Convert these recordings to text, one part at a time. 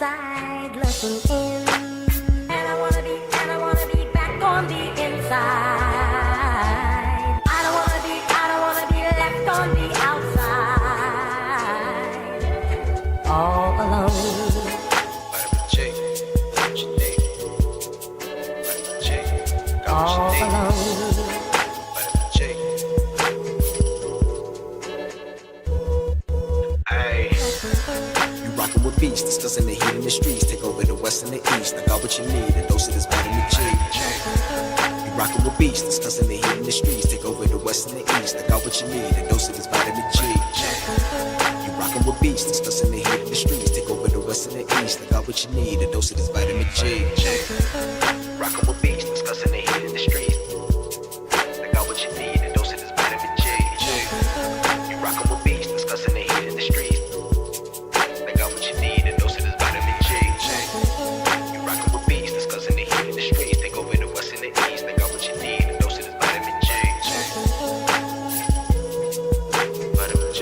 outside looking in, and I wanna be back on the inside. I don't wanna be left on the outside, all alone. All alone. You rockin' with beats, discussing the heat in the streets. Take over the west and the east. I got what you need, a dose of this vitamin G. You rockin' with beats, discussing the heat in the streets. Take over the west and the east. I got what you need, a dose of this vitamin G. You rockin' with beats, discussing the heat in the streets. Take over the west and the east. I got what you need, a dose of this vitamin G. Rockin' with beats, discussing the heat in the streets. I got what you need, a dose of this vitamin G. You rockin' with beats, discussing the heat in the streets. I got what you need, a dose of this vitamin G. You rockin' with beats, discussing the heat in the streets. Take over the west and the east. I got what you need, a dose of this vitamin G. Vitamin G.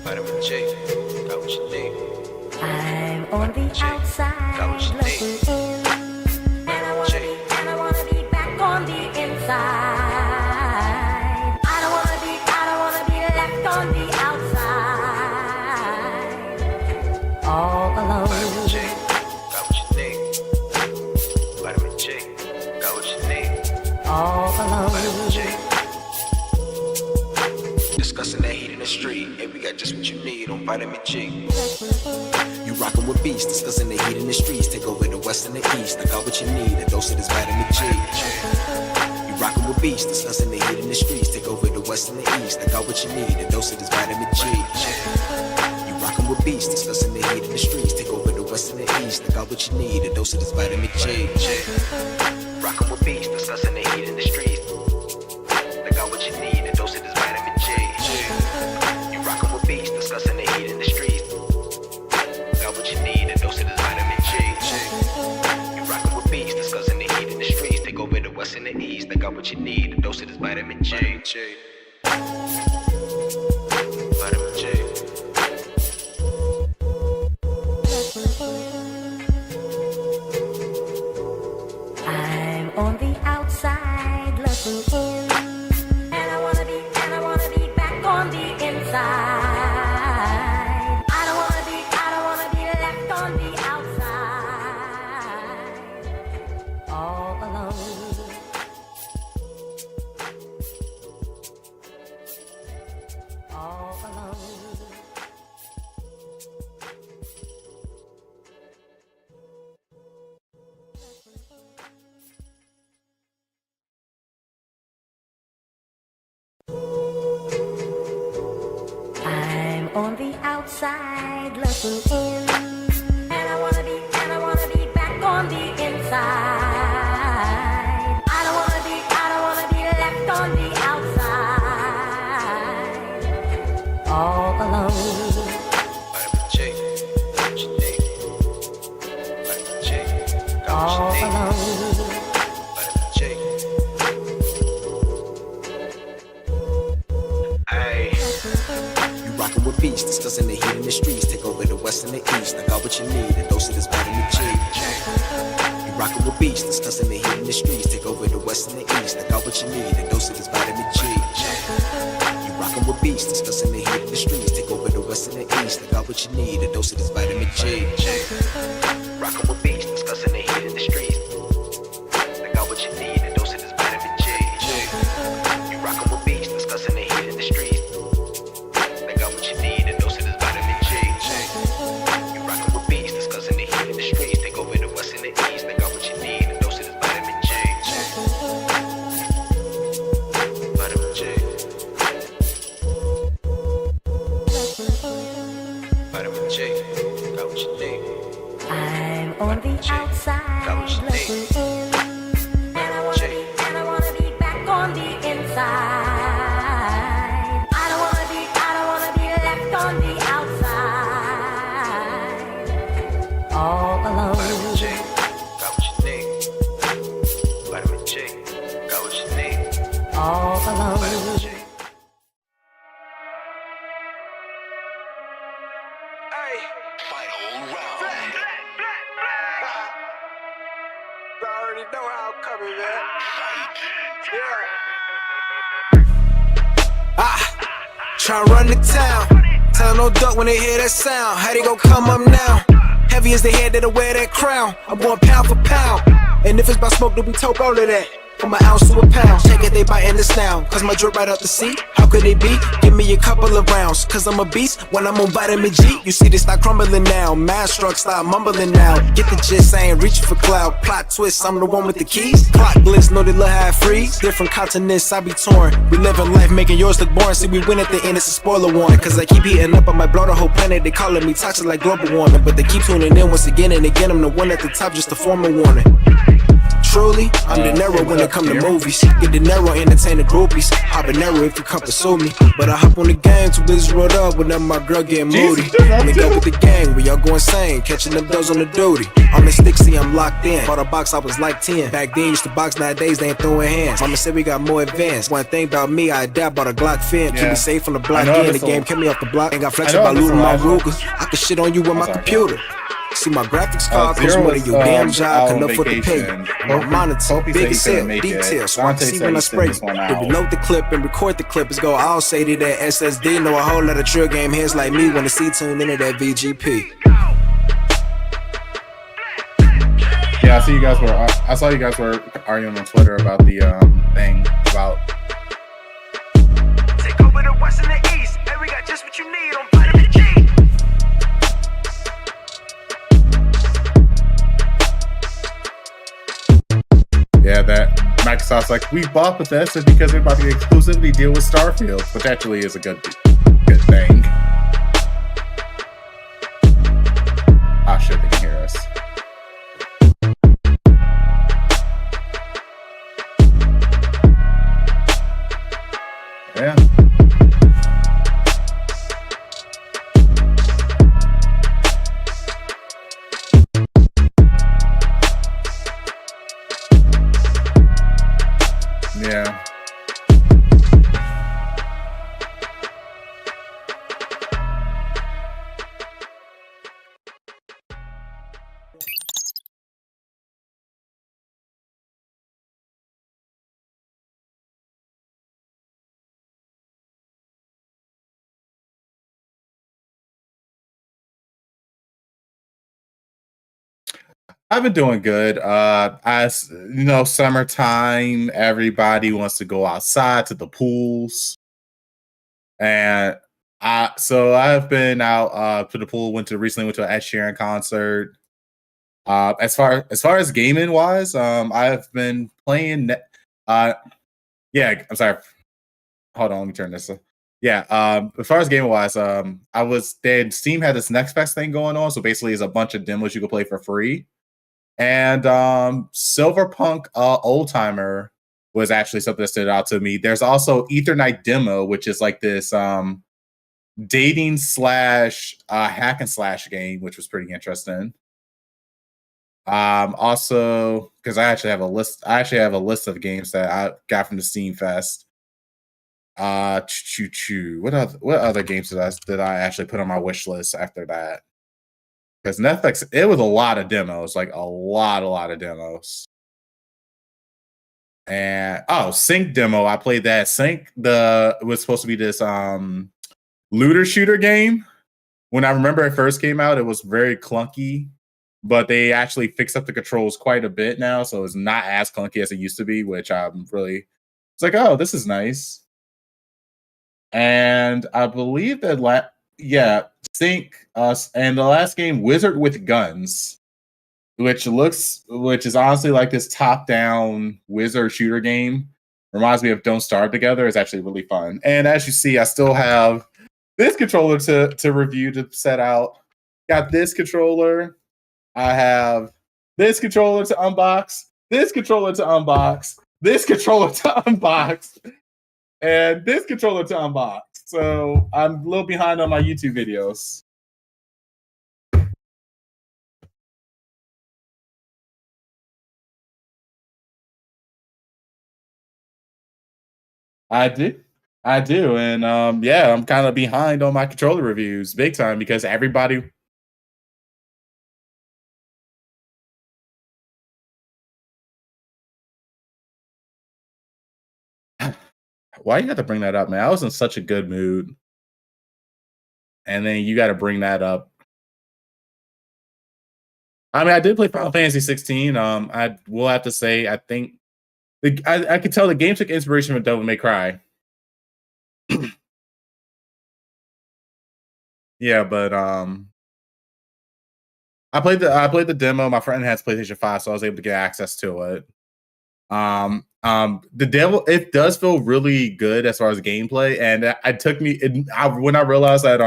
Vitamin G. Got what you need. I'm on the outside looking in, and I wanna be back on the inside. I don't wanna be left on the outside, all alone. Vitamin G. Got what you need. Vitamin G. Got what you need. All alone. Vitamin G. Discussing that heat in the street, and we got just what you need on vitamin G. You rockin' with beats, discussing the heat in the streets. Take over the west and the east. I got what you need, a dose of this vitamin G. You rockin' with beats, discussing the heat in the streets. Take over the west and the east. I got what you need, a dose of this vitamin G. You rockin' with beats, discussing the heat in the streets. Take over the west and the east. I got what you need, a dose of this vitamin G. Rockin' with beats, discussing the heat in the streets. I got what you need, a dose of this vitamin G. You rockin' with beats, discussing the heat in the streets. Got what you need, a dose of this vitamin G. You rockin' with beats, discussing the heat in the streets. Take over the west and the east. I got what you need, a dose of this vitamin G. Vitamin G. I'm on the outside looking in, and I wanna be back on the inside. I don't wanna be left on the outside, all alone. All alone. I'm on the outside looking in, and I wanna be back on the inside. I don't wanna be left on the outside, all alone. Vitamin G. Got what you need. Vitamin G. Got All what you need. alone. Vitamin G. Ay. You rockin' with beats, discussing the heat in the streets. Take over the west and the east. I got what you need, a dose of this vitamin G. You rockin' with beats, discussing the heat in the streets. Take over the west and the east. I got what you need, a dose of this vitamin G. You rockin' with beats, discussing the heat in the streets. Take over the west and the east. I got what you need, a dose of this vitamin G. Rockin' with beats, discussing the heat in the streets. I got what you need, a dose of this vitamin G. You rockin' with beats, discussing the heat in the streets. I got what you need, a dose of this vitamin G. You rockin' with beats, discussing the heat in the streets. Take over the west and the east. I got what you need, a dose of this vitamin G. Vitamin G. Vitamin G. Got what you need. I'm on the outside looking in, and I wanna be back on the inside. I don't wanna be left on the outside, all alone. Vitamin G. Got what you need. Vitamin G. Got what you need. All alone. Vitamin G. already know how I'm coming, man. Yeah. Tryna run the town. Tell no duck when they hear that sound. How they gon' come up now? Heavy as the head that'll wear that crown. I'm going pound for pound. And if it's by smoke, then we talk all of that. From an ounce to a pound. Take it, they biting this now. Cause my drip right up the sea. How could they be? Give me a couple of rounds. Cause I'm a beast when I'm on vitamin G. You see they start crumbling now. Mad struck start mumbling now. Get the gist, I ain't reaching for cloud. Plot twist, I'm the one with the keys. Clock blitz, know they look how I freeze. Different continents, I be torn. We living life, making yours look boring. See, we win at the end, it's a spoiler warning. Cause I keep heating up, I might blow the whole planet. They calling me toxic like global warming. But they keep tuning in once again and again. I'm the one at the top, just to form a warning. Truly, I'm De Niro when it come to movies. Get De Niro, entertain the groupies. Habanero if you come pursue me. But I hop on the gang, too busy rolled up whenever my girl getting moody. Link up with the gang, we all go insane, catching them doors on the duty. I'm in Stixie, I'm locked in. Bought a box, I was like 10. Back then, used to box, nowadays they ain't throwing hands. Mama said we got more advanced. One thing about me, I adapt, bought a Glock fin. Keep me safe from the block in. The game kept me off the block. Ain't got flex by looting my Ruger. I can shit on you with my computer. See my graphics card, cause more than your damn job can afford to pay. My monitor, big as hell, details, so I can see when I spray. To reload the clip and record the clip is go all say to that SSD. Know a whole lot of trill game heads like me wanna see tuned into that VGP. Yeah, I saw you guys were arguing on Twitter about the thing about. Take over the west and the east, and we got just what you need on vitamin G. Yeah, that Microsoft's like, we bought Bethesda because they're about to exclusively deal with Starfield, which actually is a good thing. Ah, shit, they can hear us. Yeah. Yeah. I've been doing good. As you know, summertime, everybody wants to go outside to the pools. And I've been out to the pool, recently went to an Ed Sheeran concert. As far as gaming wise, I've been playing yeah, I'm sorry. Hold on, let me turn this off. Yeah, as far as gaming wise, Steam had this Next Fest thing going on, so basically it's a bunch of demos you can play for free. And Silverpunk Old Timer was actually something that stood out to me. There's also Ethernight Demo, which is like this dating / hack and slash game, which was pretty interesting. Also, because I actually have a list of games that I got from the Steam Fest. What other games did I actually put on my wish list after that? Because Netflix, it was a lot of demos, like a lot of demos. And Sync demo, I played that. Sync it was supposed to be this looter shooter game. When I remember it first came out, it was very clunky, but they actually fixed up the controls quite a bit now, so it's not as clunky as it used to be, which I'm really, it's like, oh, this is nice. And I believe that Sync and the last game, Wizard with Guns, which is honestly like this top-down wizard shooter game. Reminds me of Don't Starve Together. It's actually really fun. And as you see, I still have this controller to review, to set out. Got this controller. I have this controller to unbox, this controller to unbox, this controller to unbox, and this controller to unbox. So I'm a little behind on my YouTube videos. I do. And I'm kind of behind on my controller reviews big time because everybody. Why you got to bring that up, man? I was in such a good mood, and then you got to bring that up. I mean, I did play Final Fantasy 16. I will have to say, I think I could tell the game took inspiration from Devil May Cry. Yeah, but I played the demo. My friend has PlayStation 5, so I was able to get access to it. The devil, it does feel really good as far as gameplay, and it took me when I realized that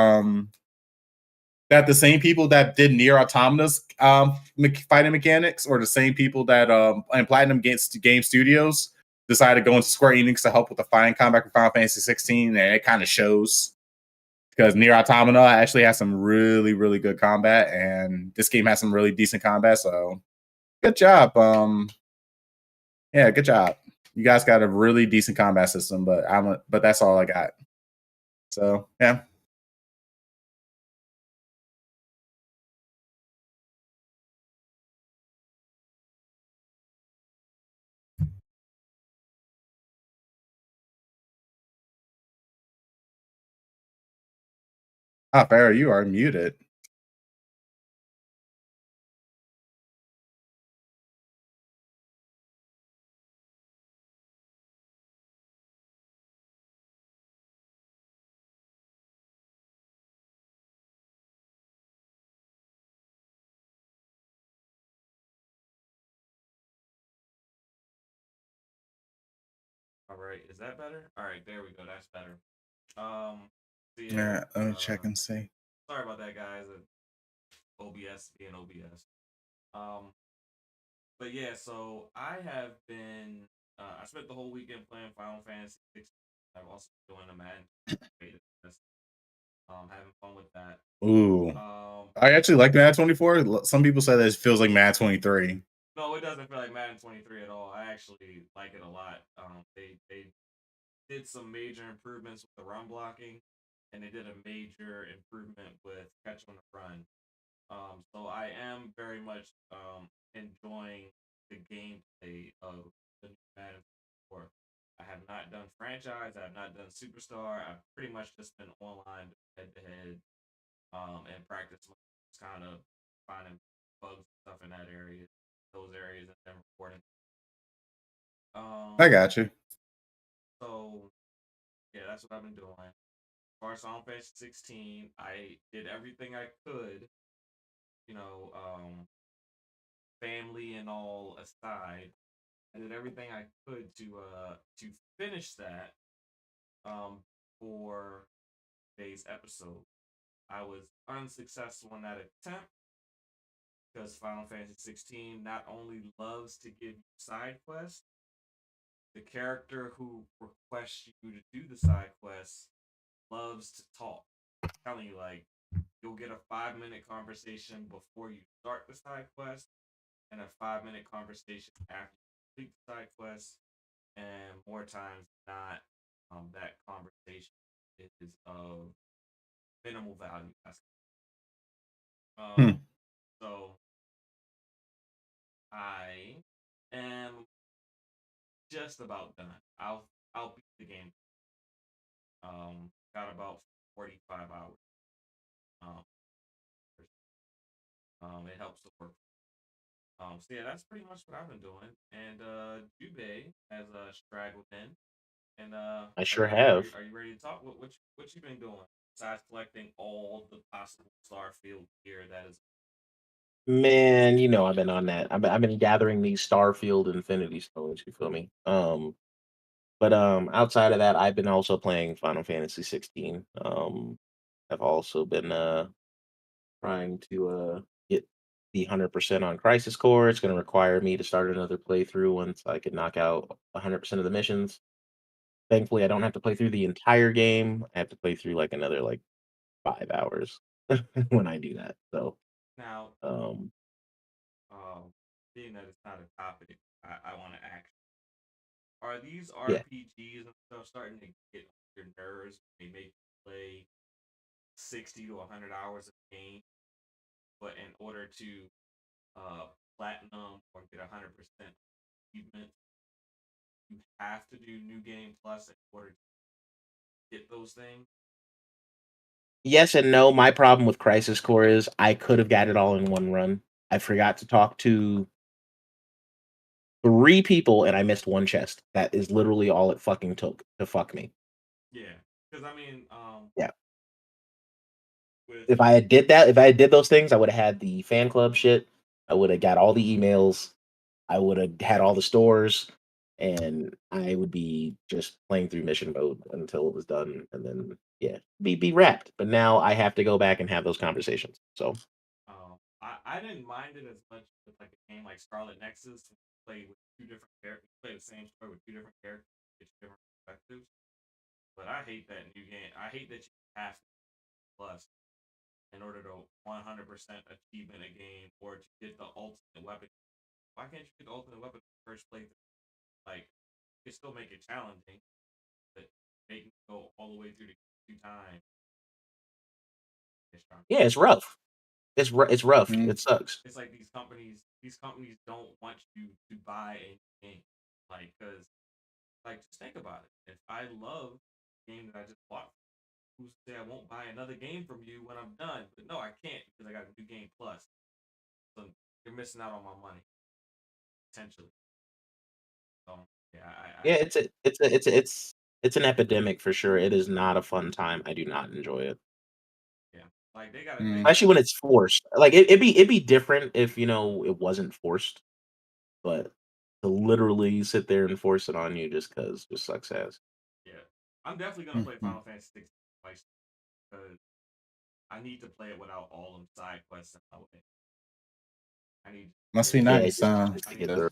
the same people that did Near Automa's fighting mechanics, or the same people that and Platinum Game Studios decided to go into Square Enix to help with the fighting combat for Final Fantasy 16, and it kind of shows because Near Automata actually has some really, really good combat, and this game has some really decent combat. So, good job. Yeah, good job. You guys got a really decent combat system, but that's all I got. So, yeah. Ah, Farrah, you are muted. All right, is that better? All right, there we go. That's better. Um, so Yeah, yeah, let me check and see. sorry about that, guys. OBS being OBS. Um, but yeah, so I have been. I spent the whole weekend playing Final Fantasy 16. I've also been doing the Madden beta test. Having fun with that. Ooh. Um, I actually like Madden 24. Some people say that it feels like Madden 23. no, it doesn't feel like Madden 23 at all. I actually like it a lot. They did some major improvements with the run blocking, and they did a major improvement with catch on the run. So I am very much enjoying the gameplay of the new Madden 4. I have not done franchise. I have not done superstar. I've pretty much just been online head to head, and practice kind of finding bugs and stuff in that area, those areas, and then reporting. I Um, got you. so yeah, that's what I've been doing. As far as Final Fantasy 16, I did everything I could, you know, family and all aside. I did everything I could to finish that um for today's episode. I was unsuccessful in that attempt because Final Fantasy 16 not only loves to give you side quests, the character who requests you to do the side quests loves to talk. I'm telling you, like, you'll get a 5 minute conversation before you start the side quest, and a 5 minute conversation after you complete the side quest. And more times than not, that conversation is of minimal value. Hmm. So I am just about done. I'll beat the game. Got about 45 hours. Um, it helps to work. So yeah, that's pretty much what I've been doing. And Jube has straggled in. And I sure have. are you ready to talk? What you been doing besides collecting all the possible Starfield gear that is? Man, you know I've been on that. I've been gathering these Starfield Infinity Stones, you feel me? But outside of that, I've been also playing Final Fantasy 16. I've also been trying to get the 100% on Crisis Core. It's going to require me to start another playthrough once I can knock out 100% of the missions. Thankfully, I don't have to play through the entire game. I have to play through like another like 5 hours when I do that. So, Now, um, being that it's not a topic, I want to ask: are these yeah. RPGs and stuff starting to get on your nerves? They make you play 60 to 100 hours of game, but in order to platinum or get 100% achievement, you have to do New Game Plus in order to get those things? Yes and no. My problem with Crisis Core is I could have got it all in one run. I forgot to talk to 3 people and I missed one chest. That is literally all it fucking took to fuck me. Yeah, because I mean, Yeah. with If I had did those things, I would have had the fan club shit. I would have got all the emails. I would have had all the stores, and I would be just playing through mission mode until it was done, and then be wrapped. But now I have to go back and have those conversations. So I didn't mind it as much with like a game like Scarlet Nexus, play with two different characters, play the same story with two different characters, get different perspectives. But I hate that new game. I hate that you have to plus in order to 100% achievement a game or to get the ultimate weapon. Why can't you get the ultimate weapon first playthrough? Like, it still make it challenging, but make me go all the way through the 2 times. yeah, it's rough. It's rough. Mm. It sucks. It's like these companies don't want you to buy a game, like, because like just think about it. If I love the game that I just bought, who's to say I won't buy another game from you when I'm done? But no, I can't because I got a new game plus. So you're missing out on my money potentially. So yeah, Yeah, it's an epidemic for sure. It is not a fun time. I do not enjoy it. yeah, like they Mm. gotta Especially when it's forced. Like it'd be different if it wasn't forced, but to literally sit there and force it on you just because just sucks ass. yeah. I'm definitely gonna play Mhm. Final Fantasy 16 twice because I need to play it without all them side quests in my way. I need to Must be play Yeah, nice. just I to need get to through.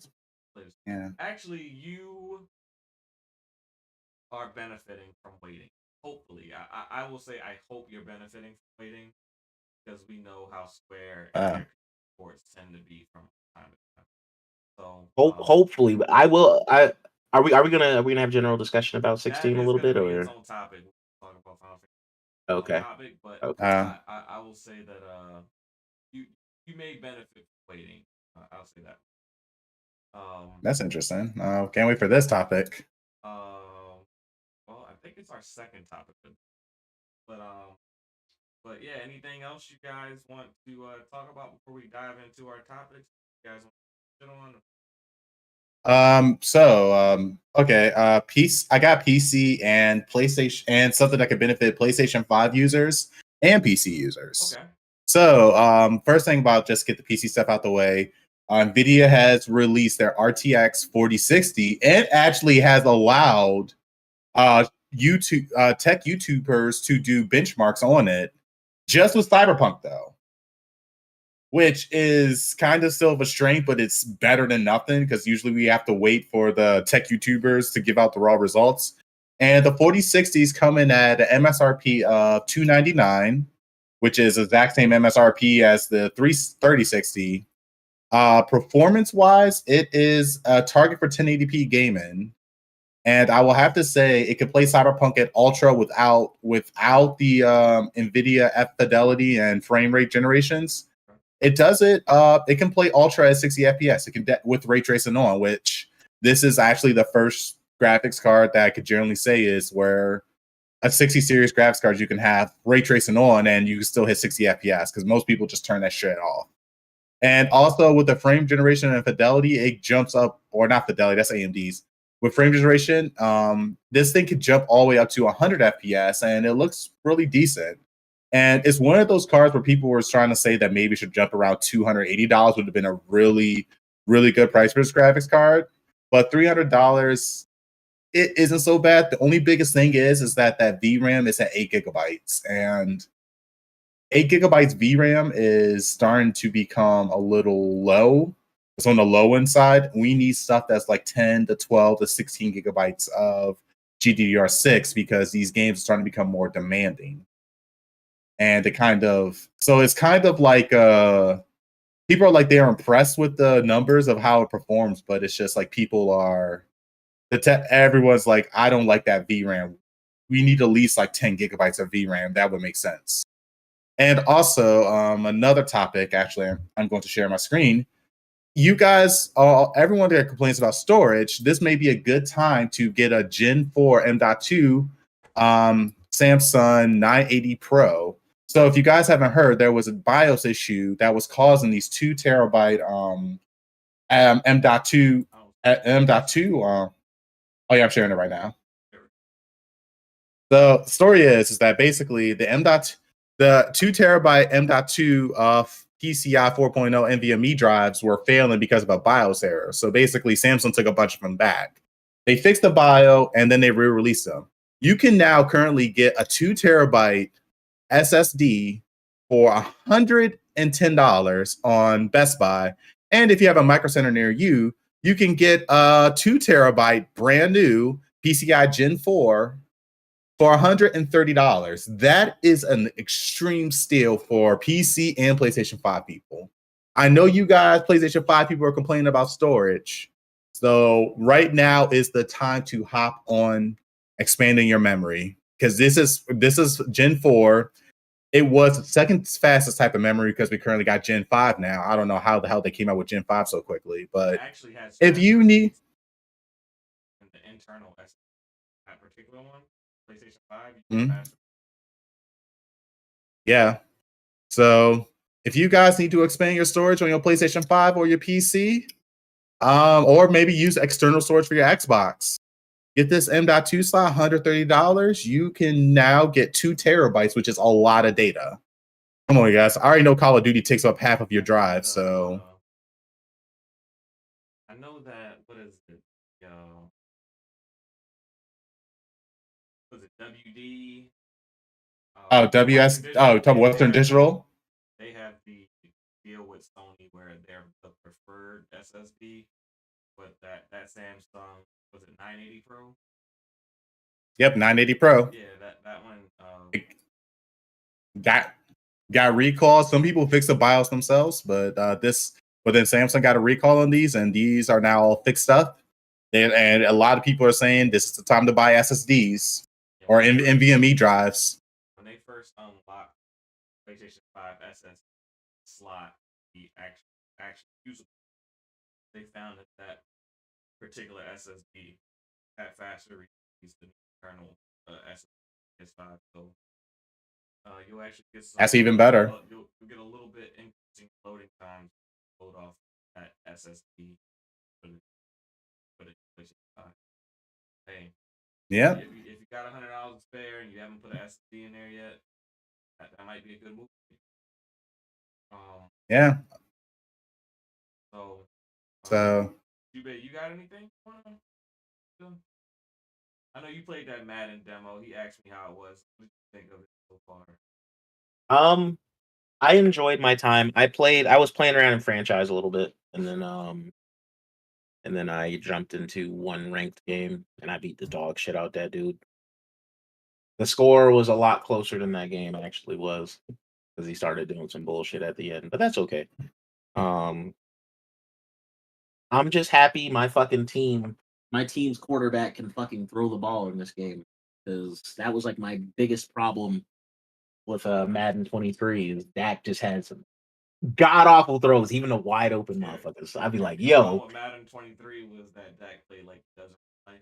play this. Yeah. Actually, you are benefiting from waiting. Hopefully, I will say I hope you're benefiting from waiting because we know how Square and their reports tend to be from time to time. So Hopefully, but I will. I are we gonna have general discussion about that 16 a is little going to bit be its or own topic. We'll talk about Final Fantasy on okay? topic, but Okay. I will say that you you may benefit from waiting. I'll say that. That's interesting. Can't wait for this topic. Well, I think it's our second topic, but but yeah, anything else you guys want to talk about before we dive into our topics? You guys want to sit on? Okay, piece I got PC and PlayStation and something that could benefit PlayStation 5 users and PC users. Okay. So, first thing about just get the PC stuff out the way. Nvidia has released their RTX 4060 and actually has allowed YouTube tech YouTubers to do benchmarks on it, just with Cyberpunk though, which is kind of still of a strength, but it's better than nothing because usually we have to wait for the tech YouTubers to give out the raw results. And the 4060 is coming at an MSRP of $299, which is the exact same MSRP as the 3060. Performance wise, it is a target for 1080p gaming. And I will have to say it can play Cyberpunk at ultra without the NVIDIA F fidelity and frame rate generations. It does it. It can play ultra at 60 FPS. It can with ray tracing on, which this is actually the first graphics card that I could generally say is where a 60 series graphics card you can have ray tracing on and you can still hit 60 FPS because most people just turn that shit off. And also with the frame generation and fidelity, it jumps up, or not fidelity, that's AMD's. With frame generation, this thing could jump all the way up to 100 FPS, and it looks really decent. And it's one of those cards where people were trying to say that maybe it should jump around $280 would have been a really, really good price for this graphics card. But $300, it isn't so bad. The only biggest thing is that VRAM is at 8 gigabytes, and 8 gigabytes VRAM is starting to become a little low. It's on the low end side. We need stuff that's like 10 to 12 to 16 gigabytes of GDDR6 because these games are starting to become more demanding. And it's kind of like people are like they're impressed with the numbers of how it performs, but it's just like people are everyone's like, I don't like that VRAM. We need at least like 10 gigabytes of VRAM. That would make sense. And also, another topic, actually, I'm going to share my screen. you guys, everyone that complains about storage, this may be a good time to get a Gen 4 M.2 Samsung 980 Pro. So if you guys haven't heard, there was a BIOS issue that was causing these 2 terabyte M.2 M.2. Oh yeah, I'm sharing it right now. The story is that basically the 2 terabyte M.2 PCI 4.0 NVMe drives were failing because of a BIOS error. So basically, Samsung took a bunch of them back. They fixed the BIOS and then they re-released them. You can now currently get a 2 terabyte SSD for $110 on Best Buy. And if you have a Micro Center near you, you can get a 2 terabyte brand new PCI Gen 4 for $130. That is an extreme steal for PC and PlayStation 5 people. I know you guys, PlayStation 5 people, are complaining about storage. So right now is the time to hop on expanding your memory, because this is Gen 4. It was the second fastest type of memory because we currently got Gen 5 now. I don't know how the hell they came out with Gen 5 so quickly, but actually has if you need the internal that particular one, PlayStation 5, yeah. So if you guys need to expand your storage on your PlayStation 5 or your PC, or maybe use external storage for your Xbox, get this M.2 slot, $130. You can now get 2 terabytes, which is a lot of data. Come on, guys. I already know Call of Duty takes up half of your drive, so. I know that, what is it? Was it WD? WS. Oh, talking Western Digital. They have the deal with Sony where they're the preferred SSD, but that Samsung, was it 980 Pro? Yep, 980 Pro. Yeah, that one got recalls. Some people fix the BIOS themselves, but then Samsung got a recall on these, and these are now all fixed up. And a lot of people are saying this is the time to buy SSDs or NVMe drives. When they first unlocked PlayStation 5 SSD slot, the actually usable, they found that particular SSD had faster release than internal SSD PS5. So you'll actually get some. That's even better. You'll get a little bit increasing loading time to load off that SSD for the PlayStation 5. Hey, yeah. If you got $100 to spare and you haven't put an SSD in there yet, that might be a good move. Yeah. So. You got anything? I know you played that Madden demo. He asked me how it was. What did you think of it so far? I enjoyed my time. I was playing around in franchise a little bit, and then I jumped into one ranked game and I beat the dog shit out that dude. The score was a lot closer than that game actually was, because he started doing some bullshit at the end, but that's okay. I'm just happy my team's quarterback can fucking throw the ball in this game, because that was like my biggest problem with Madden 23 is Dak just had some god awful throws, even to wide open motherfuckers. So I'd be like, yo, Madden 23 was that Dak played like doesn't play.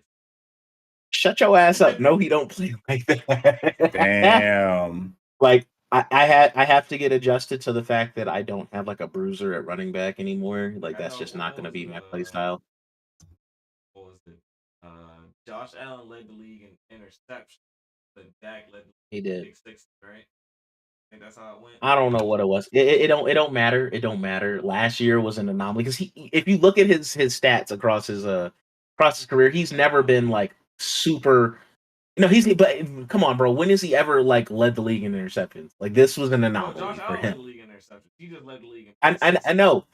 Shut your ass up. No, he don't play like that. Damn. Like I have to get adjusted to the fact that I don't have like a bruiser at running back anymore. Like that's just not going to be my play style. What was it? Josh Allen led the league in interception, but Dak led the league in pick six, right? I think that's how it went. I don't know what it was. It don't matter. It don't matter. Last year was an anomaly because if you look at his stats across his career, he's never been like super. But come on, bro. When has he ever like led the league in interceptions? Like this was an anomaly Josh for Allen him. led the league in interceptions. He just led the league. I know,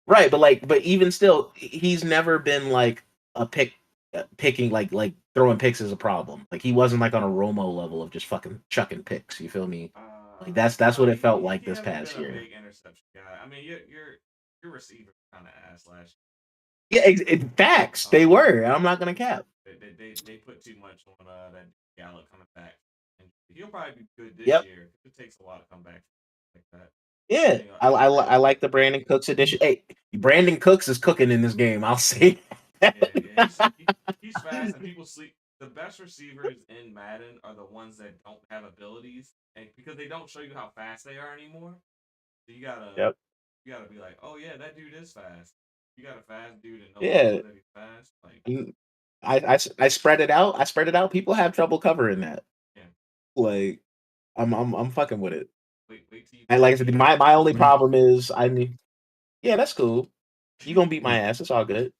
right? But even still, he's never been like a picking like throwing picks is a problem. Like he wasn't like on a Romo level of just fucking chucking picks. You feel me? Like that's what it felt like this past year. Big interception guy. I mean, your receiver kind of ass last year. Yeah, facts. They were. I'm not gonna cap. They put too much on that Gallup coming back, and he'll probably be good this year. It takes a while to come back like that. Yeah, You know, I like the Brandon Cooks edition. Hey, Brandon Cooks is cooking in this game. I'll say that. yeah, he's fast, and people sleep. The best receivers in Madden are the ones that don't have abilities, and because they don't show you how fast they are anymore. So Yep. you gotta be like, oh yeah, that dude is fast. You got a fast dude and nobody Yeah. knows that he's fast. Like, Mm, I spread it out. I spread it out. People have trouble covering that. yeah, Like, I'm fucking with it. wait till you And play like I said, my only DDOS. problem is I mean, yeah, that's cool. You gonna beat my ass. It's all good.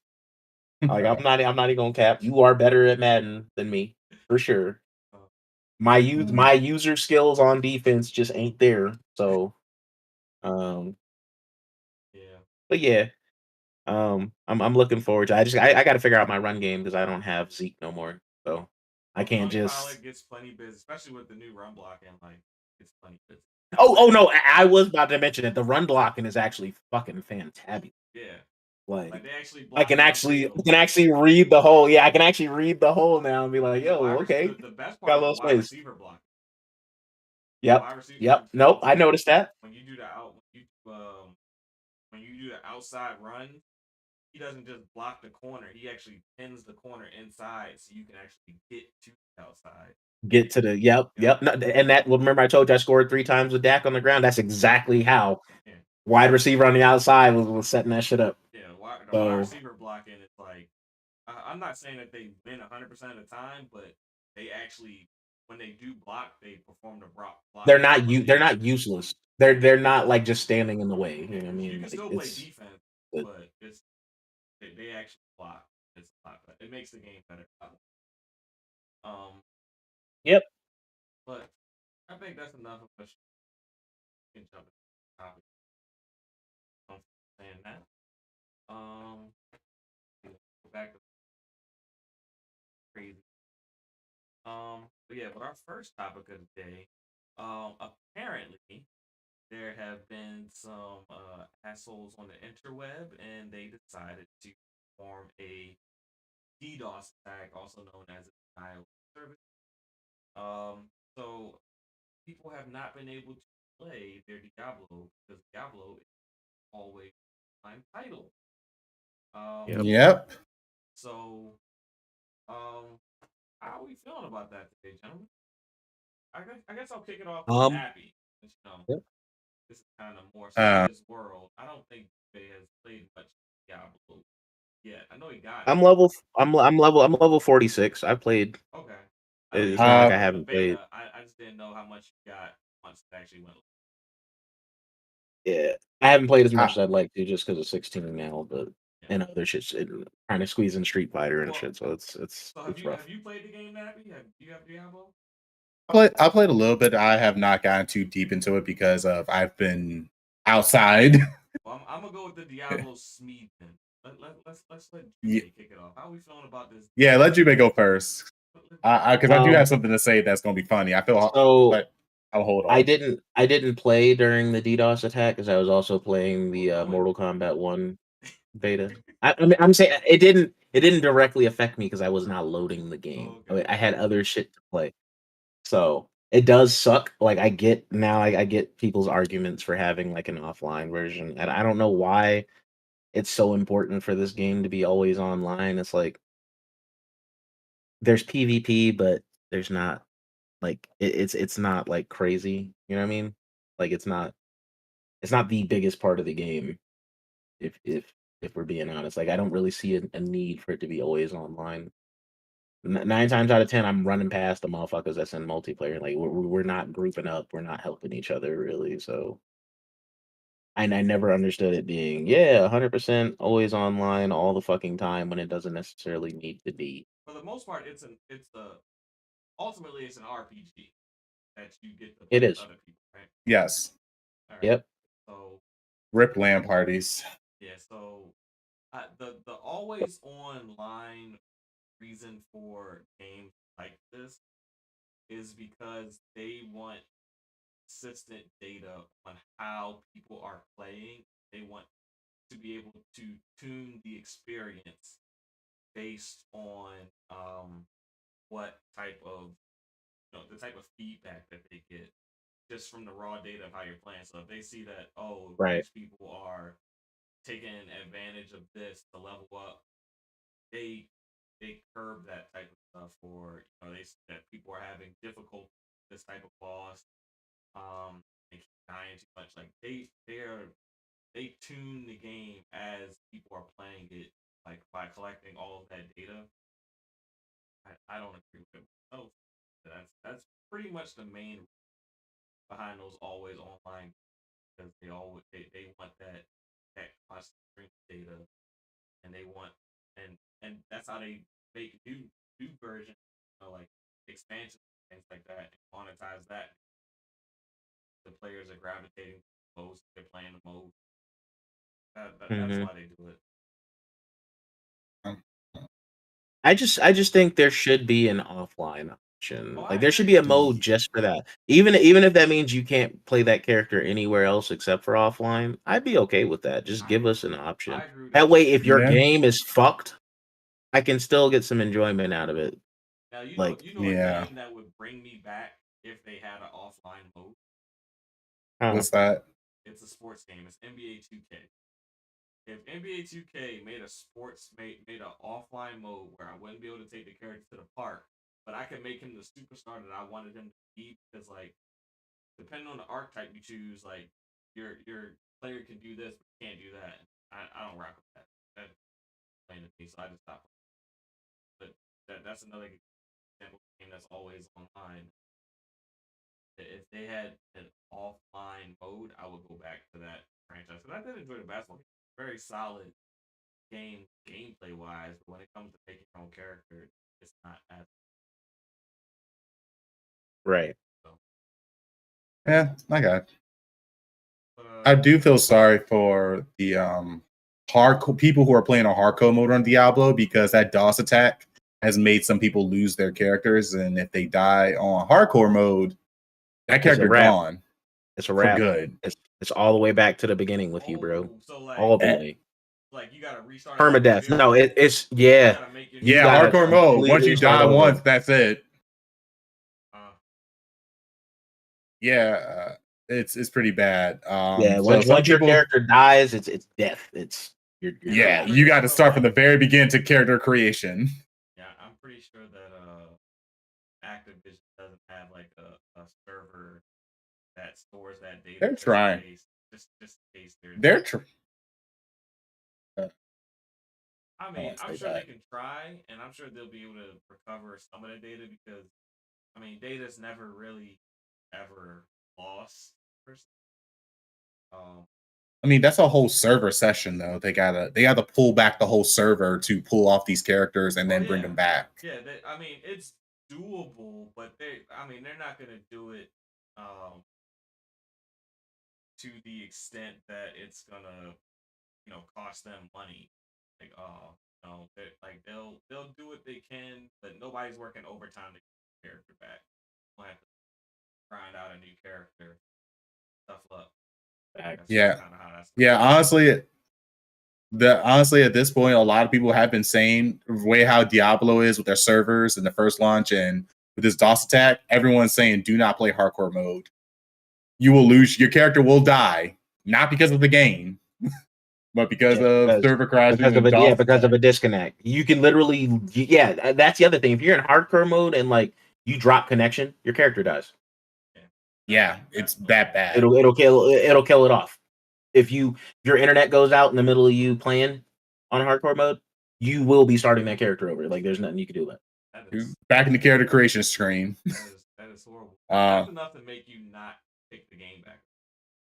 Like I'm not even gonna cap. You are better at Madden than me for sure. Uh, My user skills on defense just ain't there. So, um, yeah. but yeah, I'm looking forward to. I got to figure out my run game because I don't have Zeke no more. So I Well, can't Tony just. Pollard gets plenty busy, especially with the new run blocking. Like, it's plenty busy. Oh no, I was about to mention it. The run blocking is actually fucking fantabulous. Yeah, like Like they actually I block can actually downfield. read the whole. Yeah, I can actually read the whole now and be like, And the yo, okay, the best got part a is the little wide space. receiver block. The Yep, wide receiver. yep. Nope, I noticed that. When you do the when you do the outside run, he doesn't just block the corner. He actually pins the corner inside, so you can actually get to the outside. Get to the Yep. yep. No, and that well, remember I told you I scored 3 times with Dak on the ground. That's exactly how Yeah. wide receiver on the outside was setting that shit up. Yeah. The wide So receiver blocking is like, I'm not saying that they win 100% of the time, but they actually, when they do block, they perform the block properly. they're not useless. They're not like just standing in the way. You know what I Because you mean? can Like still play it's defense, good. but they actually block. It's a lot better. It makes the game better. Um, Yep. but I think that's enough of us. Can jump into the topic. I'm saying that. Um, go back to crazy. But yeah, but our first topic of the day, apparently there have been some assholes on the interweb, and they decided to form a DDoS attack, also known as a denial of service. So people have not been able to play their Diablo because Diablo is always time title. Yep. Yep. So how are we feeling about that today, gentlemen? I guess I'll kick it off with Um. Nappy. Since, Yep. this is kind of more so Uh, his world. I don't think Jay has played much Diablo yet. I know he got it. I'm level 46. I played. Okay. I know you It's not got like it I with the haven't played. beta. I just didn't know how much you got once it actually went. Yeah, I haven't played as much I, as I'd like to just because of 16 now. But Yeah. and other shit's trying to squeeze in Street Fighter and Well, shit. So so it's rough. have you played the game, Nappy? Do you have Diablo? I played a little bit. I have not gotten too deep into it because of I've been outside. Well, I'm gonna go with the Diablo Smeed then. Let's let Yeah, Jubei kick it off. How are we feeling about this? yeah, let Jube go first. Let Because I do have something to say that's going to be funny. I feel, So but I'll hold on. I didn't play during the DDoS attack because I was also playing the I'm with Mortal Kombat 1 beta. I mean, I'm saying it didn't directly affect me because I was not loading the game. okay. I had other shit to play. So it does suck. Like I get now, I get people's arguments for having like an offline version, and I don't know why it's so important for this game to be always online. It's like there's PvP, but there's not like it's not like crazy. You know what I mean? Like it's not the biggest part of the game. If if we're being honest, like I don't really see a need for it to be always online. 9 times out of 10, I'm running past the motherfuckers that's in multiplayer. Like we're not grouping up, we're not helping each other really. So and I never understood it being 100% always online all the fucking time when it doesn't necessarily need to be. For the most part, it's a ultimately it's an RPG that you get to It play with is. other people, right? Yes, All right. Yep. So rip LAN parties. yeah, so the always online reason for games like this is because they want consistent data on how people are playing. They want to be able to tune the experience based on what type of the type of feedback that they get. just from the raw data of how you're playing. So if they see that, oh, Right. these people are taking advantage of this to level up, they curb that type of stuff. Or they that people are having difficulty with this type of boss, and keep dying too much. Like they tune the game as people are playing it, like by collecting all of that data. I don't agree with it myself. That's pretty much the main behind those always online, because they want that constant stream of data, and they want and that's how they make new versions, like expansions and things like that, and monetize that. The players are gravitating most. They're playing the mode. That's Hmm. why they do it. Um, I just think there should be an offline option. Oh, Like I there should be agree. a mode just for that. Even if that means you can't play that character anywhere else except for offline, I'd be okay with that. Just give I us an option. I agree with That that way, too. if your Yeah, game is fucked, I can still get some enjoyment out of it. Now Like, a yeah. game that would bring me back if they had an offline mode. uh, What's that? It's a sports game. It's NBA 2K. If NBA 2K made a sports made an offline mode where I wouldn't be able to take the character to the park, but I could make him the superstar that I wanted him to be, because like depending on the archetype you choose, like your player can do this but can't do that. I don't rock with that. That's plain to me, so I just stopped. But that's another example of a game that's always online. If they had an offline mode, I would go back to that franchise. Because I did enjoy the basketball game. Very solid gameplay wise, but when it comes to making your own character, it's not as right. so. Yeah, I got it. But I do feel sorry for the hardcore people who are playing a hardcore mode on Diablo, because that DOS attack has made some people lose their characters, and if they die on hardcore mode, that It's a character wrap. gone It's a for wrap. good. It's all the way back to the beginning with you, bro. So All the Eh, way. like you gotta restart as a new Permadeath. No, build. it's You yeah. gotta make your new You yeah, gotta hardcore mode. Once completely you start die once, over. that's it. uh, Yeah, it's pretty bad. Yeah, So some once your people, character dies, it's death. You're I'm yeah, done. you pretty got to sure start from the very beginning to character creation. yeah, I'm pretty sure that Activision doesn't have like a server that stores that data They're trying. just in case there's. They're tr- I I mean, want to I'm say sure they that. can try, and I'm sure they'll be able to recover some of the data, because I mean, data's never really ever lost. Per se. Um, I mean, that's a whole server session though. They gotta pull back the whole server to pull off these characters and oh then bring them back. yeah. I mean, it's doable, but I mean, they're not gonna do it to the extent that it's gonna, cost them money. Like, no, like they'll do what they can, but nobody's working overtime to get the character back. We'll have to grind out a new character, stuff up. That's Facts. Yeah, kind of how that's. yeah. Honestly, at this point, a lot of people have been saying the way how Diablo is with their servers in the first launch and with this DOS attack. Everyone's saying do not play hardcore mode. You will lose. Your character will die, not because of the game, but because Yeah, of server crashing and DOS because of attack. a disconnect. You can literally that's the other thing. If you're in hardcore mode and like you drop connection, your character dies. Yeah, it's that bad. It'll kill it off. If your internet goes out in the middle of you playing on hardcore mode, you will be starting that character over. Like there's nothing you can do about it. That is Back in the character creation screen. that is horrible. Uh, That's enough to make you not pick the game back.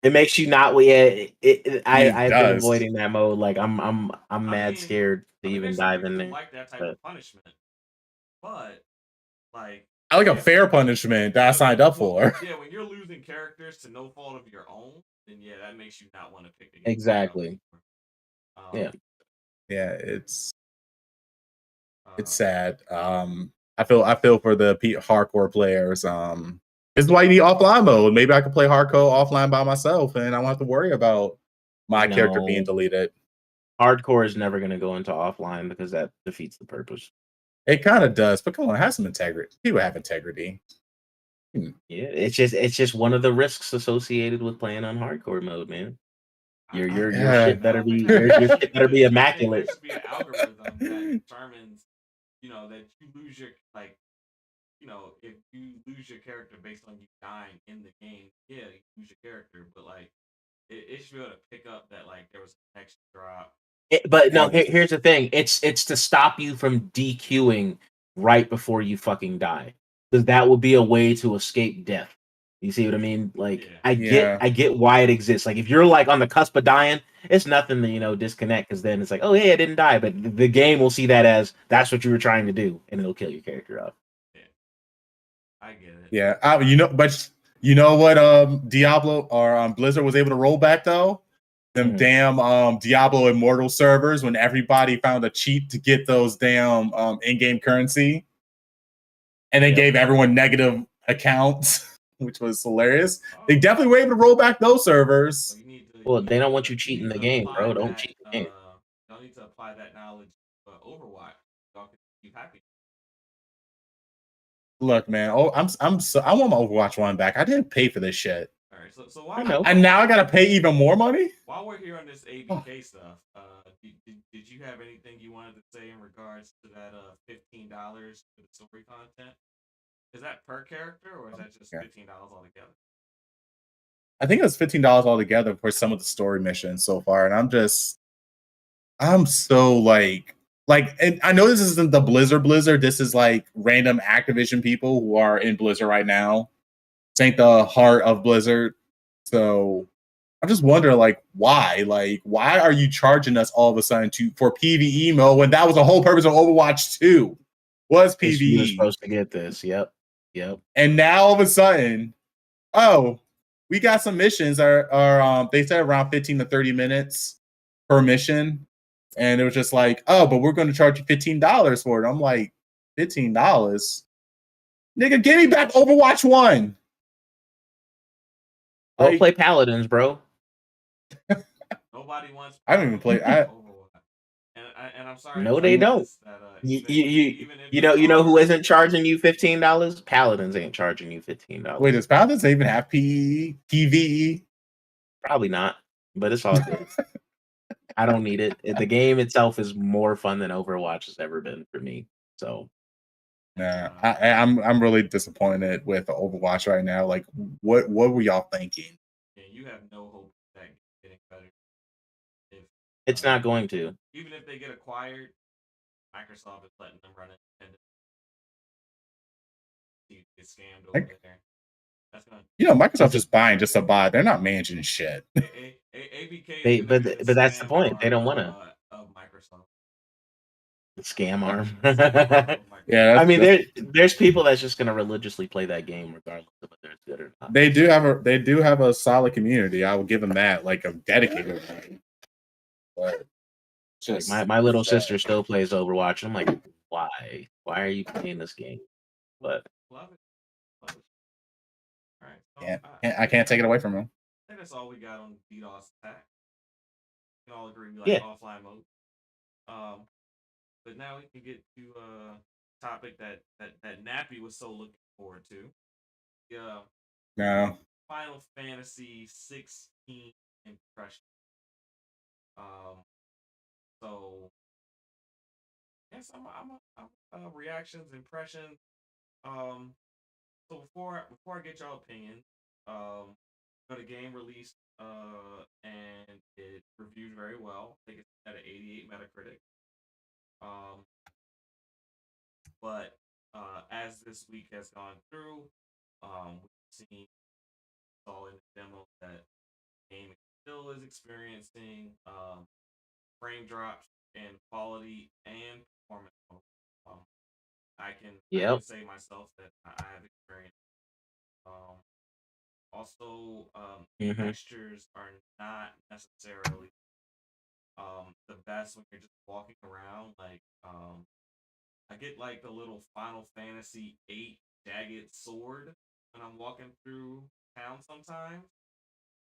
It makes you not. Yeah, it I've been does. avoiding that mode. Like I'm I mad mean, scared to even there's some dive people in who there. like that type But of punishment, but like I like a fair punishment that I signed up for. Yeah, when you're losing characters to no fault of your own, then yeah, that makes you not want to pick the game. exactly. Yeah. Yeah, it's uh, sad. I feel for the hardcore players. This is why you need offline mode. Maybe I could play hardcore offline by myself, and I don't have to worry about my character being No. deleted. Hardcore is never going to go into offline because that defeats the purpose. It kind of does, but come on, have some integrity. People have integrity. Yeah, it's just one of the risks associated with playing on hardcore mode, man. Your shit I better don't be think that your should shit be better be I think there immaculate. should be an algorithm that determines, that you lose your if you lose your character based on you dying in the game, yeah, you lose your character, but like it should be able to pick up that like there was a connection drop. But no, And here's the thing. It's to stop you from DQing right before you fucking die. Because that would be a way to escape death. You see what I mean? Like Yeah. yeah, I get why it exists. Like if you're like on the cusp of dying, it's nothing to, disconnect because then it's like, oh hey, I didn't die. But the game will see that as that's what you were trying to do, and it'll kill your character off. Yeah. I get it. yeah. But you know what? Diablo or Blizzard was able to roll back though. Them Mhm. damn Diablo Immortal servers when everybody found a cheat to get those damn in-game currency, and they Yep. gave everyone negative accounts, which was hilarious. They Oh, definitely were able to roll back those well, servers. Well, they don't want you you cheating need the to game, apply bro. Don't that cheat the game. y'all need to apply that knowledge to Overwatch. Y'all can keep happy. Look, man. Oh, I want my Overwatch One back. I didn't pay for this shit, All right, so I know. and now I gotta pay even more money. while we're here on this ABK stuff, did you have anything you wanted to say in regards to that $15 for the story content? Is that per character or is that just Yeah. $15 altogether? I think it was $15 altogether for some of the story missions so far, and I'm so like, and I know this isn't the Blizzard. This is like random Activision people who are in Blizzard right now. This ain't the heart of Blizzard, so I'm just wondering, like, why? Like, why are you charging us all of a sudden for PVE mode when that was the whole purpose of Overwatch 2 was Because you were PVE, supposed to get this. Yep. and now all of a sudden, oh, we got some missions are they said around 15 to 30 minutes per mission, and it was just like, oh, but we're going to charge you $15 for it. I'm like, $15, nigga, give me back Overwatch 1. Go Like, play Paladins, bro. Nobody wants. I don't even play. Overwatch. And I'm sorry No, to tell they you don't. this that You even if you know who isn't charging you $15? Paladins ain't charging you $15. wait, does Paladins even have PVE? Probably not, but it's all good. I don't need it. The game itself is more fun than Overwatch has ever been for me. So Nah, I'm really disappointed with Overwatch right now. Like, what were y'all thinking? yeah, you have no hope of that getting better. If it's not going to. even if they get acquired, Microsoft is letting them run independent. You get scammed over there. That's gonna. Microsoft just buying just to buy. They're not managing shit. ABK is They, gonna but be the but that's the scam point. They arm don't want to of Microsoft. scam arm. Yeah, I mean, there's people that's just gonna religiously play that game regardless of whether it's good or not. they do have a solid community. I will give them that, like a dedicated one. But just Like my little sister still plays Overwatch. I'm like, why? Why are you playing this game? But Love it. Love it. All right. So, I can't take it away from them. I think that's all we got on DDoS attack. We can all agree we like Yeah. offline mode. But now we can get to a topic that Nappy was so looking forward to. The No. Final Fantasy 16 impression. So yes, I'm reactions, impressions. So before I get y'all opinion, the game released and it reviewed very well. I think it's at an 88 Metacritic. But as this week has gone through, we've seen all in the demo that the game still is experiencing frame drops in quality and performance. I can say myself that I have experienced. Also, textures are not necessarily the best when you're just walking around. Like, I get like the little Final Fantasy 8 jagged sword when I'm walking through town sometimes.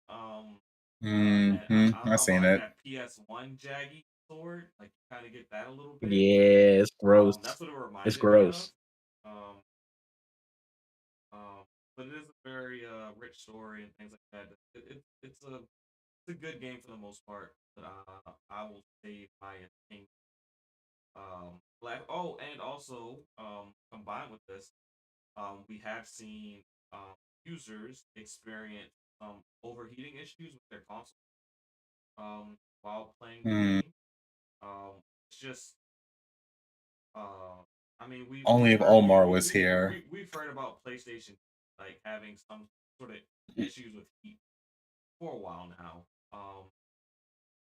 I've seen like it. that PS1 jaggy sword. Like, you kind of get that a little bit. Yeah, it's gross. That's what it reminded It's gross. me of. but it is a very rich story and things like that. It's a good game for the most part. But I will say my opinion. And also combined with this, we have seen users experience overheating issues with their console while playing the Hmm. game. It's just I mean, Only we've if heard Omar was here. we've heard about PlayStation like having some sort of issues with heat for a while now.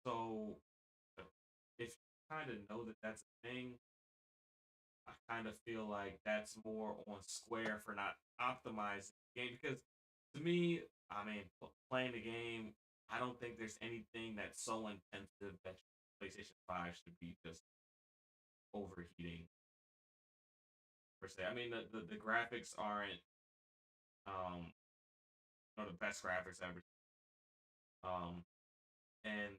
So if you kind of know that that's a thing, I kind of feel like that's more on Square for not optimizing the game because to me, I mean, playing the game, I don't think there's anything that's so intensive that PlayStation 5 should be just overheating per se. I mean, the graphics aren't um the best graphics ever. Um, and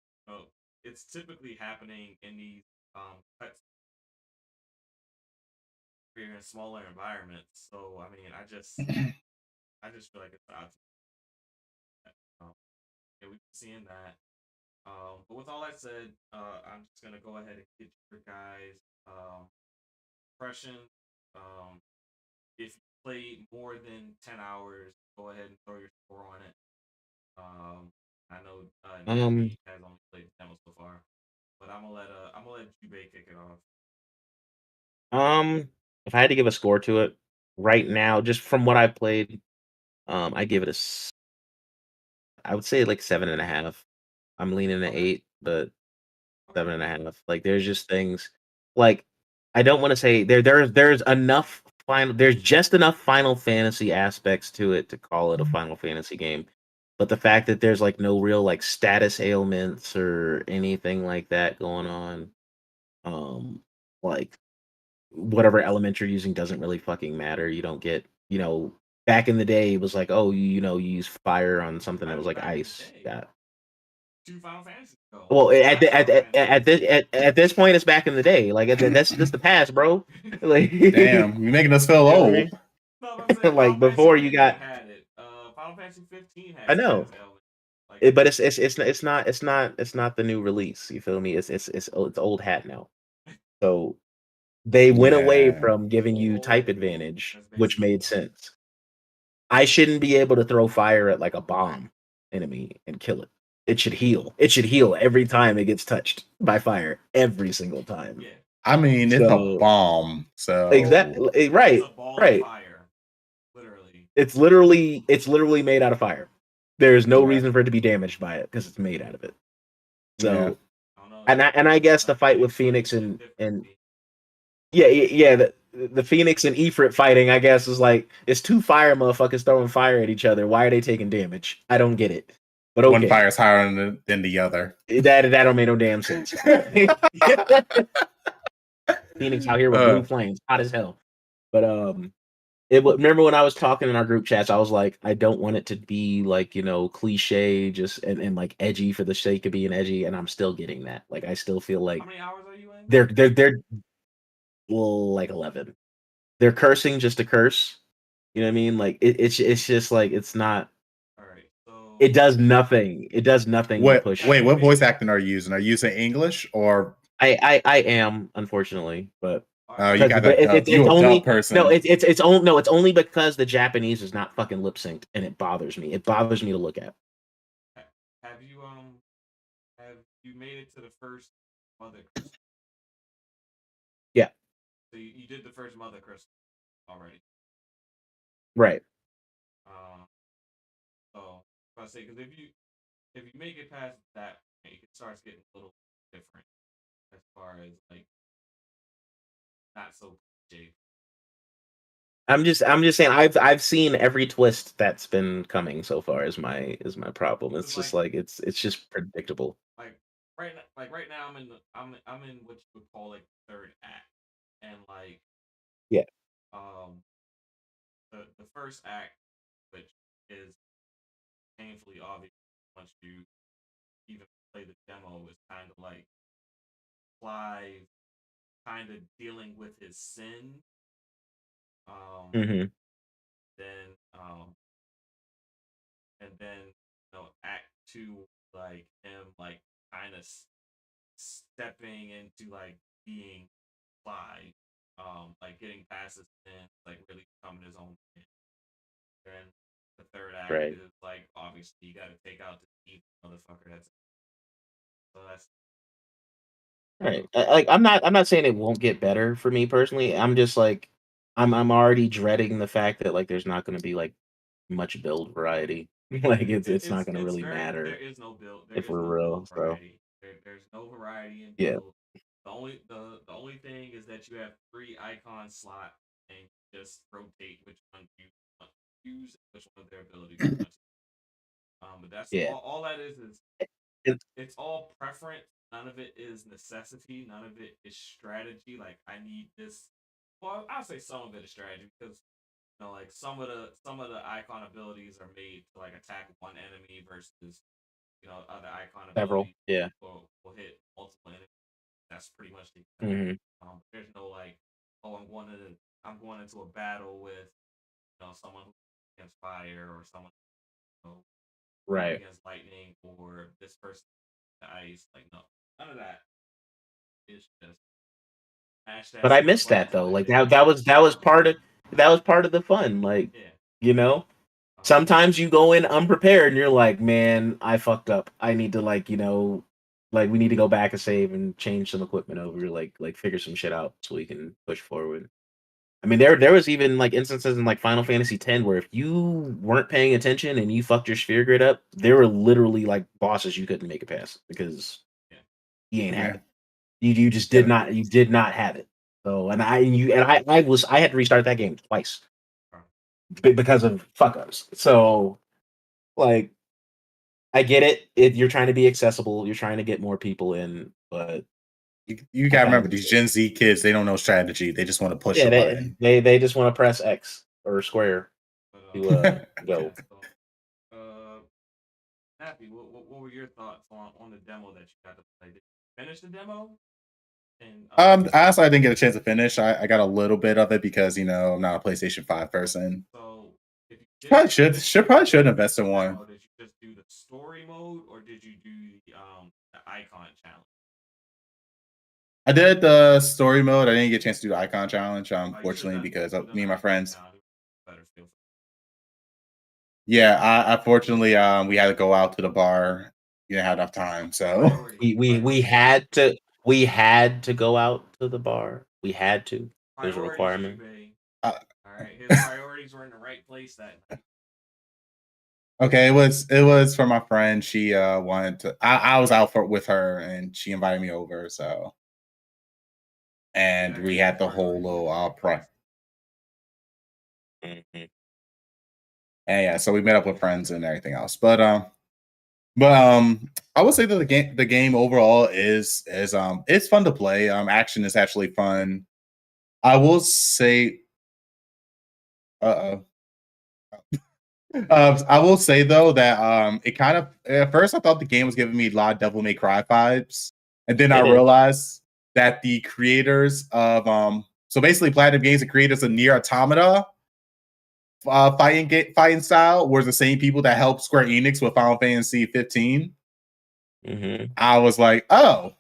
it's typically happening in these cuts in smaller environments. So I mean, I just feel like it's the opposite. Um, and we've been seeing that. But with all that said, I'm just gonna go ahead and get your guys' impression. Um, if you played more than 10 hours, go ahead and throw your score on it. I know Um, Nappy has only played the demo so far, but I'm gonna let Jubei kick it off. um, if I had to give a score to it right now, just from what I've played, I give it I would say like 7.5. I'm leaning at Okay, 8, but okay, 7.5. Like there's just things like I don't want to say there's enough there's just enough Final Fantasy aspects to it to call it a Final Fantasy game. But the fact that there's like no real like status ailments or anything like that going on, like whatever element you're using doesn't really fucking matter. You don't get, back in the day it was like, oh, you use fire on something not that was even like back in the ice. day. Yeah. Two Final Fantasies ago, Well, the at last the, Final Fantasy. at this point, it's back in the day. Like that's the past, bro. Like, you Damn, you're making us feel know what I old. mean? No, I'm saying Final Like Fantasy before you 15 got, had it. Final Fantasy 15 I had know, status elements. Like but it's not the new release. You feel me? It's old hat now. So they went away Yeah, from giving you type oh, advantage, that's which basically made what it is. sense. I shouldn't be able to throw fire at like a bomb enemy and kill it. It should heal. It should heal every time it gets touched by fire, every single time. Yeah, I mean it's a So bomb, so exactly it's right, a ball of right. fire, literally. It's literally made out of fire. There's no yeah, reason for it to be damaged by it because it's made out of it. yeah. So I don't know. and I guess the Some fight with things Phoenix hit and differently. yeah, the Phoenix and Ifrit fighting, I guess, is like it's two fire motherfuckers throwing fire at each other. Why are they taking damage? I don't get it. But One okay. fire is higher than the other. That don't make no damn sense. Phoenix out here with uh, blue flames, hot as hell. But remember when I was talking in our group chats, I was like, I don't want it to be like cliche, just and like edgy for the sake of being edgy, and I'm still getting that. Like I still feel How like many hours are you in? they're well, like 11. They're cursing just to curse. You know what I mean? Like it's just like it's not. All right, It so does nothing. It does nothing to push. wait, have you what made voice it? acting are you using? Are you using English or I am, unfortunately, but All right, you because got but a dub? it's You a dub only no, person? it's only no, it's only because the Japanese is not fucking lip synced, and it bothers me. It bothers me to look at. ha- have you made it to the first Mother Crystal? Yeah, So you did the first Mother Crystal already. right. Uh, so I say because if you make it past that point, it starts getting a little different as far as like not so cliche. I'm just saying I've seen every twist that's been coming so far is my problem. It's Because just like it's just predictable. like right now I'm in what you would call like third act, and like Yeah. um the first act, which is painfully obvious once you even play the demo, is kind of like Clive kind of dealing with his sin. Um, Hmm. then And then Act 2, like him like kind of stepping into like being Clyde, like getting past his sin, like really becoming his own man. Then the third act Right. is like obviously you got to take out the evil motherfucker. That's Right. Like I'm not saying it won't get better for me personally. I'm just like I'm already dreading the fact that like there's not going to be like much build variety. Like it's not going to it's really very there matter is no build if we're real. So variety. There's no variety in yeah, build. The only thing is that you have 3 icon slots and you just rotate which one you want to use and which one of their abilities you want to. But that's yeah. all that is It, it's all preference. None of it is necessity. None of it is strategy. Like I need this. Well, I'll say some of it is strategy because like some of the icon abilities are made to like attack one enemy versus other icon several. abilities Yeah. will hit multiple enemies. That's pretty much the extent. Hmm. There's no like, oh, I'm going into a battle with someone who against fire or someone Right. against lightning or this person ice. Like no, none of that. It's just mash that But I square missed button that till though. it Like hits. that was part of the fun. Like, Yeah. you know, Um, sometimes you go in unprepared and you're like, man, I fucked up. I need to like we need to go back and save and change some equipment over, like figure some shit out so we can push forward. I mean, there was even like instances in like Final Fantasy X where if you weren't paying attention and you fucked your sphere grid up, there were literally like bosses you couldn't make it past because yeah. you ain't have Yeah. it. You just Yeah. did not have it. So I had to restart that game twice because of fuck ups. So like I get it. You're trying to be accessible. You're trying to get more people in, but You I gotta kind remember of these Gen Z kids, they don't know strategy. They just want to push yeah. a They button. they, they just want to press X or square But to yeah. go. So happy. What were your thoughts on the demo that you got to play? Did you finish the demo? And Honestly, I didn't get a chance to finish. I got a little bit of it because I'm not a PlayStation 5 person. so if you Probably did should invest in one. demo, did you just do the story mode or did you do the icon challenge? I did the story mode. I didn't get a chance to do the icon challenge, You should have unfortunately, done because should have of done me the and my icon friends. challenge. Better feel. Yeah, unfortunately, we had to go out to the bar. You didn't have enough time, so We had to go out to the bar. We had to. There's a Priorities, requirement. Jubei. uh, All right, his priorities were in the right place that night. okay. It was for my friend. She wanted to. I was out with her, and she invited me over. So, and Yeah, we his had the whole priorities were in little the right pro. place. Mhm. And yeah, so we met up with friends and everything else. But I would say that the game overall is it's fun to play. Action is actually fun. I will say, uh, I will say though that it kind of at first I thought the game was giving me a lot of Devil May Cry vibes, and then I It is. realized that the creators of so basically Platinum Games, the creators of Nier Automata fighting style, were the same people that helped Square Enix with Final Fantasy 15. Mhm. I was like, oh,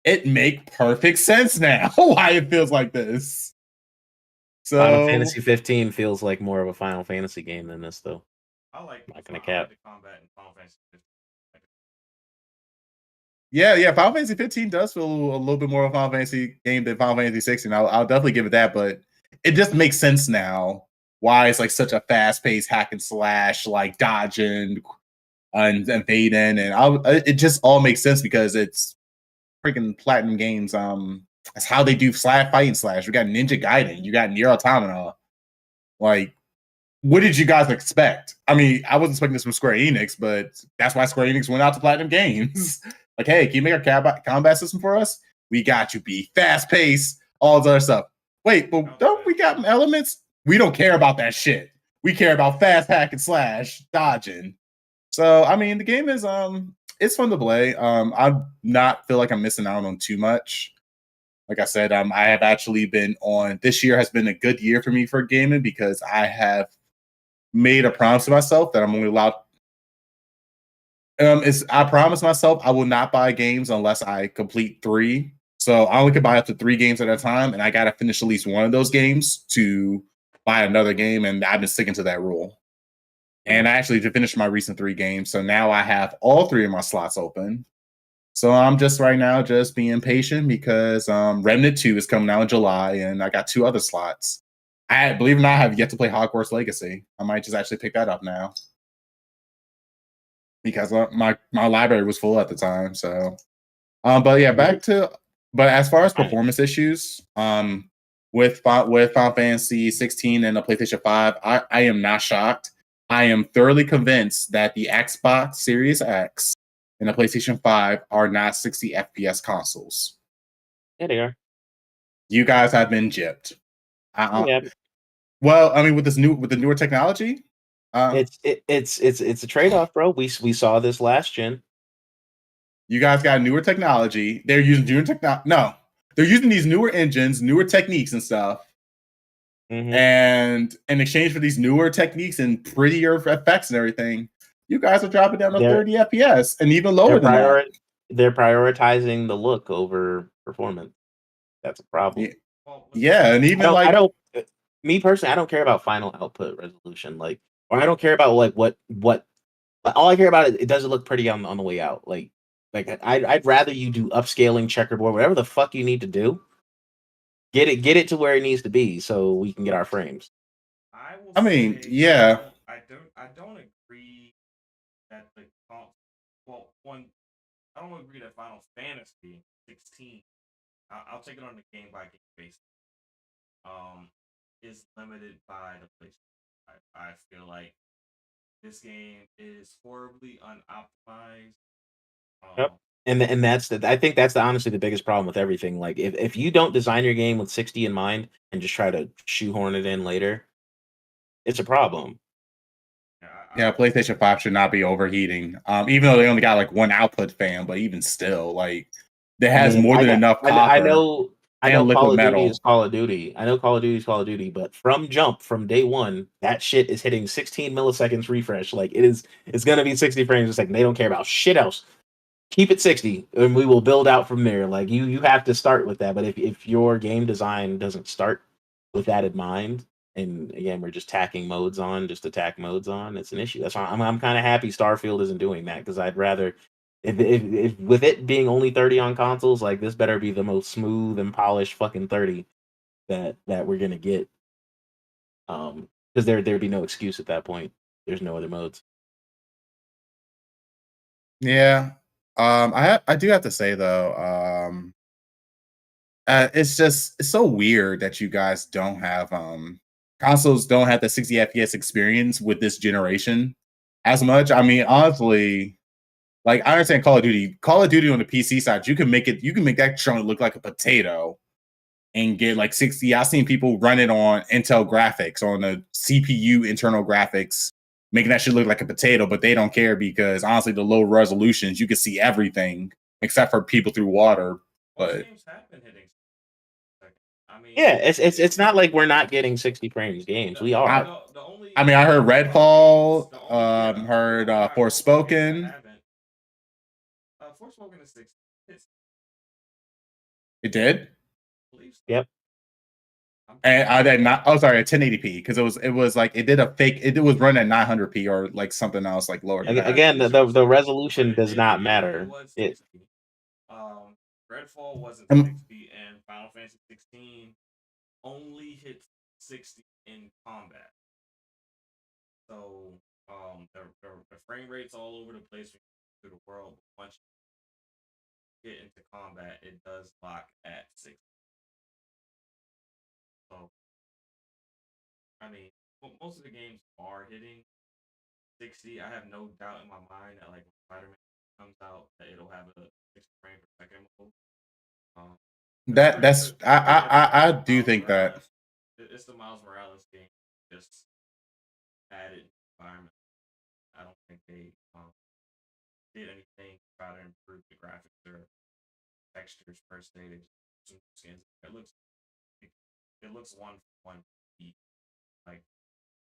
it make perfect sense now why it feels like this. Final So Fantasy 15 feels like more of a Final Fantasy game than this, though. I like Not gonna I like cap. the combat in Final Fantasy 15. yeah, Final Fantasy 15 does feel a little bit more of a Final Fantasy game than Final Fantasy 16. I'll definitely give it that, but it just makes sense now why it's like such a fast-paced hack and slash, like dodging and evading, and it just all makes sense because it's freaking Platinum Games. That's how they do fighting slash. We got Ninja Gaiden, you got Nier Automata. Like, what did you guys expect? I mean, I wasn't expecting this from Square Enix, but that's why Square Enix went out to Platinum Games. Like, hey, can you make a combat system for us? We got you, be fast paced, all this other stuff. Wait, but don't we got elements? We don't care about that shit. We care about fast hack and slash dodging. So, I mean, the game is it's fun to play. I not feel like I'm missing out on too much. Like I said, I have actually been on. This year has been a good year for me for gaming because I have made a promise to myself that I'm only allowed. I promised myself I will not buy games unless I complete 3. So I only can buy up to 3 games at a time, and I got to finish at least one of those games to buy another game, and I've been sticking to that rule. And I actually finished my recent 3 games, so now I have all 3 of my slots open. So I'm just right now just being patient because Remnant 2 is coming out in July, and I got 2 other slots. I believe it or not, I have yet to play Hogwarts Legacy. I might just actually pick that up now because my library was full at the time. So, but yeah, but as far as performance issues, with Final Fantasy 16 and the PlayStation 5, I am not shocked. I am thoroughly convinced that the Xbox Series X and the PlayStation 5 are not 60 FPS consoles. Yeah, they are. You guys have been gypped. Yeah. Well, I mean, with the newer technology, It's a trade off, bro. We saw this last gen. you guys got newer technology. They're using newer technology. No, they're using these newer engines, newer techniques and stuff. And in exchange for these newer techniques and prettier effects and everything, you guys are dropping down to 30 FPS and even lower than that. They're prioritizing the look over performance. That's a problem. Yeah, and even me personally, I don't care about final output resolution, or I don't care about what. All I care about is it does it look pretty on the way out. I'd rather you do upscaling, checkerboard, whatever the fuck you need to do. Get it to where it needs to be so we can get our frames. I don't agree that I don't agree that Final Fantasy 16. I'll take it on the game by game basis. Is limited by the PlayStation. I feel like this game is horribly unoptimized. Yep. And I think that's honestly the biggest problem with everything. Like if you don't design your game with 60 in mind and just try to shoehorn it in later, it's a problem. Yeah, PlayStation 5 should not be overheating. Even though they only got like one output fan, but even still, like it has more than enough copper. I know Call of Duty is Call of Duty. I know Call of Duty is Call of Duty, but from day one, that shit is hitting 16 milliseconds refresh. Like it's gonna be 60 frames a second. They don't care about shit else. Keep it 60 and we will build out from there. Like you have to start with that. But if your game design doesn't start with that in mind, and again we're just tacking modes on just to tack modes on, it's an issue. That's why I'm kind of happy Starfield isn't doing that, because I'd rather if with it being only 30 on consoles, like this better be the most smooth and polished fucking 30 that we're gonna get. Because there'd be no excuse at that point. There's no other modes. Yeah. I do have to say though, it's so weird that you guys don't have consoles don't have the 60 FPS experience with this generation as much. I mean, honestly, like I understand Call of Duty. Call of Duty on the PC side, you can make that chunk look like a potato and get like 60. I've seen people run it on Intel graphics, on the CPU internal graphics, making that shit look like a potato, but they don't care because honestly, the low resolutions, you can see everything except for people through water. But games have been hitting. I mean, yeah, it's not like we're not getting 60 frames games. We are. I mean, I heard Redfall, heard Forspoken. Forspoken is 60. It did. Yep. And are they not? Oh, sorry, 1080p, because it was like it did a fake. It was run at 900p or like something else like lower. Again, the resolution does not matter. Redfall wasn't 60, and Final Fantasy 16 only hits 60 in combat. So the frame rate's all over the place through the world. But once you get into combat, it does lock at 60. So I mean, most of the games are hitting 60. I have no doubt in my mind that like when Spider-Man comes out, that it'll have a 60 frame per second mode. I do think that it's the Miles Morales game, just added environment. I don't think they did anything to try to improve the graphics or textures per se. They just skins. It looks one for one like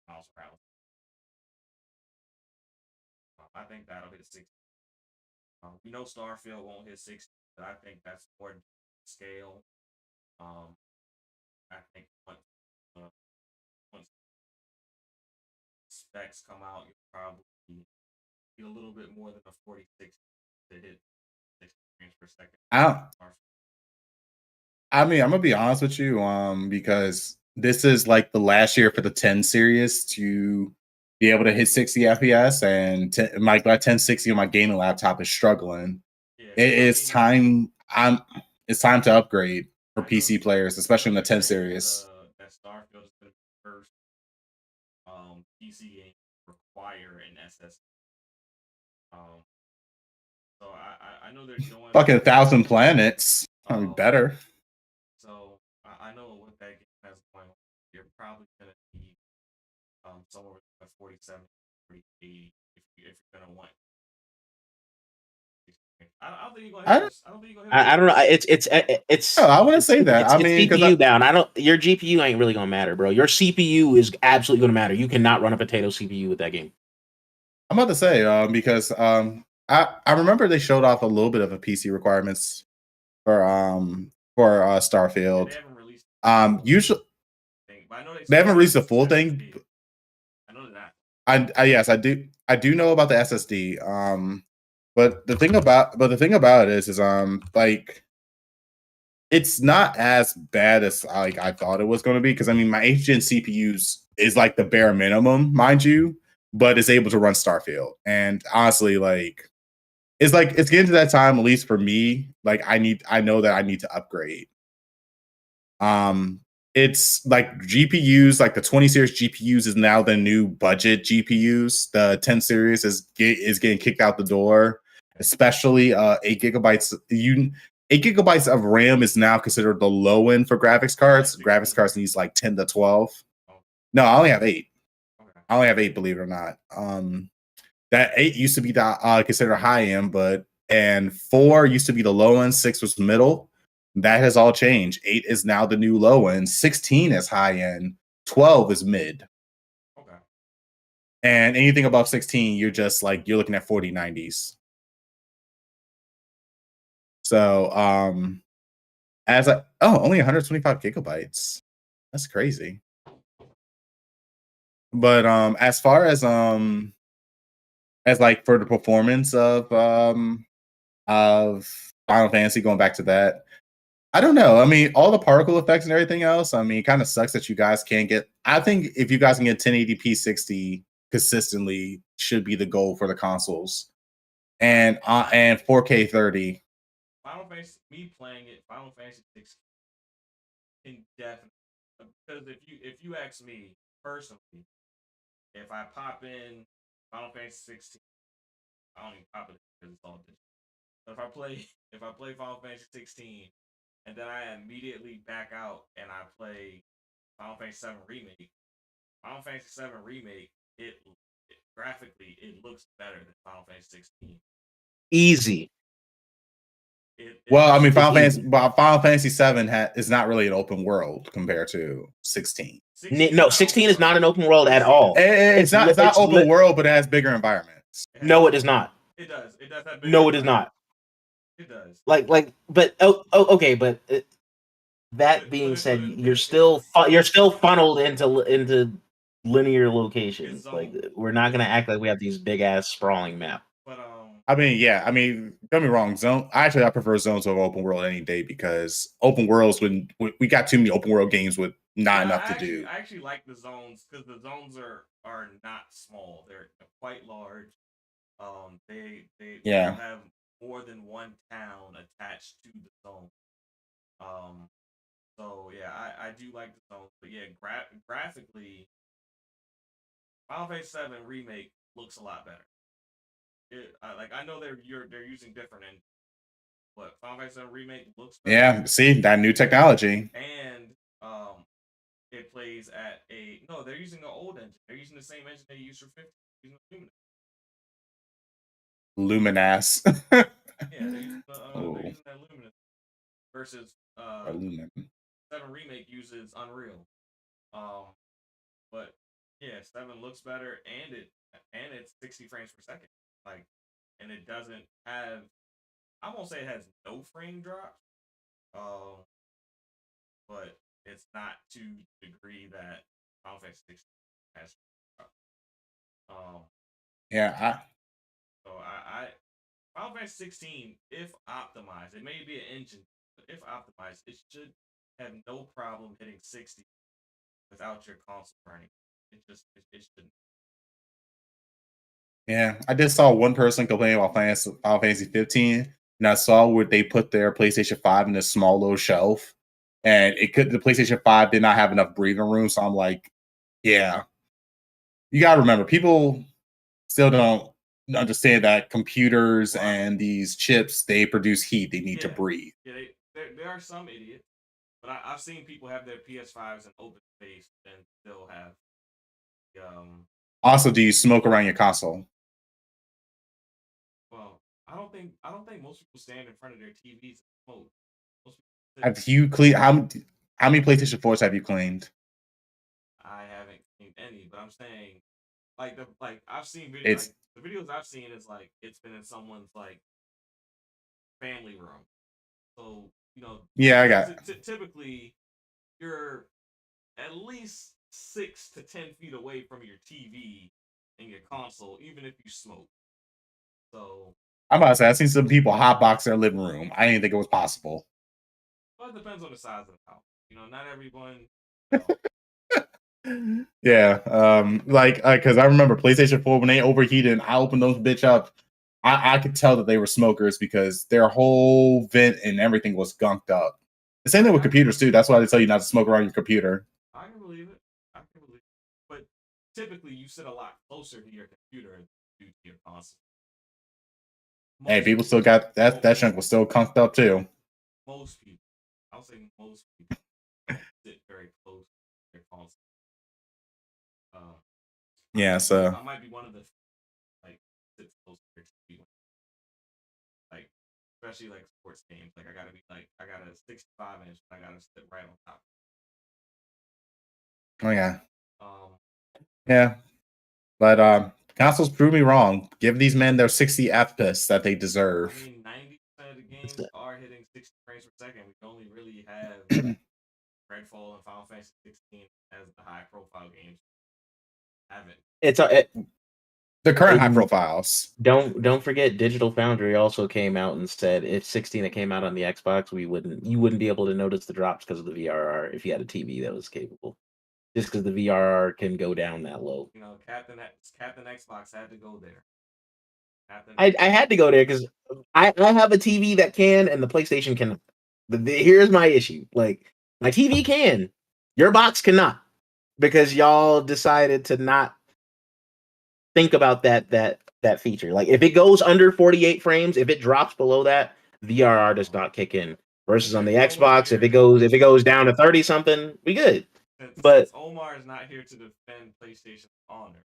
Miles Morales. I think that'll hit 60. We know Starfield won't hit 60, but I think that's more scale. I think once specs come out, you'll probably need a little bit more than a 46 to hit 60 frames per second. I mean, I'm gonna be honest with you, because this is like the last year for the 10 series to be able to hit 60 FPS, and my 1060 on my gaming laptop is struggling. Yeah, It's time. It's time to upgrade for PC players, especially in the 10 series. That Starfield is the first PC game require an SSD. So I know they're doing fucking 1,000 planets. I mean, better. So I know what that game has going on. You're probably gonna need somewhere between 47 and 80 if you're gonna want. I don't think you're gonna. I don't think you're gonna. I don't know. It's. No, I wouldn't say that. I mean, CPU bound. Your GPU ain't really gonna matter, bro. Your CPU is absolutely gonna matter. You cannot run a potato CPU with that game. I'm about to say because I remember they showed off a little bit of a PC requirements for Starfield. They haven't released usually they haven't released the full thing. I know that. Yes, I do know about the SSD. But the thing about it is like it's not as bad as like I thought it was going to be, because I mean my 8th gen CPUs is like the bare minimum, mind you, but it's able to run Starfield. And honestly, like it's getting to that time, at least for me, like I know that I need to upgrade. It's like GPUs, like the 20 series GPUs is now the new budget GPUs. The 10 series is getting kicked out the door, especially 8 gigabytes. 8 gigabytes of RAM is now considered the low end for graphics cards. Graphics cards needs like 10 to 12. No, I only have 8. I only have 8, believe it or not. That 8 used to be the considered high end, and 4 used to be the low end, 6 was middle. That has all changed. 8 is now the new low end, 16 is high end, 12 is mid. Okay. And anything above 16, you're looking at 4090s. So only 125 gigabytes. That's crazy. But as far as like for the performance of Final Fantasy, going back to that, I don't know. I mean, all the particle effects and everything else, I mean, it kind of sucks that you guys can't get. I think if you guys can get 1080p 60 consistently, should be the goal for the consoles, and 4K 30. Final Fantasy, me playing it, Final Fantasy 16, indefinitely. Because if you ask me personally, if I pop in Final Fantasy 16, I don't even pop it because it's all digital. But if I play Final Fantasy 16, and then I immediately back out and I play Final Fantasy 7 Remake, Final Fantasy 7 Remake, graphically it looks better than Final Fantasy 16. Easy. Well, I mean, Final Fantasy 7 is not really an open world compared to 16. No, 16 is not an open world at all. It's not open world, but it has bigger environments. No, it is not. It does. It does have bigger. No, it is not. It does. But okay. But that being said, you're still funneled into linear locations. Like, we're not gonna act like we have these big ass sprawling map. But I mean, yeah. I mean, don't be wrong. I prefer zones over open world any day, because open worlds, when we got too many open world games with not enough to do. I actually like the zones because the zones are not small. They're quite large. They have more than one town attached to the zone. So yeah, I do like the zones, but yeah, graphically, Final Fantasy 7 Remake looks a lot better. I know they're using different engines, but Final Fantasy 7 Remake looks better. Yeah, see that new technology. And it plays at they're using an old engine. They're using the same engine they used for 50. Using Luminous. Yeah, they're using that Luminous versus 7 Remake uses Unreal. But yeah, 7 looks better, and it's 60 frames per second. like, and it doesn't have. I won't say it has no frame drops, but it's not to the degree that Final Fantasy 16 has. Um, Yeah, so I Final Fantasy 16, if optimized, it may be an engine, but if optimized, it should have no problem hitting 60 without your console running. It shouldn't. yeah. I just saw one person complain about Final Fantasy 15, and I saw where they put their PlayStation 5 in this small little shelf, and the PlayStation 5 did not have enough breathing room. So I'm like, yeah, you gotta remember, people still don't understand that computers and these chips, they produce heat. They need to breathe. Yeah, there are some idiots, but I've seen people have their PS5s in open space and still have. Also, do you smoke around your console? Well, I don't think most people stand in front of their TVs and smoke. Have you cleaned how many PlayStation 4s have you cleaned? I haven't cleaned any, but I'm saying like I've seen videos. It's The videos I've seen is like it's been in someone's like family room. So yeah, I got typically you're at least 6 to 10 feet away from your TV and your console, even if you smoke. So I'm about to say I've seen some people hotbox their living room. I didn't think it was possible. Well, it depends on the size of the house. Not everyone. Yeah, because I remember PlayStation 4 when they overheated and I opened those bitch up, I could tell that they were smokers because their whole vent and everything was gunked up. The same thing with computers too. That's why they tell you not to smoke around your computer. I can believe it. But typically, you sit a lot closer to your computer due to your console. Hey, people still got that. That chunk was still gunked up too. Most people, I'll say most people, sit very close to their console. Yeah, so I might be one of the sits close to their TV. Like, especially like sports games. Like I got a 65-inch. I gotta sit right on top. Oh yeah. Yeah. But consoles prove me wrong. Give these men their 60 FPS that they deserve. I mean, 90% of the games are hitting 60 frames per second. We only really have Redfall and Final Fantasy 16 as the high profile games. The current high profiles. Don't forget, Digital Foundry also came out and said if 16 that came out on the Xbox, you wouldn't be able to notice the drops because of the VRR if you had a TV that was capable. Just because the VRR can go down that low. Captain Xbox had to go there. I had to go there because I have a TV that can, and the PlayStation cannot. Here's my issue: like my TV can, your box cannot, because y'all decided to not think about that feature. Like if it goes under 48 frames, if it drops below that, VRR does not kick in. Versus on the Xbox, if it goes down to 30 something, we good. Since Omar is not here to defend PlayStation's honor,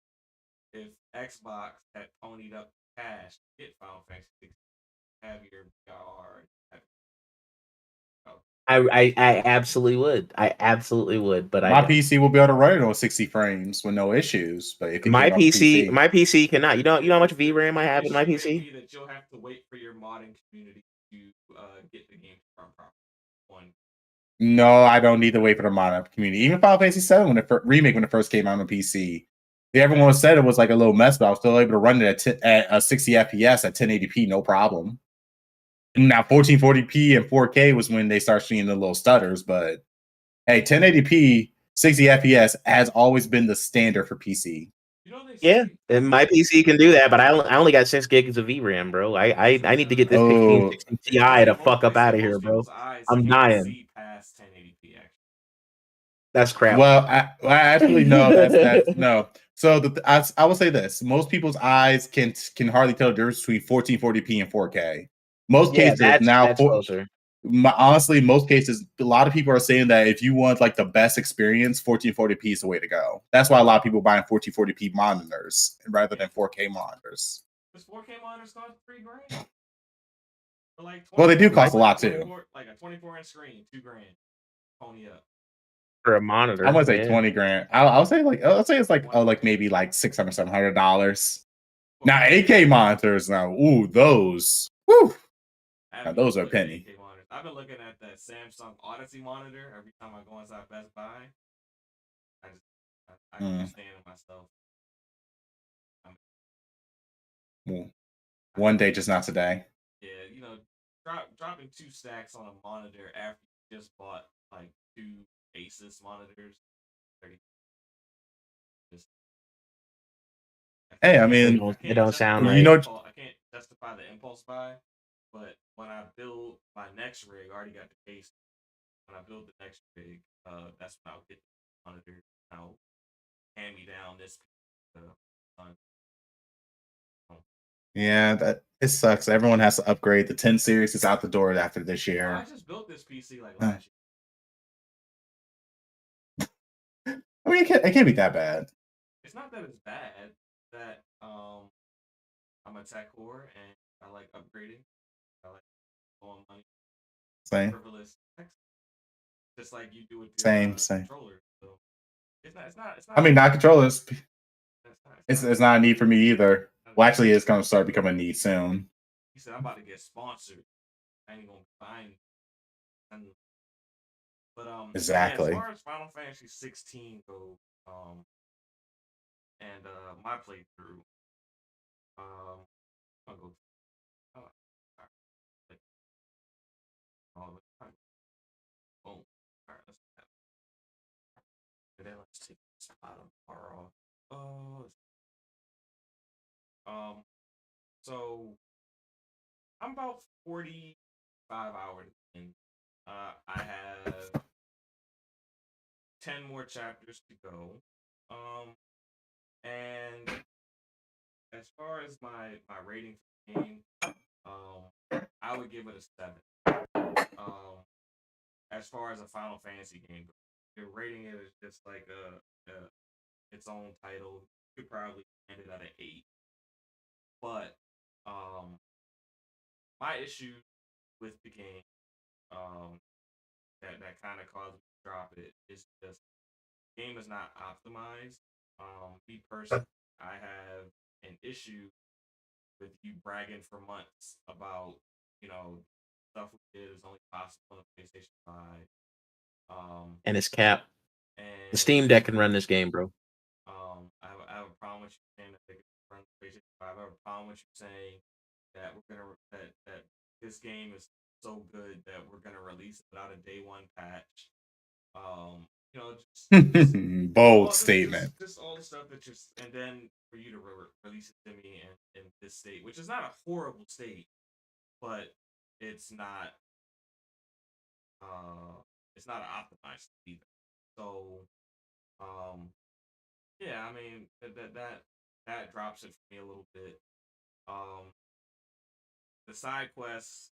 if Xbox had ponied up cash to get Final Fantasy 16, have your VR. I absolutely would. I absolutely would. But my PC will be able to run it on 60 frames with no issues. But if my PC cannot. You know how much VRAM I have in my PC? That you'll have to wait for your modding community to get the game to run properly. No, I don't need to wait for the modding community. Even Final Fantasy 7 when it first came out on PC, everyone said it was like a little mess, but I was still able to run it at 60 FPS at 1080p, no problem. Now 1440p and 4K was when they start seeing the little stutters, but hey, 1080p, 60 FPS has always been the standard for PC. Yeah, and my PC can do that, but I only got 6 gigs of VRAM, bro. I need to get this 1660 Ti to fuck up out of here, bro. I'm dying. That's crap. Well, I actually no, that's no. So I will say this: most people's eyes can hardly tell the difference between 1440p and 4K. Most cases now, honestly, most cases, a lot of people are saying that if you want like the best experience, 1440p is the way to go. That's why a lot of people are buying 1440p monitors rather than 4K monitors. Does 4K monitors cost $3,000? Well, they do cost a lot too. Like a 24-inch screen, $2,000. Pony up. For a monitor, I want to say $20,000. I'll say it's like maybe like $600, $700. Now 8K monitors now. Ooh, those. Woo. Now those are penny. I've been looking at that Samsung Odyssey monitor every time I go inside Best Buy. I keep saying to myself, one day, just not today. Yeah, dropping 2 stacks on a monitor after you just bought like 2 Asus monitors. Hey, I mean, it don't sound right. You know, I can't justify the impulse buy, but when I build my next rig, I already got the case. When I build the next rig, that's when I'll get the monitor. I'll hand me down this. Yeah, that it sucks. Everyone has to upgrade. The 10 series is out the door after this year. I just built this PC like last year. I mean, it can't be that bad. It's not that it's bad. That I'm a tech whore and I like upgrading. I like blowing money. Same. Frivolous text. Just like you do with your same. controller. So it's not. I mean, not controllers. It's not a need for me either. Well, actually, it's going to start becoming a need soon. He said, I'm about to get sponsored. I ain't going to find. But exactly. Yeah, as far as Final Fantasy 16 goes, and my playthrough, I'll go. Boom. All right, let's take this bottom bar off. So I'm about 45 hours in. I have 10 more chapters to go. And as far as my rating for the game, I would give it a 7. As far as a Final Fantasy game, your rating it is just like its own title. You could probably end it at an 8. But my issue with the game, that kind of caused me to drop it is just the game is not optimized. Me personally, I have an issue with you bragging for months about stuff we did is only possible on the PlayStation 5. And it's cap. And the Steam Deck can run this game, bro. I have a problem with you saying that they can run the PlayStation 5. I have a problem with you saying that that this game is so good that we're gonna release it without a day 1 patch. Bold statement. Just all the stuff that and then for you to release it to me in this state, which is not a horrible state, but it's not an optimized either. So, yeah, I mean that drops it for me a little bit. The side quests,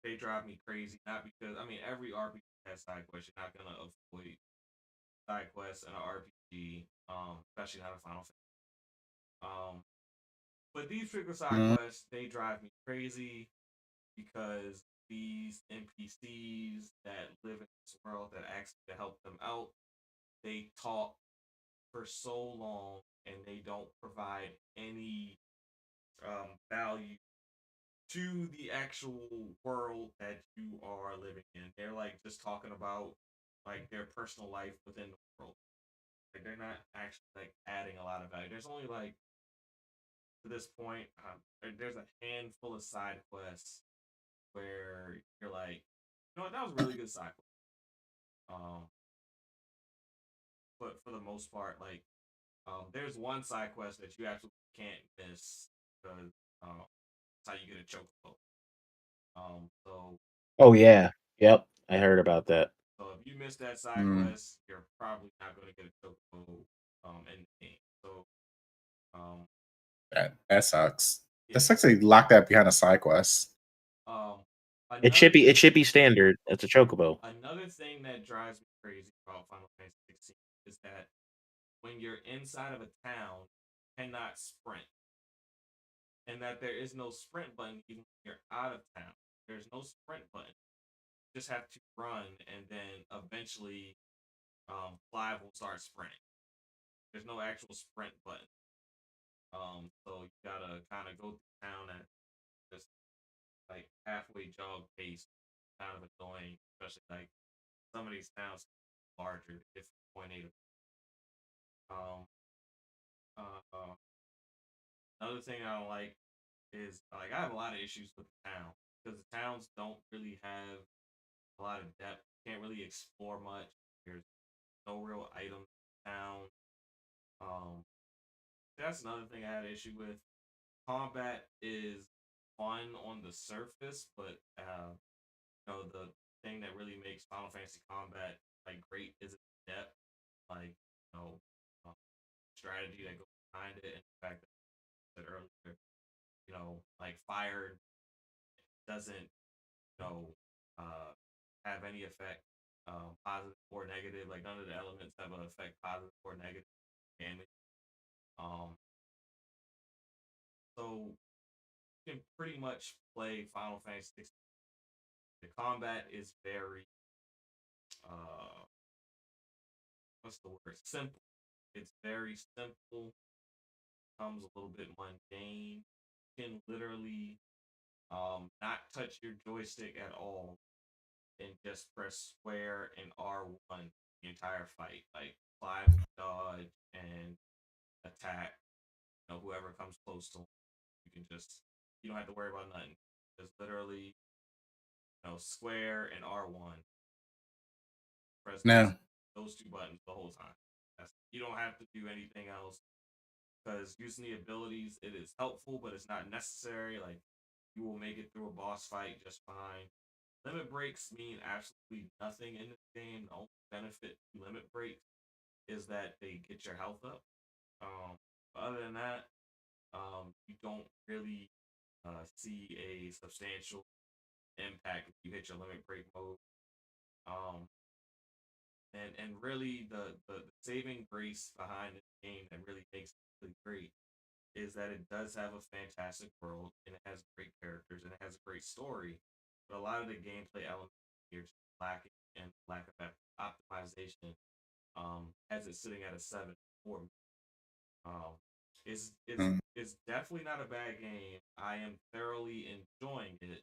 they drive me crazy. Not because every RPG has side quests. You're not gonna avoid side quests in an RPG, especially not a Final Fantasy. But these particular side quests, they drive me crazy because these NPCs that live in this world that ask you to help them out, they talk for so long and they don't provide any value to the actual world that you are living in. They're like just talking about like their personal life within the world. Like they're not actually like adding a lot of value. There's only like to this point, there's a handful of side quests where you're like, you know what, that was a really good side quest. But for the most part, like, there's one side quest that you absolutely can't miss because that's how you get a chocobo. So. Oh yeah, yep, I heard about that. So if you miss that side quest, you're probably not going to get a chocobo in the game. So. That sucks. Yeah. That sucks. They lock that behind a side quest. It should be standard. It's a chocobo. Another thing that drives me crazy about Final Fantasy 16 is that when you're inside of a town, you cannot sprint, and that there is no sprint button even when you're out of town. There's no sprint button. You just have to run, and then eventually, Clive will start sprinting. There's no actual sprint button. So you gotta kind of go through town at just like halfway jog pace, kind of annoying, especially like some of these towns larger. If point A to um uh, another thing I don't like is like I have a lot of issues with the town because the towns don't really have a lot of depth. Can't really explore much. There's no real items in town. Um, that's another thing I had an issue with. Combat is fun on the surface, but the thing that really makes Final Fantasy combat like great is its depth, like um, strategy that goes behind it, and the fact that I said earlier, like fire doesn't uh, have any effect, positive or negative. Like none of the elements have an effect, positive or negative damage. Um, so you can pretty much play Final Fantasy 16. The combat is very uh, what's the word? Simple. It's very simple. Comes a little bit mundane. You can literally not touch your joystick at all and just press square and R1 the entire fight. Like climb, dodge, and attack. Whoever comes close to him, you don't have to worry about nothing. Just literally, square and R1. Press those No. those two buttons the whole time. You don't have to do anything else because using the abilities it is helpful, but it's not necessary. Like you will make it through a boss fight just fine. Limit breaks mean absolutely nothing in this game. The only benefit to limit breaks is that they get your health up. Other than that, you don't really see a substantial impact if you hit your limit break mode. Um, and really the saving grace behind this game that really makes it really great is that it does have a fantastic world and it has great characters and it has a great story, but a lot of the gameplay elements here is lacking and lack of optimization has it sitting at a 7 for me. Um, Mm. it's definitely not a bad game. I am thoroughly enjoying it,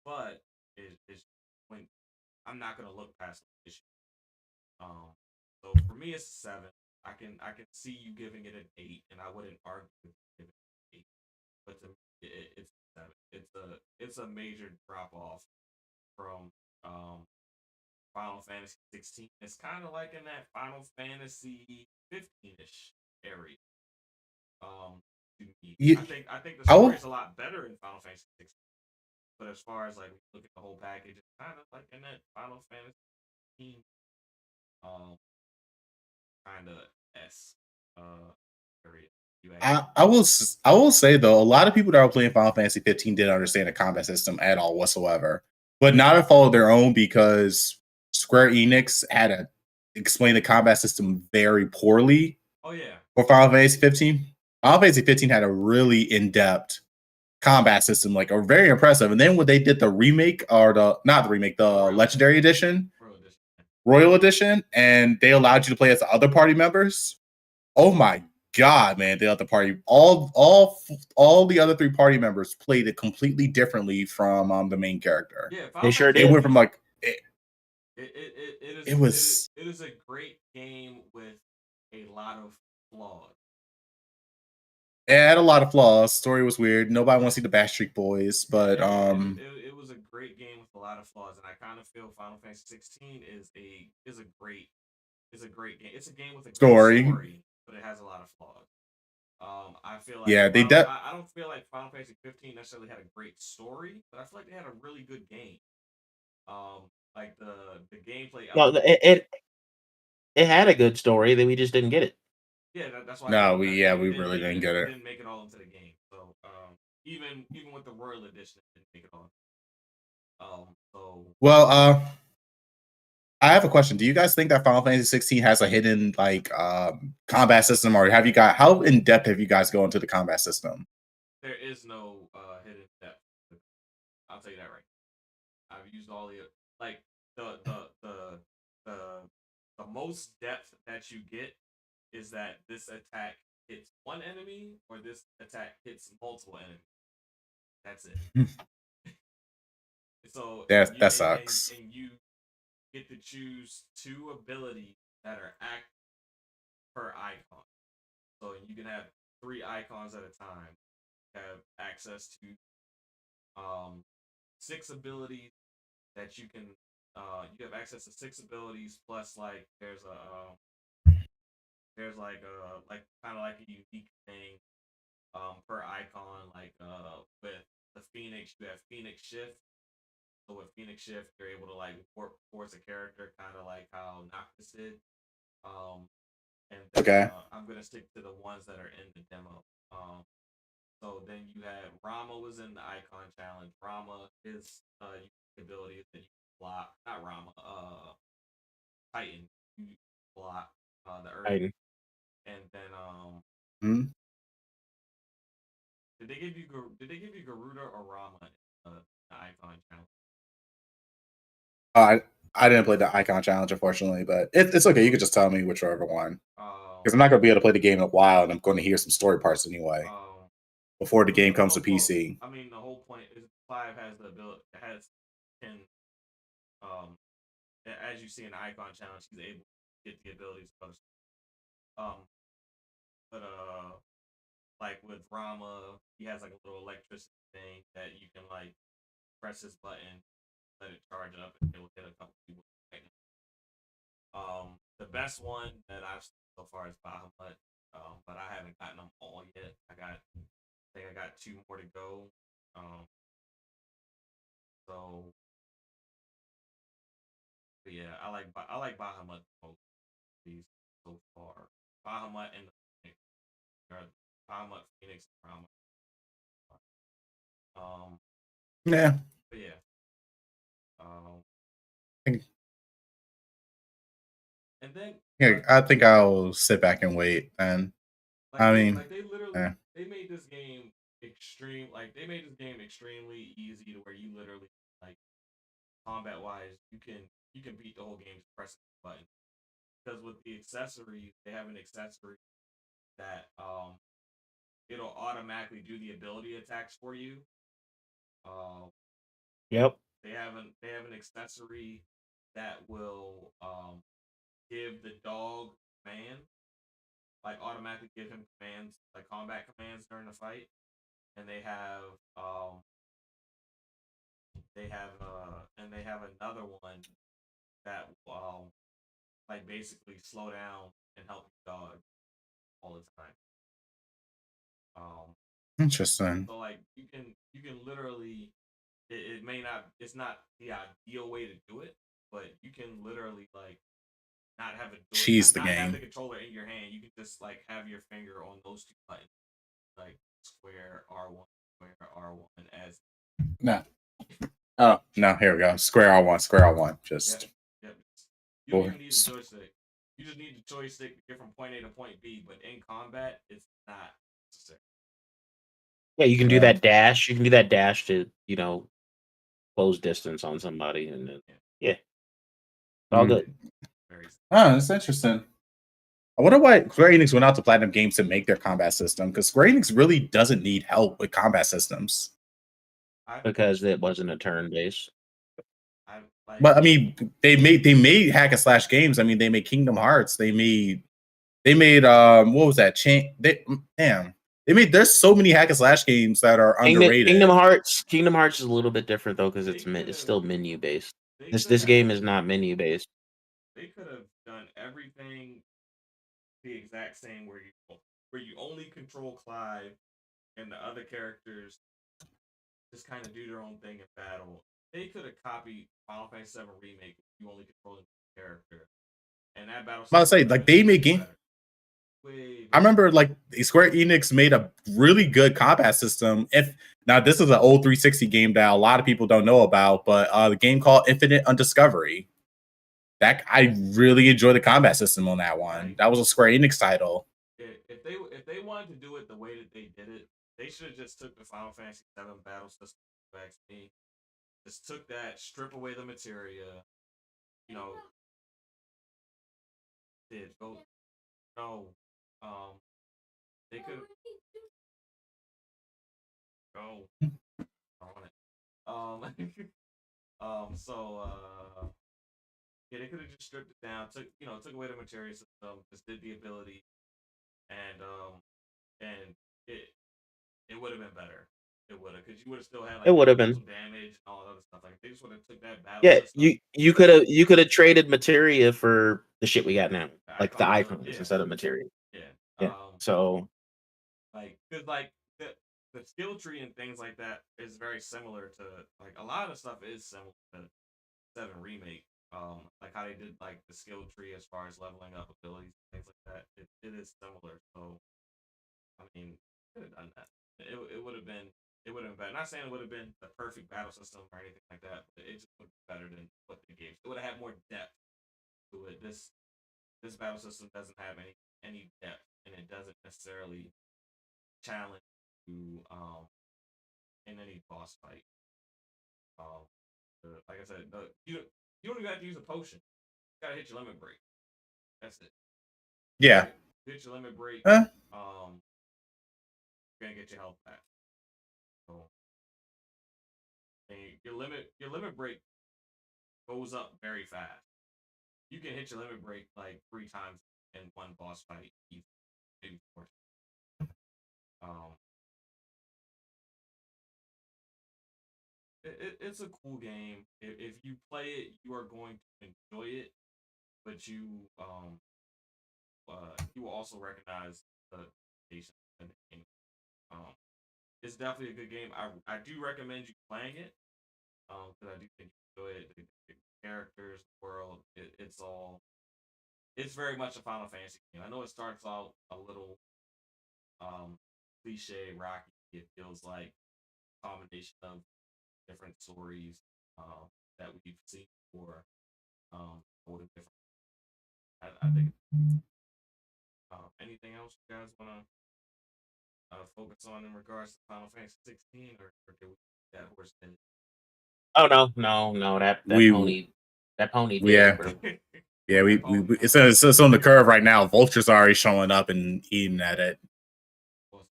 but it's when I'm not gonna look past the issue. Um, so for me, it's a 7. I can see you giving it an 8, and I wouldn't argue with giving it an 8. But to me, it's a 7. It's a major drop off from Final Fantasy 16. It's kind of like in that Final Fantasy 15ish area. To me, You, I think the I story will is a lot better in Final Fantasy 16. But as far as like look at the whole package, it's kind of like in that Final Fantasy 15 um kind of S area. You ask me. I will say though, a lot of people that are playing Final Fantasy 15 didn't understand the combat system at all whatsoever, but not to follow their own because Square Enix had to explain the combat system very poorly Oh yeah. for Final Fantasy 15. Final Fantasy 15 had a really in-depth combat system, like a very impressive. And then when they did the remake, or the not the remake, the Legendary Edition, Royal Edition, and they allowed you to play as the other party members. Oh my god, man! The other party, all the other 3 party members played it completely differently from the main character. Yeah, They sure It did. went from like it was is a great game with a lot of flaws. it had a lot of flaws. Story was weird. Nobody wants to see the Backstreet Boys, but It was a great game with a lot of flaws, and I kind of feel Final Fantasy 16 is a great game. It's a game with a great story, but it has a lot of flaws. I feel like yeah, I don't feel like Final Fantasy 15 necessarily had a great story, but I feel like they had a really good game. Like the gameplay No, element. it had a good story that we just didn't get it. Yeah, that's why. No, we we didn't really make didn't get it. Didn't make it all into the game. So even with the Royal Edition, it didn't make it all. So Well, I have a question. Do you guys think that Final Fantasy 16 has a hidden like combat system, or have you got how in depth have you guys go into the combat system? there is no hidden depth. I'll tell you that right. I've used all the like the the most depth that you get is that this attack hits one enemy or this attack hits multiple enemies. That's it. So That sucks. and you get to choose 2 abilities that are act per icon. So you can have 3 icons at a time. You have access to 6 abilities that you can. You have access to 6 abilities plus like there's like kind of like a unique thing per icon. Like with the Phoenix, you have Phoenix Shift. So with Phoenix Shift, you're able to like warp towards a character, kind of like how Noctis did. And then, Okay. I'm gonna stick to the ones that are in the demo. So then you had Rama was in the icon challenge. Rama, his ability is that you block, not Rama, Titan, you block the Earth, Titan. and then Hmm? did they give you Garuda or Rama in the icon challenge? I didn't play the Icon Challenge, unfortunately, but it's okay. You could just tell me whichever one. Because Um, I'm not going to be able to play the game in a while, and I'm going to hear some story parts anyway um, before the game comes to well, PC. I mean, the whole point is 5 has the ability, has 10. Um, as you see in the icon challenge, he's able to get the abilities of others. Um, but like with Rama, he has like a little electricity thing that you can like press his button, let it charge up, and it will hit a couple people. The best one that I've seen so far is Bahamut, but I haven't gotten them all yet. I think I got 2 more to go. So but yeah, I like Bahamut the most these so far. Bahamut and the Phoenix, or Bahamut, Phoenix, and Rama. Um, Yeah. but yeah. Um, I and then Yeah, I think I'll sit back and wait. And I mean, they literally yeah. they made this game they made this game extremely easy to where you literally like combat wise you can beat the whole game just pressing the button, because with the accessories they have an accessory that it'll automatically do the ability attacks for you. Um, Yep. they have an accessory that will give the dog command, like automatically give him commands, like combat commands during the fight. And um they have another one that like basically slow down and help your dog all the time. Um Interesting. so like you can literally it may not it's not the ideal way to do it, but you can literally like not have it do it Cheese the not have the game. controller in your hand. You can just like have your finger on those 2 buttons, like square R1, square R1 as No. Oh, no. Here we go. Square R1, Square R1. yep, Just yep. You don't for. even need the joystick. You just need the joystick to get from point A to point B, but in combat, it's not necessary. Yeah, you can do Yeah. that dash. You can do that dash to, close distance on somebody, and then yeah, it's all Mm. good. Very Oh, that's interesting. I wonder why Square Enix went out to Platinum Games to make their combat system, because Square Enix really doesn't need help with combat systems. Because it wasn't a turn based. I like But I mean, they made hack and slash games. I mean, they made Kingdom Hearts. They made what was that? They made there's so many hack and slash games that are underrated. Kingdom Hearts is a little bit different though, because it's still menu based. This game is not menu based. They could have done everything the exact same where you only control Clive and the other characters just kind of do their own thing in battle. They could have copied Final Fantasy VII Remake if you only control the character, and that battle I system say would have like been they made way game. better. Way I remember like Square Enix made a really good combat system. If now this is an old 360 game that a lot of people don't know about, but the game called Infinite Undiscovery. That I really enjoyed the combat system on that one. Like, That was a Square Enix title. If they wanted to do it the way that they did it, they should have just took the Final Fantasy VII battle system back to me. Just took that, strip away the materia, you know, did go no, um, They could go on it. Yeah, they could have just stripped it down, took away the materia system, just did the ability, and it would have been better. It would have, because you would have still had It like would have some been. damage and all that other stuff. Like if they just would have took that battle Yeah, system, you could have traded materia for the shit we got now, the like the icons, icons yeah, instead of materia. yeah. Yeah. So Cause like the skill tree and things like that is very similar to like a lot of the stuff is similar to 7 remake. Like how they did like the skill tree as far as leveling up abilities, things like that. It is similar. So I mean, could have done that. It would have been better. Not saying it would have been the perfect battle system or anything like that, but it just would be better than what they gave. It would have had more depth to it. This battle system doesn't have any depth, and it doesn't necessarily challenge you in any boss fight. Like I said, you don't even have to use a potion. You gotta hit your limit break. That's it. Yeah. Hit your limit break. Huh? You're gonna get your health back. So, and your limit break goes up very fast. You can hit your limit break like 3 times in one boss fight, maybe 4. Um, it's a cool game. If you play it, you are going to enjoy it, but you will also recognize the limitations in the game. It's definitely a good game. I do recommend you playing it because I do think you enjoy it. The characters, the world, it's very much a Final Fantasy game. I know it starts out a little cliche, rocky. It feels like a combination of different stories that we've seen before, told in different. I think. Anything else you guys want to focus on in regards to Final Fantasy 16, or do we that horse in? oh no, that We pony yeah. dead, bro. Yeah, it's on the curve right now. Vulture's already showing up and eating at it. Well,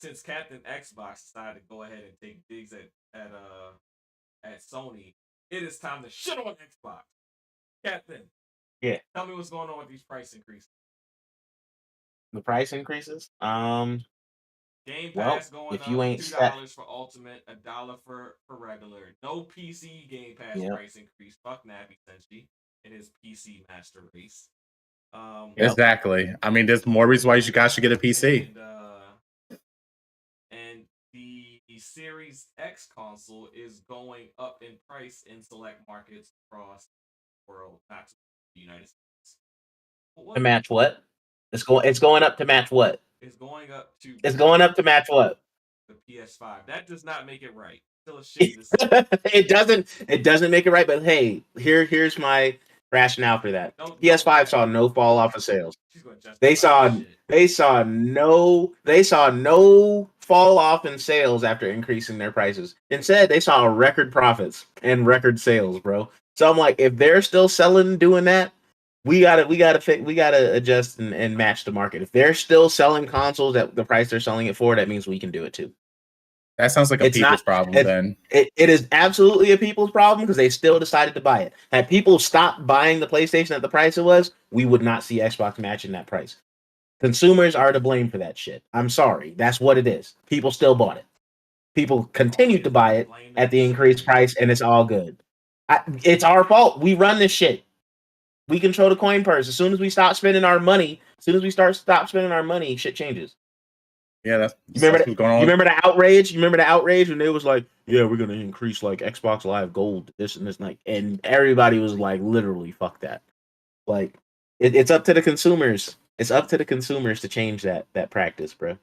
since Captain Xbox decided to go ahead and take digs at Sony, it is time to shit on Xbox. Captain, Yeah. tell me what's going on with these price increases. The price increases. Game Well, Pass going if up you ain't $2 for Ultimate, $1 for regular. No PC Game Pass Yep. price increase. Fuck Nappy Senshi. It is PC Master Race. Yep. Exactly. I mean, there's more reasons why you guys should get a PC. And the Series X console is going up in price in select markets across the world, not to the United States. To match what? It's going up to match what? It's going up to. It's going up to match what? The PS5. That does not make it right. Still a shitty decision. It doesn't make it right. But hey, here's my rationale for that. PS5 saw no fall off of sales. They saw no fall off in sales after increasing their prices. Instead, they saw record profits and record sales, bro. So I'm like, if they're still selling doing that, we gotta adjust and match the market. If they're still selling consoles at the price they're selling it for, that means we can do it too. That sounds like a people's problem then. It is absolutely a people's problem because they still decided to buy it. Had people stopped buying the PlayStation at the price it was, we would not see Xbox matching that price. Consumers are to blame for that shit. I'm sorry. That's what it is. People still bought it. People continued to buy it at the increased price, and it's all good. It's our fault. We run this shit. We control the coin purse. As soon as we stop spending our money, shit changes. Yeah, that's what's going on. You remember the outrage? You remember the outrage when it was like, yeah, we're gonna increase like Xbox Live Gold, this and this, and everybody was like, literally, fuck that. Like, it's up to the consumers. It's up to the consumers to change that practice, bro.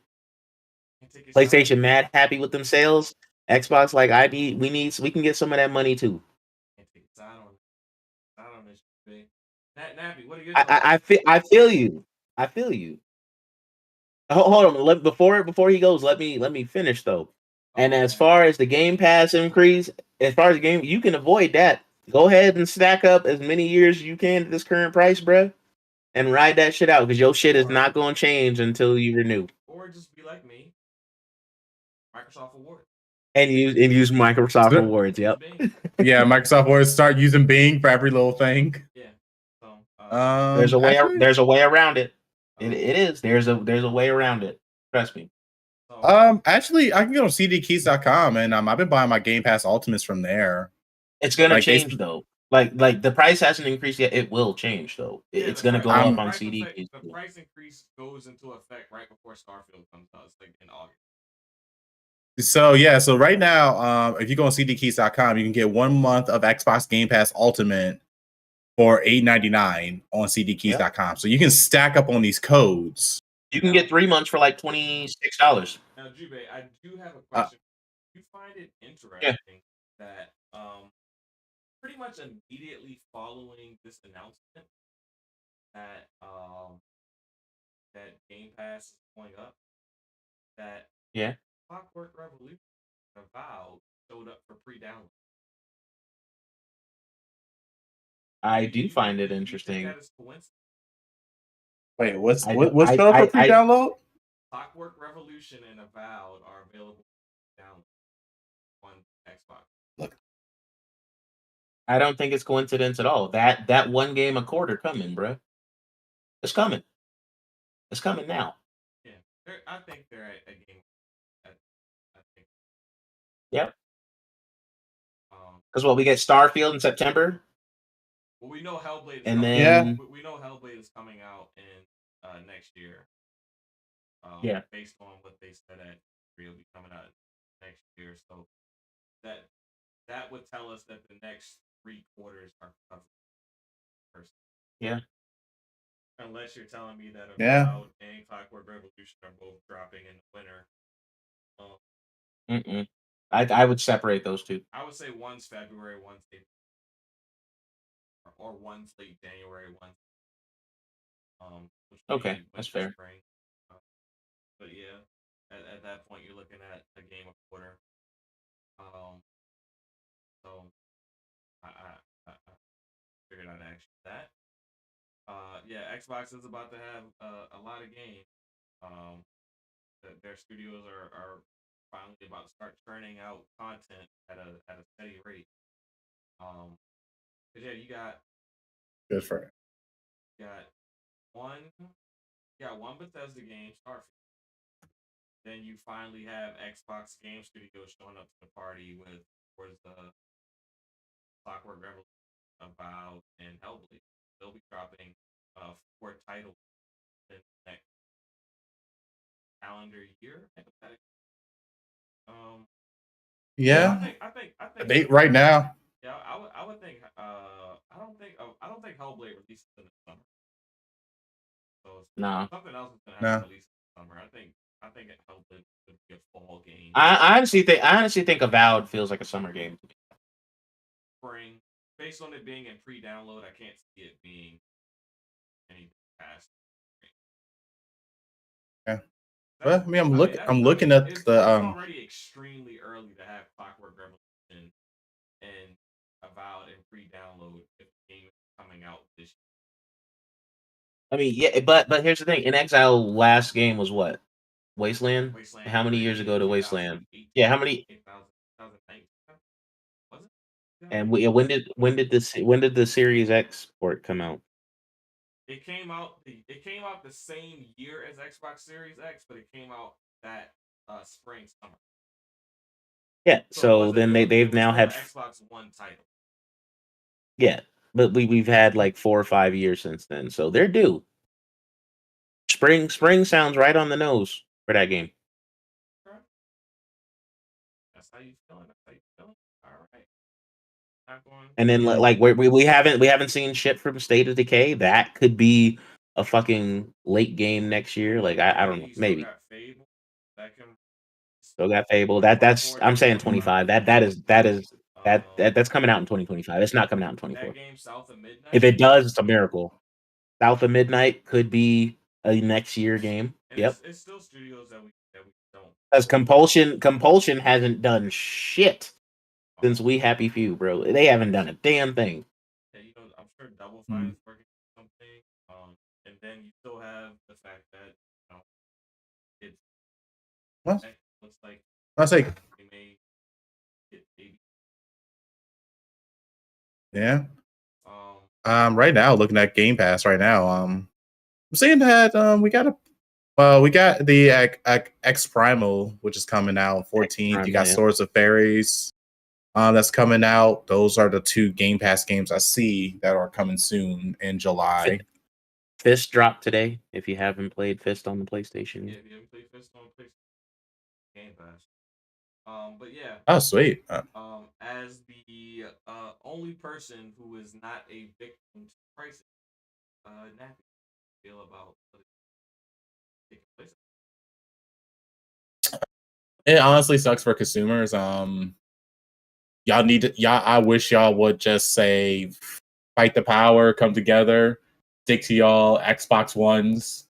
PlayStation mad happy with them sales. Xbox like, we can get some of that money too. I feel you. Hold on. Before he goes, let me finish though. And as far as the Game Pass increase, as far as the game, you can avoid that. Go ahead and stack up as many years as you can at this current price, bro, and ride that shit out because your shit is not going to change until you renew. like me, Microsoft Award. And use Microsoft So- Awards. Yep. Bing. Yeah, Microsoft Word start using Bing for every little thing. Yeah. So There's a way. Actually, There's a way around it. um, It is. There's a way around it. Trust me. so, actually, I can go to cdkeys.com and I've been buying my Game Pass Ultimates from there. It's gonna Like, they- change though. Like the price hasn't increased yet. It will change though. yeah, It's the gonna pri- go the up on price CD. effect- The price increase goes into effect right before Starfield comes out. It's like in August. So yeah, so right now, if you go on cdkeys.com, you can get 1 month of Xbox Game Pass Ultimate for $8.99 on cdkeys.com. So you can stack up on these codes. You can get 3 months for like $26. Now, Jube, I do have a question. You find it interesting that pretty much immediately following this announcement that that Game Pass is going up, that Yeah. Clockwork Revolution and Avowed showed up for pre-download. I You do find think- it you interesting. think that is coincidence? Wait, what's I- what's I- show I- for pre-download? Clockwork Revolution and Avowed are available for download on Xbox. I don't think it's coincidence at all. That one game a quarter coming, bro. It's coming. It's coming now. Yeah, I think they're at a game. I think. Yep. Um, Because what we get Starfield in September, well, we know Hellblade. Is and coming then out. We know Hellblade is coming out in next year. Yeah. Based on what they said at it'll be coming out next year, so that would tell us that the next 3 quarters are covered. First. Yeah. Unless you're telling me that Yeah. Avowed and Clockwork Revolution are both dropping in the winter. I would separate those two. I would say one's February, one's April, or one's late January, one's which would Okay, be that's winter, fair. spring. But yeah, at that point you're looking at a game a quarter. So I figured I'd ask you that. Yeah, Xbox is about to have a lot of games. Their studios are finally about to start churning out content at a steady rate. But yeah, you got Good for it. one Bethesda game, Starfield. Then you finally have Xbox Game Studios showing up to the party with the Clockwork Revolution, Avowed, and Hellblade. They'll be dropping 4 titles in the next calendar year, hypothetically. Yeah, I think they right now. Yeah, I would think. I don't think Hellblade releases in the summer. So No. something else is gonna have to release in the summer. I think Hellblade would be a fall game. I honestly think Avowed feels like a summer game. Spring, based on it being in pre-download, I can't see it being anything past. Yeah. Well, I mean, I'm looking at it's the already extremely early to have Clockwork Revolution and Avowed in pre-download if the game is coming out this year. I mean, yeah, but here's the thing. In Exile, last game was what? Wasteland? How many years ago to Wasteland? Yeah, how many? 2008. Was it? And when did the Series X port come out? It came out the same year as Xbox Series X, but it came out that spring summer. Yeah, So so then they've now had Xbox One title. Yeah, but we've had like 4 or 5 years since then, so they're due. Spring sounds right on the nose for that game. Okay. That's how you feeling. All right. Not going. And then like we haven't seen shit from State of Decay. That could be a fucking late game next year. Like I don't know, maybe. Got Fable. That can. Still got Fable. That's I'm saying 25. That's coming out in 2025. It's not coming out in 24. That game South of Midnight. If it does, it's a miracle. South of Midnight could be a next year game. And Yep. It's still studios that we don't. Because Compulsion hasn't done shit since We Happy Few, bro. They haven't done a damn thing. Yeah, I'm sure Double Fine is working on something. And then you still have the fact that it's What? Looks like I was like, they may get maybe. yeah. Um, Right now, looking at Game Pass right now, I'm seeing that we got the X Primal, which is coming out 14th. You got Yeah. Swords of Fairies, that's coming out. Those are the 2 Game Pass games I see that are coming soon in July. Fist dropped today. If you haven't played Fist on the PlayStation, yeah, if you haven't played Fist on PlayStation, Game Pass. But yeah. Oh, sweet. As the only person who is not a victim to pricing, Nappy, feel about what is taking place. It honestly sucks for consumers. Y'all need to. Y'all, I wish y'all would just say, fight the power, come together, stick to y'all Xbox Ones.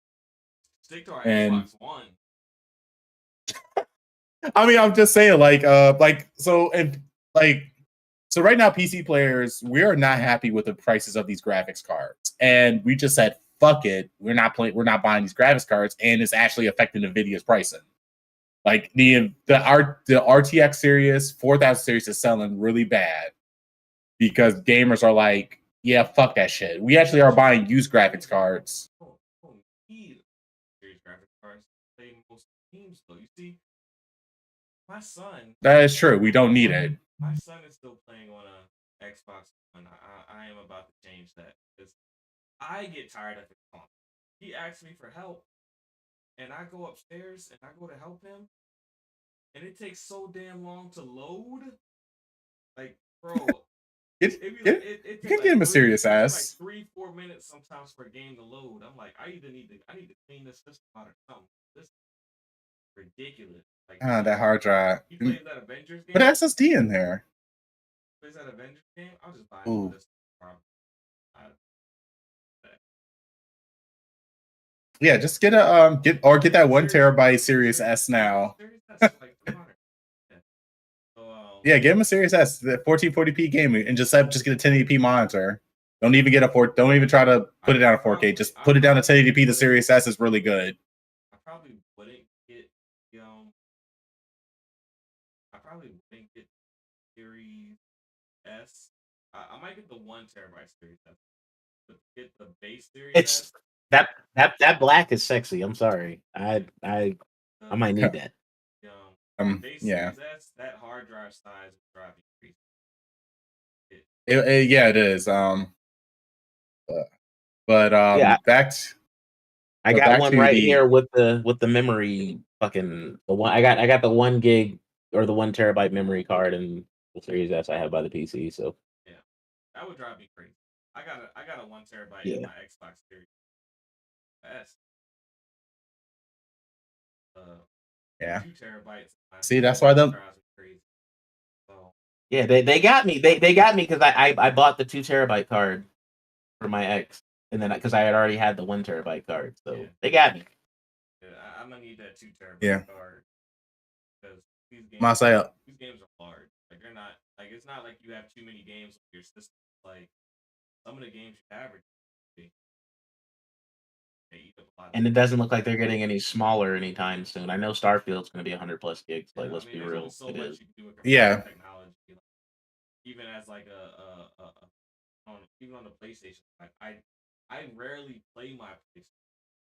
Stick to our And Xbox One. I mean, I'm just saying, so right now, PC players, we are not happy with the prices of these graphics cards, and we just said, "Fuck it, we're not buying these graphics cards," and it's actually affecting Nvidia's pricing. Like the RTX series, 4000 series is selling really bad because gamers are like, "Yeah, fuck that shit." We actually are buying used graphics cards. Need series graphics cards to play most games, though. You see, my son. That is true. We don't need it. My son is still playing on a Xbox One. I am about to change that because I get tired of his phone. He asks me for help, and I go upstairs and I go to help him, and it takes so damn long to load. Like, bro, You can give him a serious ass. Like 3-4 minutes sometimes for a game to load. I'm like, I need to clean this system out or something. This is ridiculous. Like, That hard drive. he plays that Avengers game. Put SSD in there. Plays that Avengers game. I'll just buy this. Yeah, just get a get that 1 terabyte Series S now. Yeah, give him a Series S, the 1440p gaming, and just get a 1080p monitor. Don't even try to put it down to 4K. Just put it down to 1080p. The Series S is really good. I probably wouldn't get Series S. I might get the 1 terabyte Series S. But get the base Series S. That black is sexy. I'm sorry. I might need that. Base yeah. Series S, that hard drive size is driving crazy. It is. I got one right here with the memory fucking the one. I got the 1 gig or the 1 terabyte memory card and the Series S I have by the PC. So yeah, that would drive me crazy. I got a 1 terabyte in my Xbox Series S. Yeah. 2 terabytes. See, that's why them. So, yeah, they got me. They got me because I bought the 2 terabyte card for my X, and then because I had already had the 1 terabyte card, so they got me. Yeah, I'm gonna need that 2 terabyte card because these games are large. Like they're not like it's not like you have too many games on your system. Like some of the games you have are and it doesn't look like they're getting any smaller anytime soon. I know Starfield's going to be 100 plus gigs. Like, let's be real, so it is. Yeah. Technology, like, even as like even on the PlayStation, like I rarely play my PlayStation,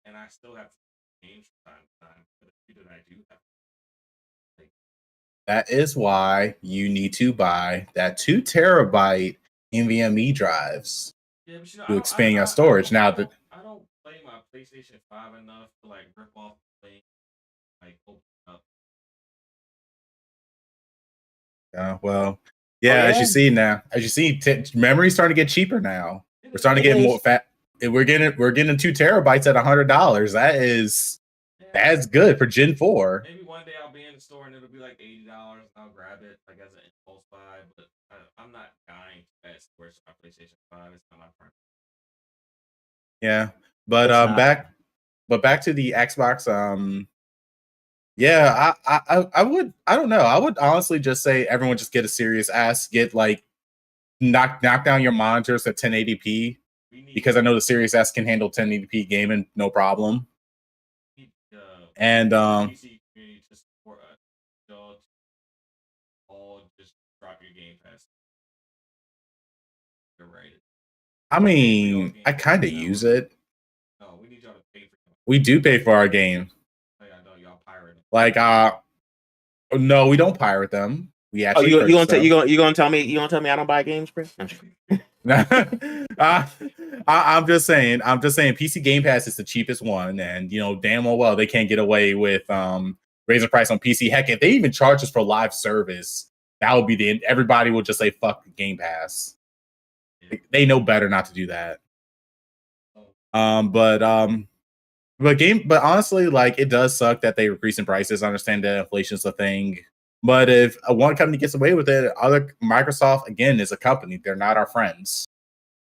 and I still have games from time to time. But the few that I do have, like, that is why you need to buy that 2 terabyte NVMe drives to expand your storage. Now that I don't play my PlayStation 5 enough to like rip off the thing, like open up. Well, yeah, as you see, memory's starting to get cheaper now. We're starting to get more fat. We're getting 2 terabytes at $100. That's good for Gen 4. Maybe one day I'll be in the store and it'll be like $80 and I'll grab it like as an impulse buy, but I'm not dying to add storage to my PlayStation 5. It's not my preference. Yeah. But back to the Xbox, yeah, I would, I don't know. I would honestly just say everyone just get a Series S, get like knock down your monitors at 1080p because I know the Series S can handle 1080p gaming no problem. PC community to support drop your Game Pass. You're right. I mean, I kind of use it. No, we need y'all to pay for it. We do pay for our game. Oh, yeah, I know y'all pirate them. Like, no, we don't pirate them. We Oh, actually you gonna purchase them. you gonna tell me I don't buy games, bro? I'm just saying PC Game Pass is the cheapest one, and damn well they can't get away with raising price on PC. Heck, if they even charge us for live service, that would be the end. Everybody will just say fuck Game Pass. They know better not to do that. But honestly, like, it does suck that they increase in prices. I understand that inflation's a thing. But if one company gets away with it, Microsoft, again, is a company. They're not our friends.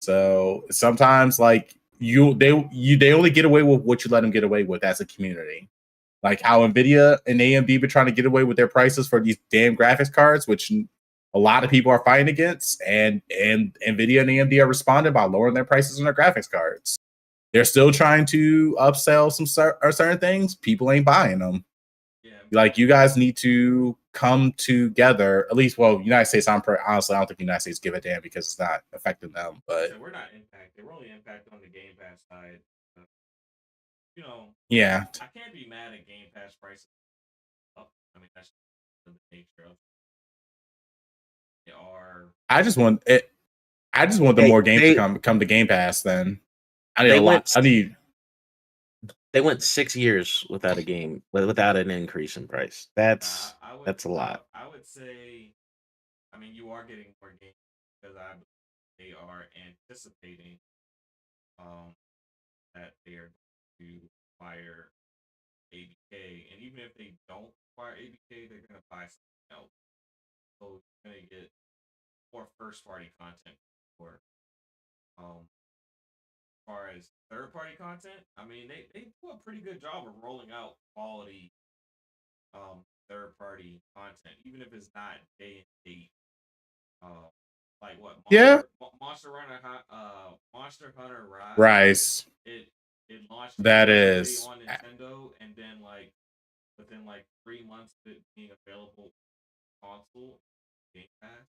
So sometimes, like, they only get away with what you let them get away with as a community. Like how Nvidia and AMD been trying to get away with their prices for these damn graphics cards, which a lot of people are fighting against, and Nvidia and AMD are responding by lowering their prices on their graphics cards. They're still trying to upsell some certain things. People ain't buying them. Yeah. Like, you guys need to come together. At least, well, United States, honestly, I don't think the United States give a damn because it's not affecting them. But so we're not impacted. We're only impacted on the Game Pass side. Yeah. I can't be mad at Game Pass prices. I mean, that's the nature of it. They are. I just want the more games to come to Game Pass. Then I need a lot. They went 6 years without a game, without an increase in price. That's a lot. I would say, I mean, you are getting more games because they are anticipating that they are to acquire ABK, and even if they don't acquire ABK, they're going to buy something else. So you're going to get more first-party content for as far as third-party content. I mean, they do a pretty good job of rolling out quality third-party content, even if it's not day and date. Like what? Monster Hunter Rise. It launched that is on Nintendo, and then within 3 months of it being available console Game Pass,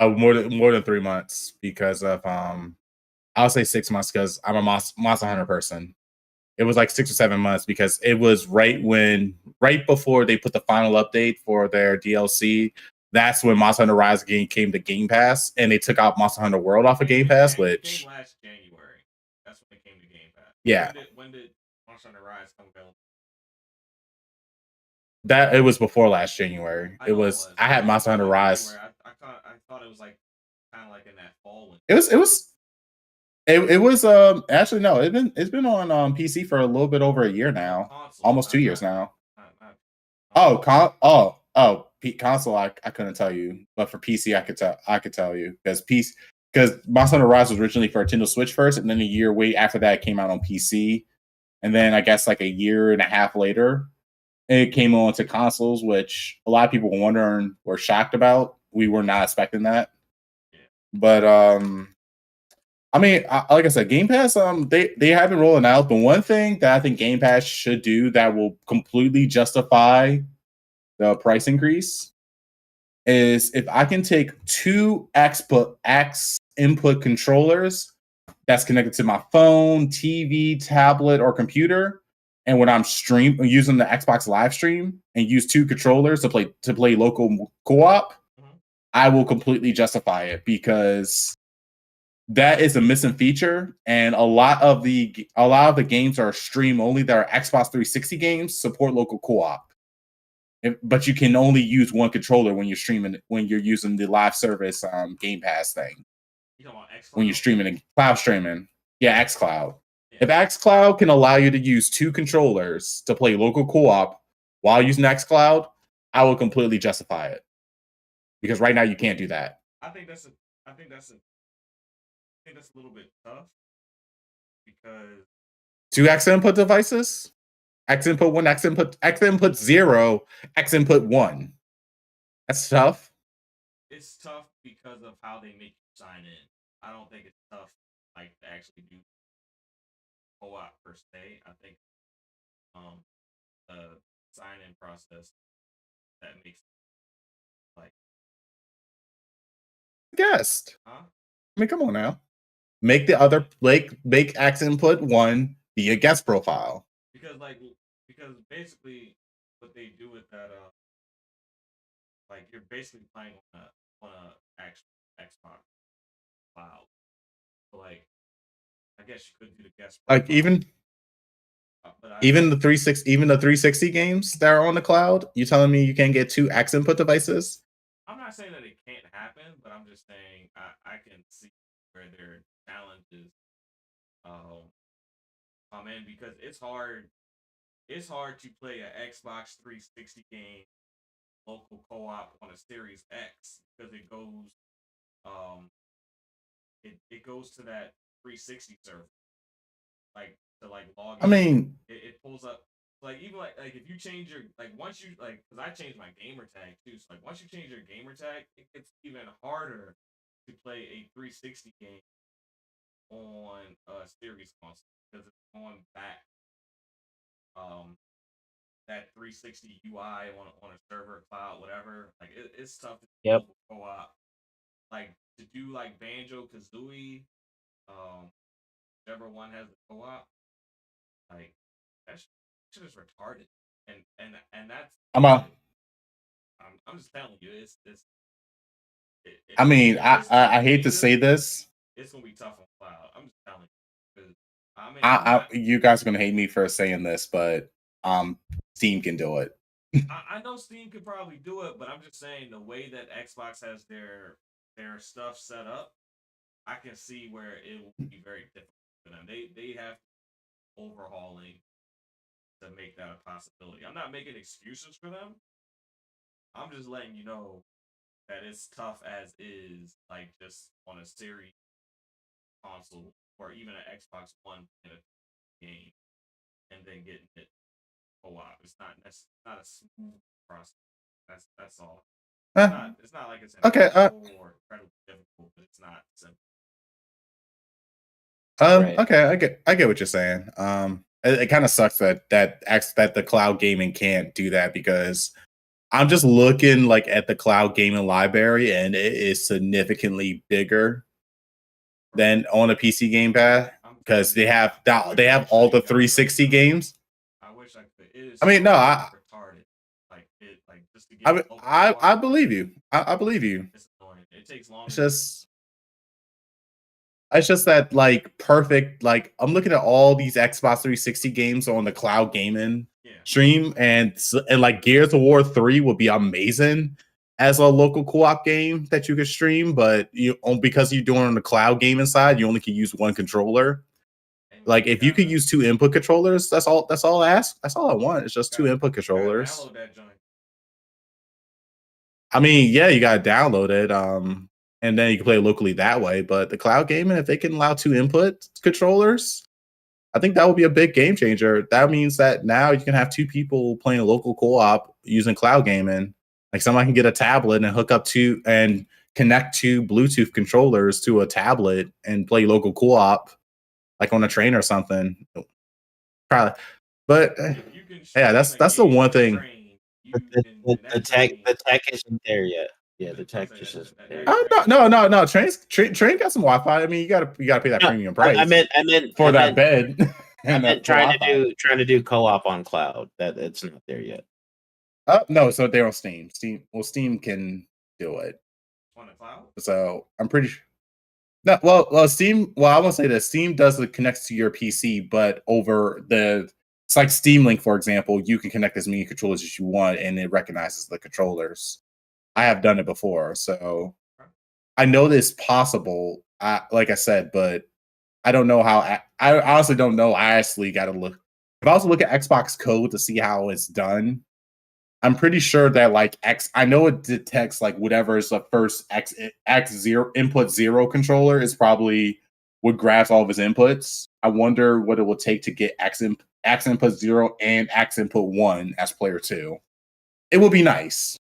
more than 3 months because of I'll say 6 months because I'm a Monster Hunter person. It was like 6 or 7 months because it was right before they put the final update for their DLC. That's when Monster Hunter Rise game came to Game Pass, and they took out Monster Hunter World off of Game Pass, which came last January. That's when it came to Game Pass. Yeah. When did Monster Hunter Rise come available? That it was before last January. I had Monster Hunter Rise. I thought it was kind of like in that fall. It was actually no, it's been on PC for a little bit over a year now. Console, almost 2 years now. Console I couldn't tell you, but for PC I could tell you because Monster Hunter Rise was originally for Nintendo Switch first, and then a year wait after that it came out on PC, and then I guess like a year and a half later it came on to consoles, which a lot of people were shocked about. We were not expecting that, but I mean, like I said, Game Pass, they have been rolling out. The one thing that I think Game Pass should do that will completely justify the price increase is if I can take 2 X input controllers that's connected to my phone, TV, tablet, or computer, and when I'm using the Xbox live stream and use 2 controllers to play local co-op, I will completely justify it because that is a missing feature, and a lot of the games are stream only. That are Xbox 360 games support local co-op, but you can only use one controller when you're using the live service Game Pass thing. You talking about xCloud? When you're streaming and cloud streaming, yeah, xCloud. Yeah. If xCloud can allow you to use 2 controllers to play local co-op while using xCloud, I will completely justify it because right now you can't do that. I think that's a little bit tough because 2 X input devices, X input 1, X input 0, X input 1. That's tough. It's tough because of how they make you sign in. I don't think it's tough to actually do co-op per se. I think the sign in process that makes guest. Huh? I mean, come on now. Make the other make X input 1 be a guest profile. Because basically what they do with that like you're basically playing on a actual Xbox cloud. So like I guess you could do the guest profile. Like even the 360 games that are on the cloud, you telling me you can't get 2 X input devices? I'm not saying that it can't happen, but I'm just saying I can see where there are challenges come in because it's hard to play an Xbox 360 game local co-op on a Series X because it goes to that 360 server like to like log in. I mean, it pulls up like even like if you change your like once you like because I changed my gamer tag too, so like once you change your gamer tag, it gets even harder to play a 360 game on a series console because it's on back that 360 UI on a server, cloud, whatever. Like it's tough to Yep. co-op. Like to do like Banjo Kazooie, whichever one has the co-op, like that shit is retarded. And that's I'm just telling you, I mean, it's I hate to say this. It's gonna be tough on cloud. I'm just telling you. I mean, you guys are gonna hate me for saying this, but Steam can do it. I know Steam could probably do it, but I'm just saying the way that Xbox has their stuff set up, I can see where it will be very difficult for them. They have overhauling to make that a possibility. I'm not making excuses for them. I'm just letting you know that it's tough as is, like just on a series console or even an Xbox One in a game and then getting it co-op. It's not a smooth process. That's all. It's not like it's okay. or incredibly difficult, but it's not simple. Right. Okay, I get what you're saying. It kind of sucks that the cloud gaming can't do that because I'm just looking like at the cloud gaming library and it is significantly bigger than on a PC Game Pass because they have all the 360 games. I wish I could. It is I mean, no, retarded. Like just to get. I believe you. I believe you. It's annoying. It takes longer. It's just that like perfect. Like I'm looking at all these Xbox 360 games on the cloud gaming stream, and like Gears of War 3 would be amazing as a local co-op game that you could stream, but because you're doing on the cloud gaming side, you only can use one controller. Like if you could use 2 input controllers, that's all I ask. That's all I want. It's just 2 input controllers. Download that joint. I mean, yeah, you gotta download it. And then you can play locally that way. But the cloud gaming, if they can allow 2 input controllers, I think that would be a big game changer. That means that now you can have 2 people playing a local co-op using cloud gaming. Like somebody can get a tablet and hook up to and connect 2 Bluetooth controllers to a tablet and play local co-op, like on a train or something. Probably, but yeah, that's the one thing. The tech isn't there yet. Yeah, the tech just isn't there. No. Train got some Wi-Fi. I mean, you gotta pay that premium price. I meant for that bed. I meant trying to do co-op on cloud. That it's not there yet. No, so they're on Steam. Steam can do it. On the cloud? So I'm pretty sure. No, well, Steam. Well, I won't say that Steam does connects to your PC, but over it's like Steam Link, for example. You can connect as many controllers as you want, and it recognizes the controllers. I have done it before, so I know this possible. Like I said, but I don't know how. I honestly don't know. I actually got to look. If I also look at Xbox code to see how it's done, I'm pretty sure that like I know it detects like whatever is the first X0 input 0 controller is probably what grabs all of his inputs. I wonder what it will take to get X input 0 and X input 1 as player 2. It will be nice.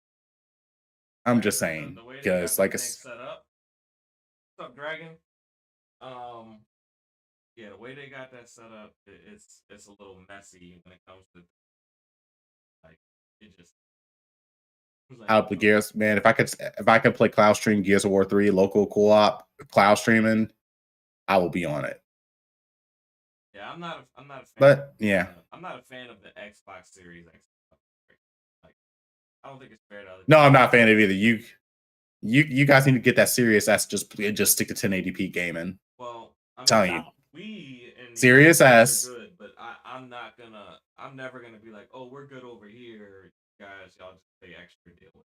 I'm just saying because like set up. What's up, Dragon? Yeah, the way they got that set up, it's a little messy when it comes to like it just was like, Out the Gears, man. If I could play cloud stream Gears of War 3 local co-op cloud streaming, I will be on it. yeah, I'm not a fan. But yeah, I'm not a fan of the Xbox Series X. Like, I don't think it's fair to other no, people. I'm not a fan of either. You guys need to get that Series S. Just stick to 1080p gaming. Well, I mean, Telling you, we and Series S. are good, but I'm not gonna. I'm never gonna be like, oh, we're good over here, guys. Y'all just pay extra deal with.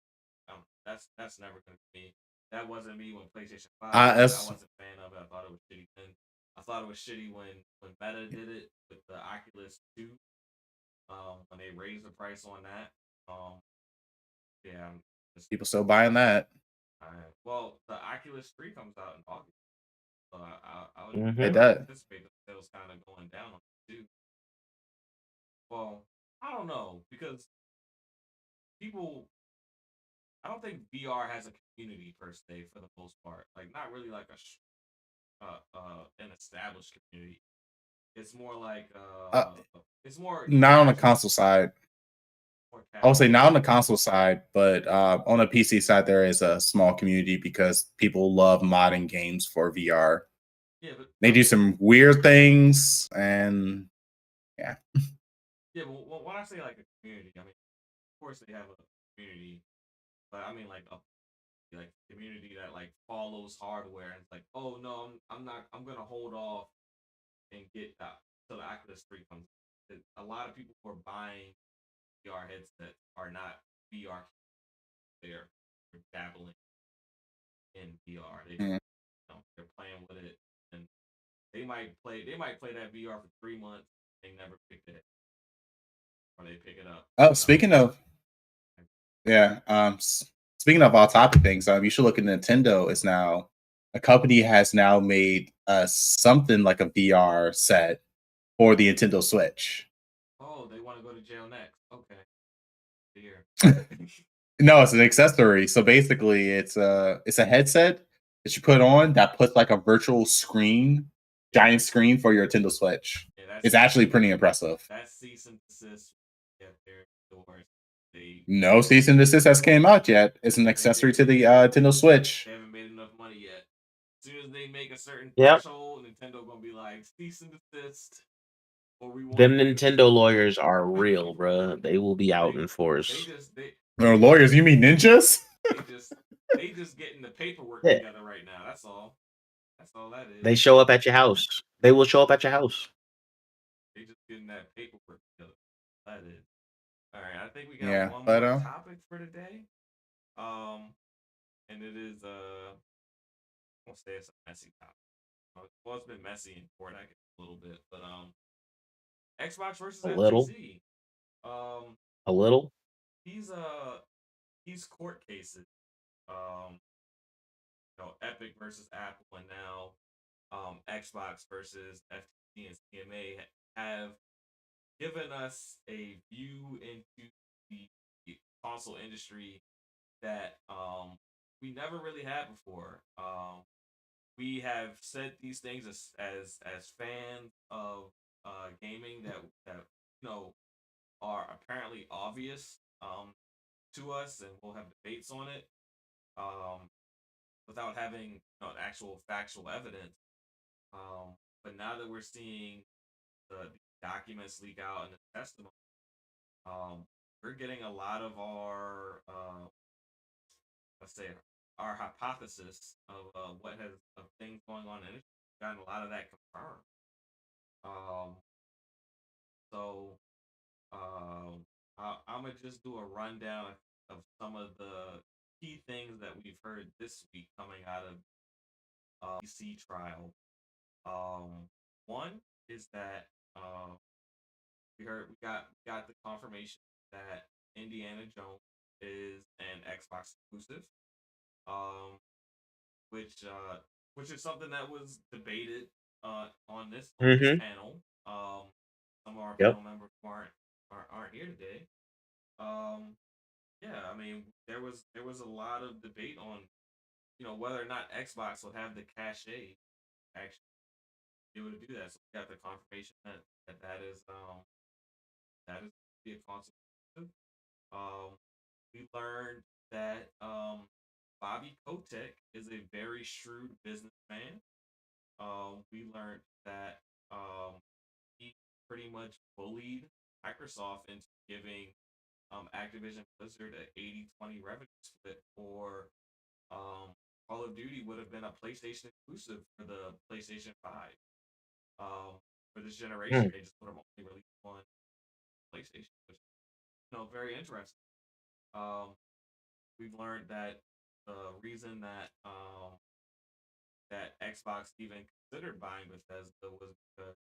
That's never gonna be me. That wasn't me when PlayStation 5. I wasn't a fan of it. I thought it was shitty then. I thought it was shitty when Meta did it with the Oculus 2. When they raised the price on that. Yeah, I'm just, People still buying that. well, the Oculus 3 comes out in August. So I would It does. anticipate the sales kind of going down on it too. Well, I don't know because people, I don't think VR has a community per se for the most part. Like not really like an established community. It's more like it's more Not on the casual, console side. more I would say casual. not on the console side, but on the PC side, there is a small community because people love modding games for VR. Yeah, but They do some weird things, and yeah. yeah, but when I say like a community, I mean, of course they have a community, but I mean like community that like follows hardware and it's like, oh no, I'm not, I'm gonna hold off and get that till the Oculus 3 comes. A lot of people who are buying VR headsets are not VR. They're dabbling in VR. They just, Mm. they're playing with it, and they might play that VR for 3 months. They never pick it, or they pick it up. Oh, speaking of speaking of off topic things, you should look at Nintendo. Is now a company has now made something like a VR set for the Nintendo Switch. Oh, they want to go to jail next. Okay, here. No, it's an accessory. So basically, it's a headset that you put on that puts like a virtual screen, giant screen for your Nintendo Switch. Yeah, It's actually pretty impressive. That's cease and desist. Yeah, they're doors. No cease and desist has came out yet. It's an accessory to the Nintendo Switch. They haven't made enough money yet. As soon as they make a certain Yep. threshold, Nintendo gonna be like cease and desist. Or we want Them Nintendo lawyers are real, bruh. They will be out in force. No, lawyers, you mean ninjas? they just getting the paperwork Yeah. together right now. That's all. That's all that is. They show up at your house. They will show up at your house. They just getting that paperwork together. That is. All right, I think we got one more topic for today. And it is I won't say it's a messy topic. Well, it's been messy in court, I guess, a little bit, but Xbox versus FTC. A little. These court cases. Epic versus Apple, and now Xbox versus FTC and CMA have given us a view into the console industry that we never really had before. We have said these things as fans of gaming that are apparently obvious to us, and we'll have debates on it without having actual factual evidence. But now that we're seeing the documents leak out and the testimony, we're getting a lot of our let's say our hypothesis of what has of things going on in it. Gotten a lot of that confirmed. So I'm gonna just do a rundown of some of the key things that we've heard this week coming out of PC trial. One is that we got the confirmation that Indiana Jones is an Xbox exclusive, which is something that was debated on this panel. Some of our panel members aren't here today. Yeah, I mean there was a lot of debate on whether or not Xbox would have the cachet actually be able to do that. So we got the confirmation that is be a consequence. we learned that Bobby Kotick is a very shrewd businessman. We learned that he pretty much bullied Microsoft into giving Activision Blizzard a 80-20 revenue split for Call of Duty would have been a PlayStation exclusive for the PlayStation 5. For this generation, Hmm. they just would have only released one PlayStation, which very interesting. Um, we've learned that the reason that Xbox even considered buying Bethesda was because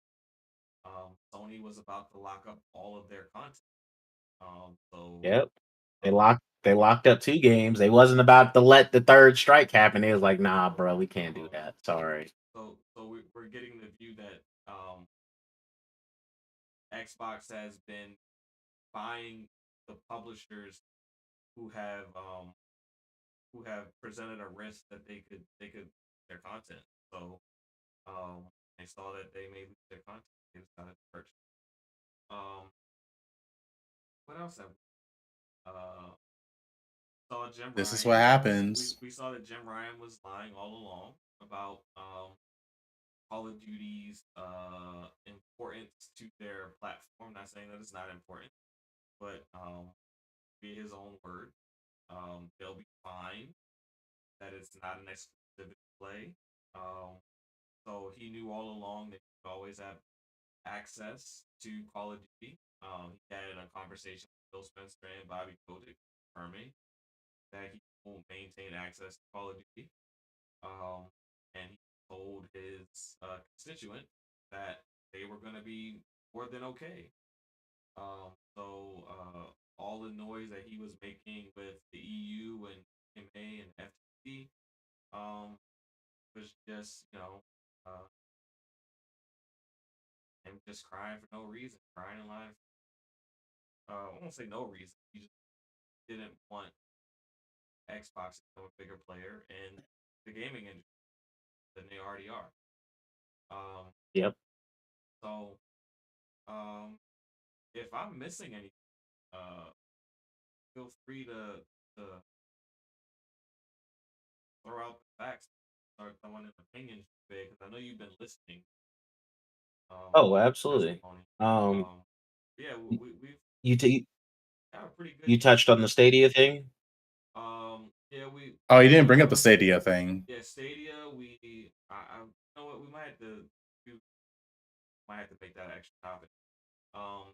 Sony was about to lock up all of their content. So Yep. um, They locked up 2 games. They wasn't about to let the third strike happen. They was like, "Nah, bro, we can't do uh, that. Sorry." we're getting the view that Xbox has been buying the publishers who have um, who have presented a risk that they could their content. So they saw that they may lose their content. They decided to purchase. Um, what else have saw Jim This is what Ryan? We, happens. we saw that Jim Ryan was lying all along about Call of Duty's importance to their platform. Not saying that it's not important, but be his own word. They'll be fine that it's not an exclusive play. Um, so he knew all along that he would always have access to Call of Duty. He had a conversation with Phil Spencer and Bobby Kotick confirming that he will maintain access to Call of Duty. Um, and he told his constituent that they were going to be more than okay. All the noise that he was making with the EU and MA and FTC was just, him just crying for no reason, crying in line. I won't say no reason. He just didn't want Xbox to become a bigger player in the gaming industry than they already are. Um, Yep. so if I'm missing any, uh, feel free to throw out the facts, start throwing in opinions, because I know you've been listening Oh, to absolutely. testimony. Um, Um, yeah, y we've you t got a pretty good you touched on the Stadia thing? yeah, we Oh, you didn't bring up the Stadia thing. yeah, Stadia. You know what? We might have to make that an extra topic. Um,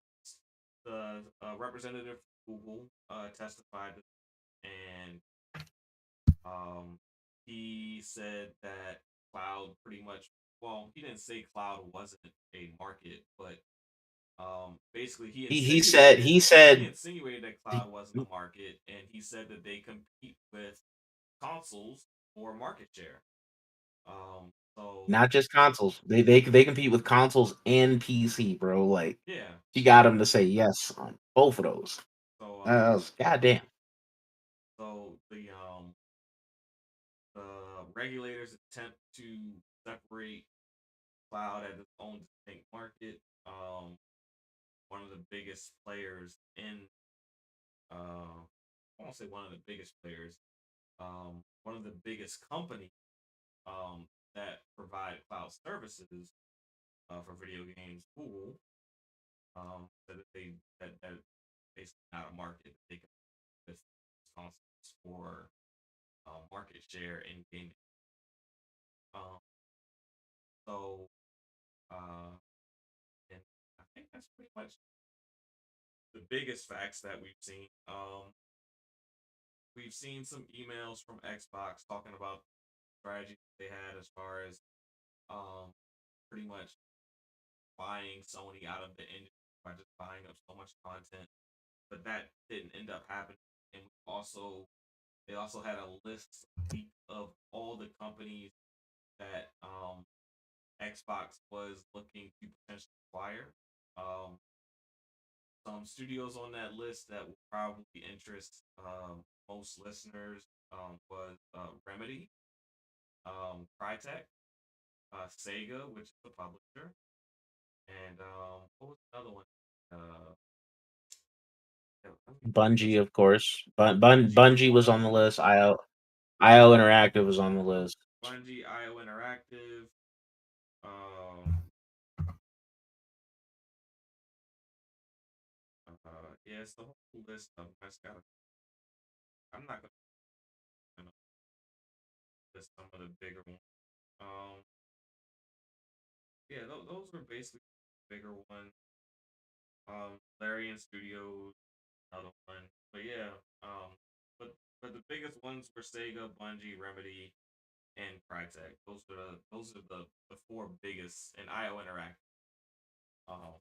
the representative from Google testified, and he said that cloud pretty much. Well, he didn't say cloud wasn't a market, but basically He he said insinuated that he cloud wasn't a market, and he said that they compete with consoles for market share. So not just consoles. They compete with consoles and PC, bro. Like, yeah, she got him to say yes on both of those. so That was goddamn. so the regulators attempt to separate cloud as its own distinct market. One of the biggest players in I won't say one of the biggest players, one of the biggest companies that provide cloud services for video games, Google, said that that basically not a market. They can with responsible for market share in gaming. Um, so uh, and I think that's pretty much the biggest facts that we've seen. We've seen some emails from Xbox talking about strategies they had as far as um, pretty much buying Sony out of the industry by just buying up so much content, but that didn't end up happening. And they also had a list leak of all the companies that Xbox was looking to potentially acquire. Um, some studios on that list that will probably interest most listeners was Remedy, Crytek, Sega, which is the publisher, and what was another one? Yeah, let me Bungie, of course. Bungie was on the list. IO Interactive was on the list. Bungie, IO Interactive. Yeah, it's the whole list of them. I just gotta. I'm not gonna list some of the bigger ones. Yeah, those were basically the bigger ones. Larian Studios, another one. But yeah, but the biggest ones were Sega, Bungie, Remedy, and Crytek. Those are the four biggest, and IO Interactive. Um,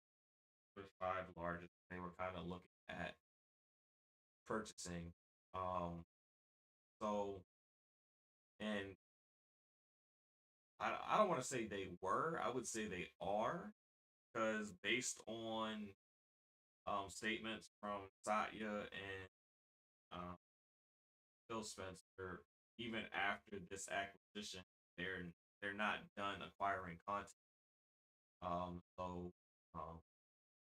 the five largest. They were kind of looking at purchasing. So and I don't want to say they were. I would say they are because based on statements from Satya and uh, Phil Spencer, even after this acquisition, they're not done acquiring content. So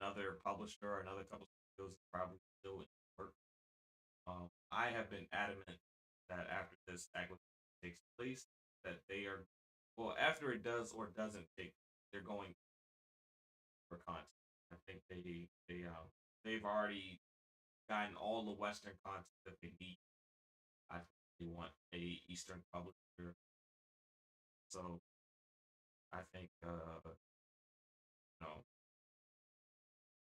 another publisher or another couple of studios is probably still in work. I have been adamant that after this acquisition takes place, that they are well after it does or doesn't take, they're going for content. I think they've already gotten all the Western content that they need. I think they want a Eastern publisher, so I think no,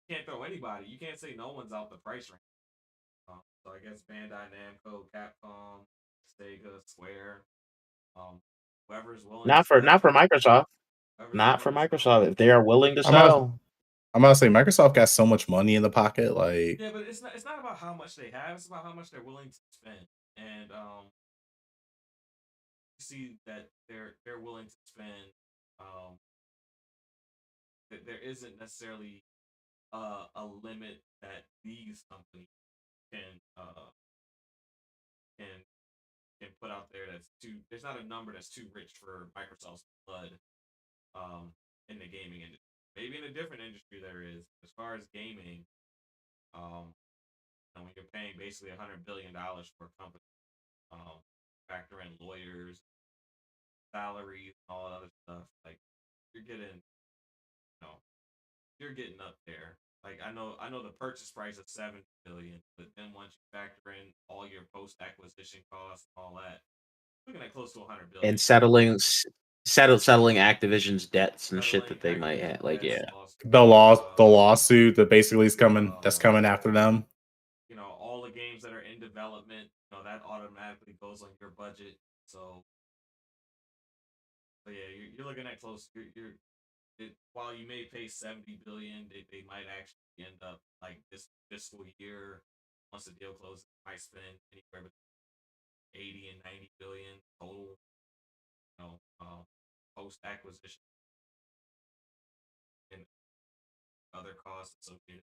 you can't throw anybody. You can't say no one's out the price range. So I guess Bandai Namco, Capcom, Sega, Square, um, whoever's willing to spend, Not for Microsoft. whoever's Not for willing to spend. Microsoft. If they are willing to I'm gonna, sell. I'm gonna say Microsoft got so much money in the pocket. Like, Yeah, but it's not about how much they have. It's about how much they're willing to spend. And you see that they're willing to spend. Um, that there isn't necessarily a limit that these companies can can can put out there that's too. There's not a number that's too rich for Microsoft's blood in the gaming industry. Maybe in a different industry there is. As far as gaming, um, when you're paying basically $100 billion for a company, factor in lawyers, salaries, and all that other stuff, like you're getting, you're getting up there. Like I know the purchase price of 7 billion, but then once you factor in all your post acquisition costs, and all that, looking at close to 100 billion. And settling Activision's debts and shit that they might have. Like, yeah. the lawsuit that basically is coming, that's coming after them. All the games that are in development, that automatically goes on your budget. So yeah, you're looking at close. While you may pay 70 billion, they might actually end up like this fiscal year. Once the deal closes, might spend anywhere between 80 and 90 billion total. Post acquisition and other costs associated,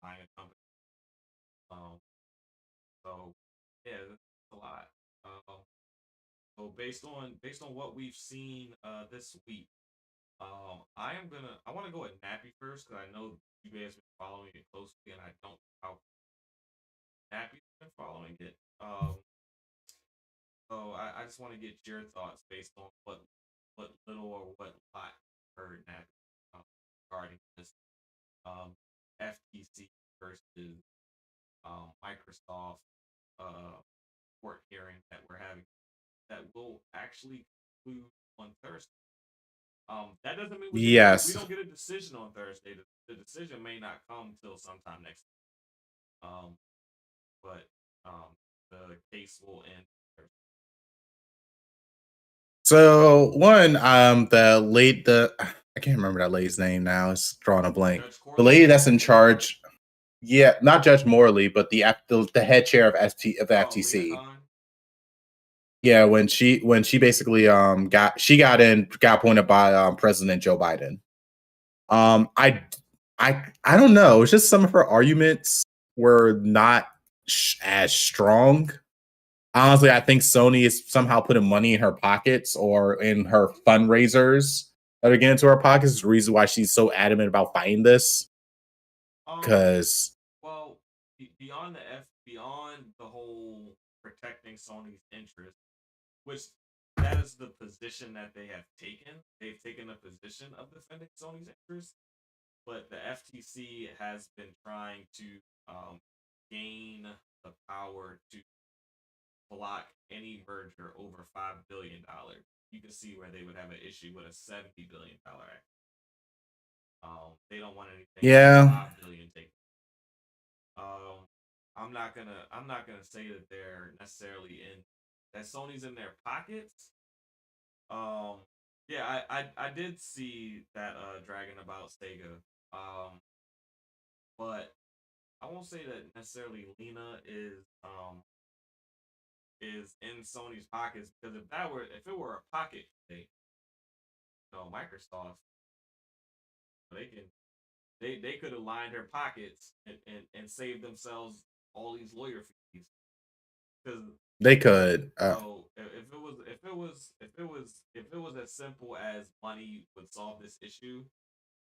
buying a company. So yeah, that's a lot. So based on what we've seen this week, I want to go at Nappy first because I know you guys been following it closely, and I don't know how Nappy's been following it. So I just want to get your thoughts based on what little or what lot heard Nappy regarding this FTC versus Microsoft court hearing that we're having that will actually conclude on Thursday. That doesn't mean we don't get a decision on Thursday. The decision may not come till sometime next week. But the case will end Thursday. So I can't remember that lady's name now. It's drawing a blank. The lady that's in charge, yeah, not Judge Morley, but the head chair of FTC. Yeah, when she basically got appointed by President Joe Biden. I don't know. It's just some of her arguments were not as strong. Honestly, I think Sony is somehow putting money in her pockets or in her fundraisers that are getting into her pockets. Is the reason why she's so adamant about fighting this. Because beyond the whole protecting Sony's interest, which that is the position that they have taken. They've taken a position of defending Sony's interest, but the FTC has been trying to gain the power to block any merger over $5 billion. You can see where they would have an issue with a $70 billion act. They don't want anything Yeah. $5 billion taken. I'm not gonna say that they're necessarily that Sony's in their pockets. Yeah, I did see that Dragon about Sega. But I won't say that necessarily Lena is in Sony's pockets, because if it were a pocket thing, Microsoft, they could have lined their pockets and saved themselves all these lawyer fees. Because They could. if it was as simple as money would solve this issue,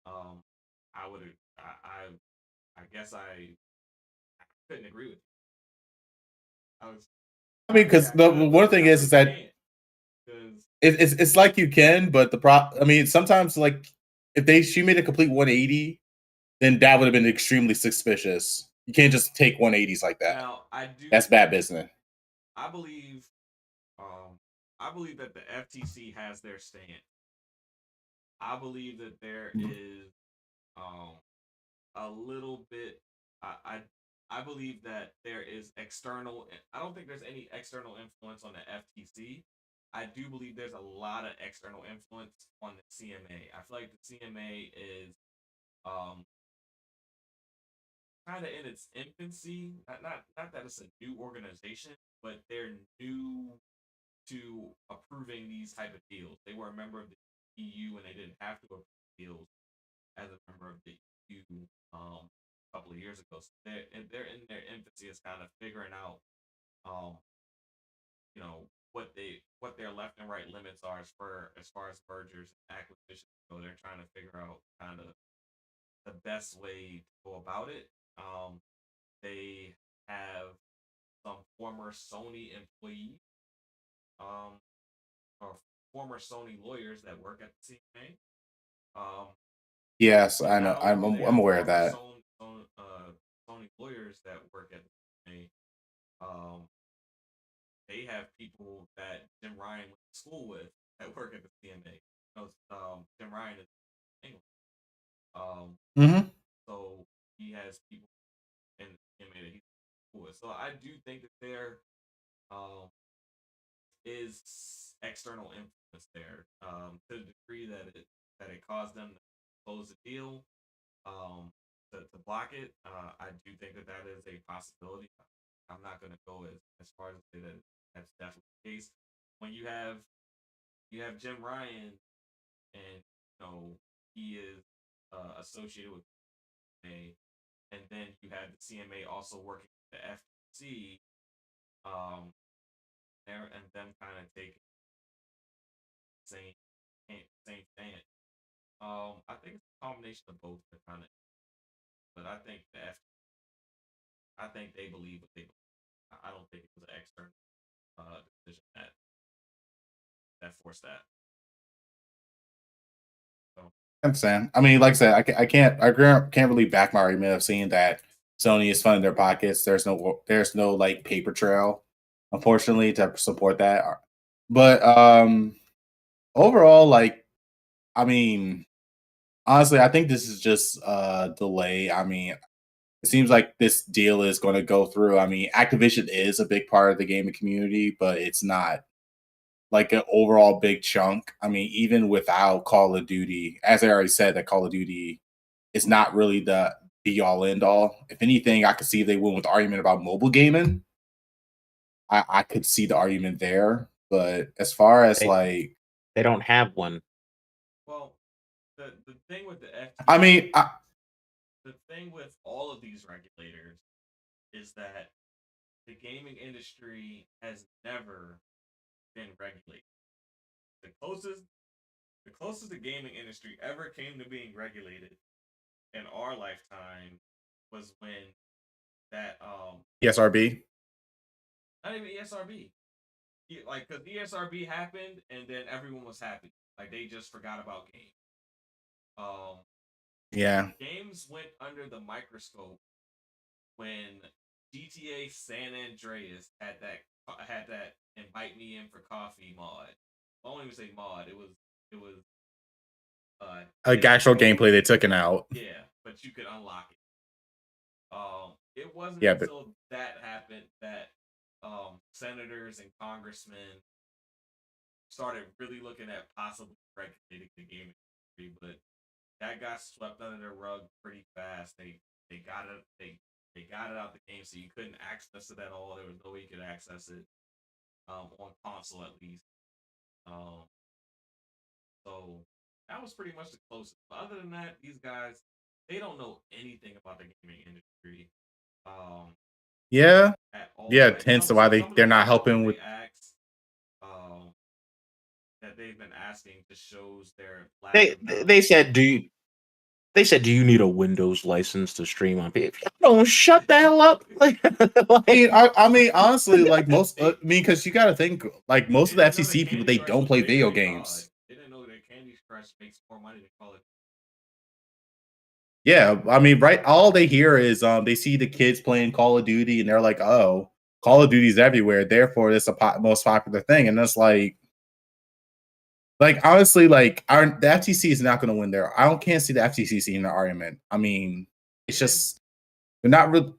I would I guess I couldn't agree with you. I mean, because the one thing is that it's like you can, but I mean, sometimes like if she made a complete 180, then that would have been extremely suspicious. You can't just take 180s like that. Now, That's bad business. I believe that the FTC has their stand. I believe that there is a little bit. I believe that there is external. I don't think there's any external influence on the FTC. I do believe there's a lot of external influence on the CMA. I feel like the CMA is kind of in its infancy. Not that it's a new organization, but they're new to approving these type of deals. They were a member of the EU and they didn't have to approve deals as a member of the EU a couple of years ago. So they're in their infancy is kind of figuring out what their left and right limits are as far as mergers and acquisitions. So they're trying to figure out kind of the best way to go about it. They have some former Sony employees, or former Sony lawyers that work at the CMA. Yes, I know. I'm aware of that. Sony lawyers that work at the CMA. They have people that Jim Ryan went to school with that work at the CMA. Jim Ryan is English. So he has people in the CMA that he's cool with. So I do think that there is external influence there, to the degree that it caused them to close the deal, to block it. I do think that is a possibility. I'm not going to go as far as to say that that's definitely the case. When you have Jim Ryan, and he is associated with CMA, and then you have the CMA also working with the FTC, and them kind of taking same stance. I think it's a combination of both, kind of. But I think I think they believe what they believe. I don't think it was an external decision that forced that. So. I understand. I mean, like I said, I can't really back my argument of saying that Sony is funding their pockets. There's no like paper trail, unfortunately, to support that. But overall, like, I mean, honestly, I think this is just a delay. I mean, it seems like this deal is going to go through. I mean, Activision is a big part of the gaming community, but it's not like an overall big chunk. I mean, even without Call of Duty, as I already said, that Call of Duty is not really the be all end all. If anything, I could see if they went with the argument about mobile gaming. I could see the argument there. But as far as they don't have one. Well, the thing with the FTC, I mean, the thing with all of these regulators is that the gaming industry has never been regulated. The closest the gaming industry ever came to being regulated in our lifetime was when that ESRB. not even ESRB. Like, because ESRB happened and then everyone was happy. Like, they just forgot about games. Yeah. Games went under the microscope when GTA San Andreas had that invite me in for coffee mod. I won't even say mod. It was actual gameplay they took it out. Yeah, but you could unlock it. It wasn't Yeah, until that happened that senators and congressmen started really looking at possibly regulating the gaming industry, but that got swept under the rug pretty fast. They got it they got it out the game, so you couldn't access it at all. There was no way you could access it on console at least. So that was pretty much the closest. But other than that, these guys, they don't know anything about the gaming industry. Yeah. At all. Yeah, Like, hence why they're not helping with. That they've been asking to shows their. They said, do you need a Windows license to stream on PS? Don't shut the hell up. I mean, honestly, like most, because you got to think, like most of the FTC people, they don't play video games. They didn't know that Candy Crush makes more money than Call of Duty. Yeah, I mean, right? All they hear is they see the kids playing Call of Duty, and they're like, "Oh, Call of Duty's everywhere, therefore it's the most popular thing." And that's like honestly, like the FTC is not going to win there. Can't see the FTC seeing the argument. I mean, it's just they're not really.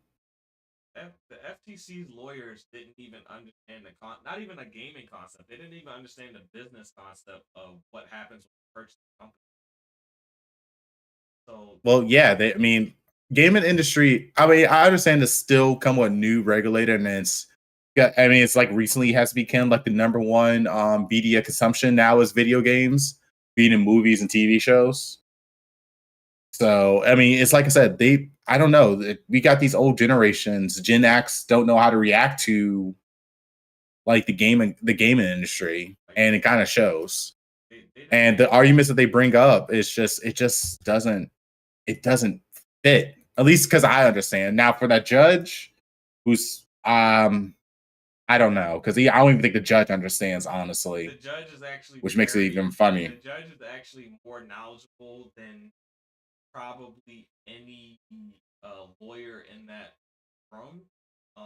The FTC's lawyers didn't even understand not even a gaming concept. They didn't even understand the business concept of what happens when you purchase a company. So, well, yeah, I mean, gaming industry. I mean, I understand it's still somewhat new regulator, and it's like recently has become like the number one media consumption now is video games, beating movies and TV shows. So, I mean, it's like I said, I don't know. We got these old generations. Gen X don't know how to react to like the gaming industry, and it kind of shows. And the arguments that they bring up it just doesn't fit. At least because I understand. Now for that judge, who's I don't know, because I don't even think the judge understands, honestly. The judge is actually, which makes it even funny. The judge is actually more knowledgeable than probably any lawyer in that room.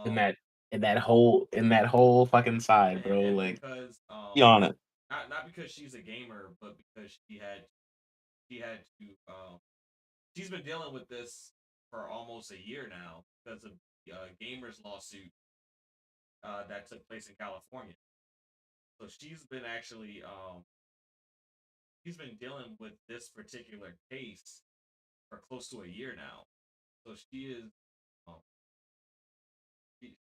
In that whole fucking side, bro. And like, because be on it. Not because she's a gamer, but because she had to she's been dealing with this for almost a year now because of gamers lawsuit that took place in California. So she's been actually she's been dealing with this particular case for close to a year now. So she is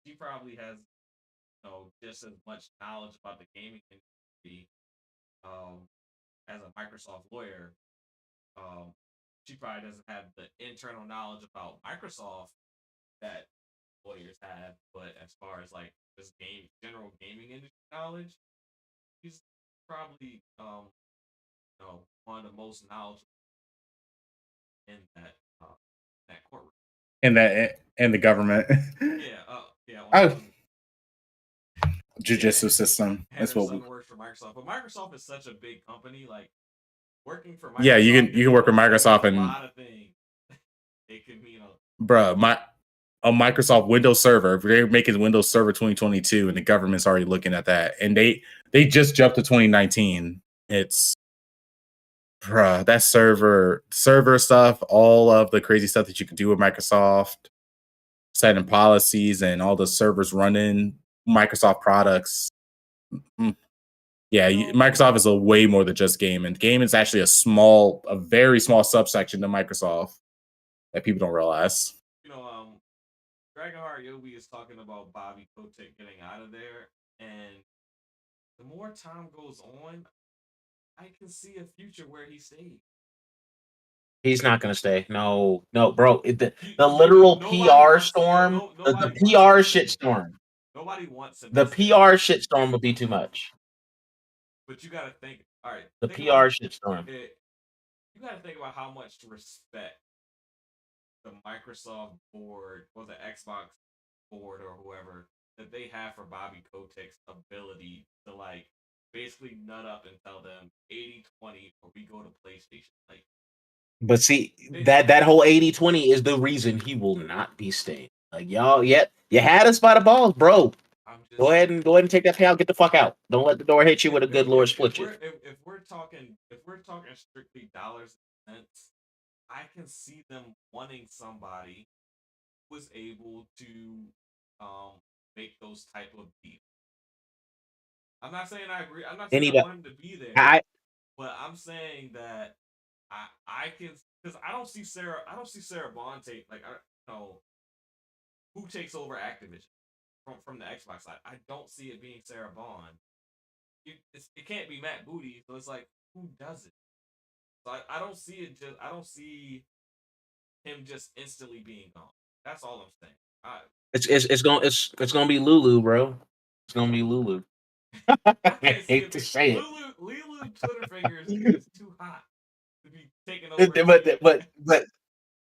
she probably has just as much knowledge about the gaming industry as a Microsoft lawyer. She probably doesn't have the internal knowledge about Microsoft that lawyers have, but as far as like this general gaming industry knowledge, he's probably one of the most knowledgeable in that courtroom. In the government. Yeah. Judicial system. That's what works for Microsoft. But Microsoft is such a big company, like working for Microsoft. Yeah, you can work with Microsoft and a lot of things. It could mean a Microsoft Windows Server. They're making Windows Server 2022, and the government's already looking at that. And they just jumped to 2019. It's that server stuff, all of the crazy stuff that you can do with Microsoft, setting policies and all the servers running Microsoft products. Yeah, Microsoft is a way more than just gaming. Gaming is actually a very small subsection of Microsoft that people don't realize. Dragonheart Yobi is talking about Bobby Kotick getting out of there, and the more time goes on, I can see a future where he stays. He's not going to stay. No, bro. The literal PR storm, the PR shitstorm. Nobody wants him. The PR shitstorm would be too much. But you got to think. All right. The PR shitstorm. You got to think about how much respect the Microsoft board or the Xbox board or whoever that they have for Bobby Kotick's ability to like basically nut up and tell them 80-20 or we go to PlayStation. Like, But see, that whole 80-20 is the reason he will not be staying. Like y'all, yet you had us by the balls, bro. Go ahead and take that payout. Get the fuck out. Don't let the door hit you with a good Lord split you. If we're talking strictly dollars and cents, I can see them wanting somebody who is able to make those type of deals. I'm not saying I agree. I'm not saying I want him to be there. But I'm saying that I can, because I don't see Sarah Bond take like who takes over Activision from the Xbox side. I don't see it being Sarah Bond. It can't be Matt Booty, so it's like who does it? So I don't see it. I don't see him just instantly being gone. That's all I'm saying. It's gonna be Lulu, bro. It's gonna be Lulu. I hate to say it. Lulu Twitter fingers is too hot to be taken over. But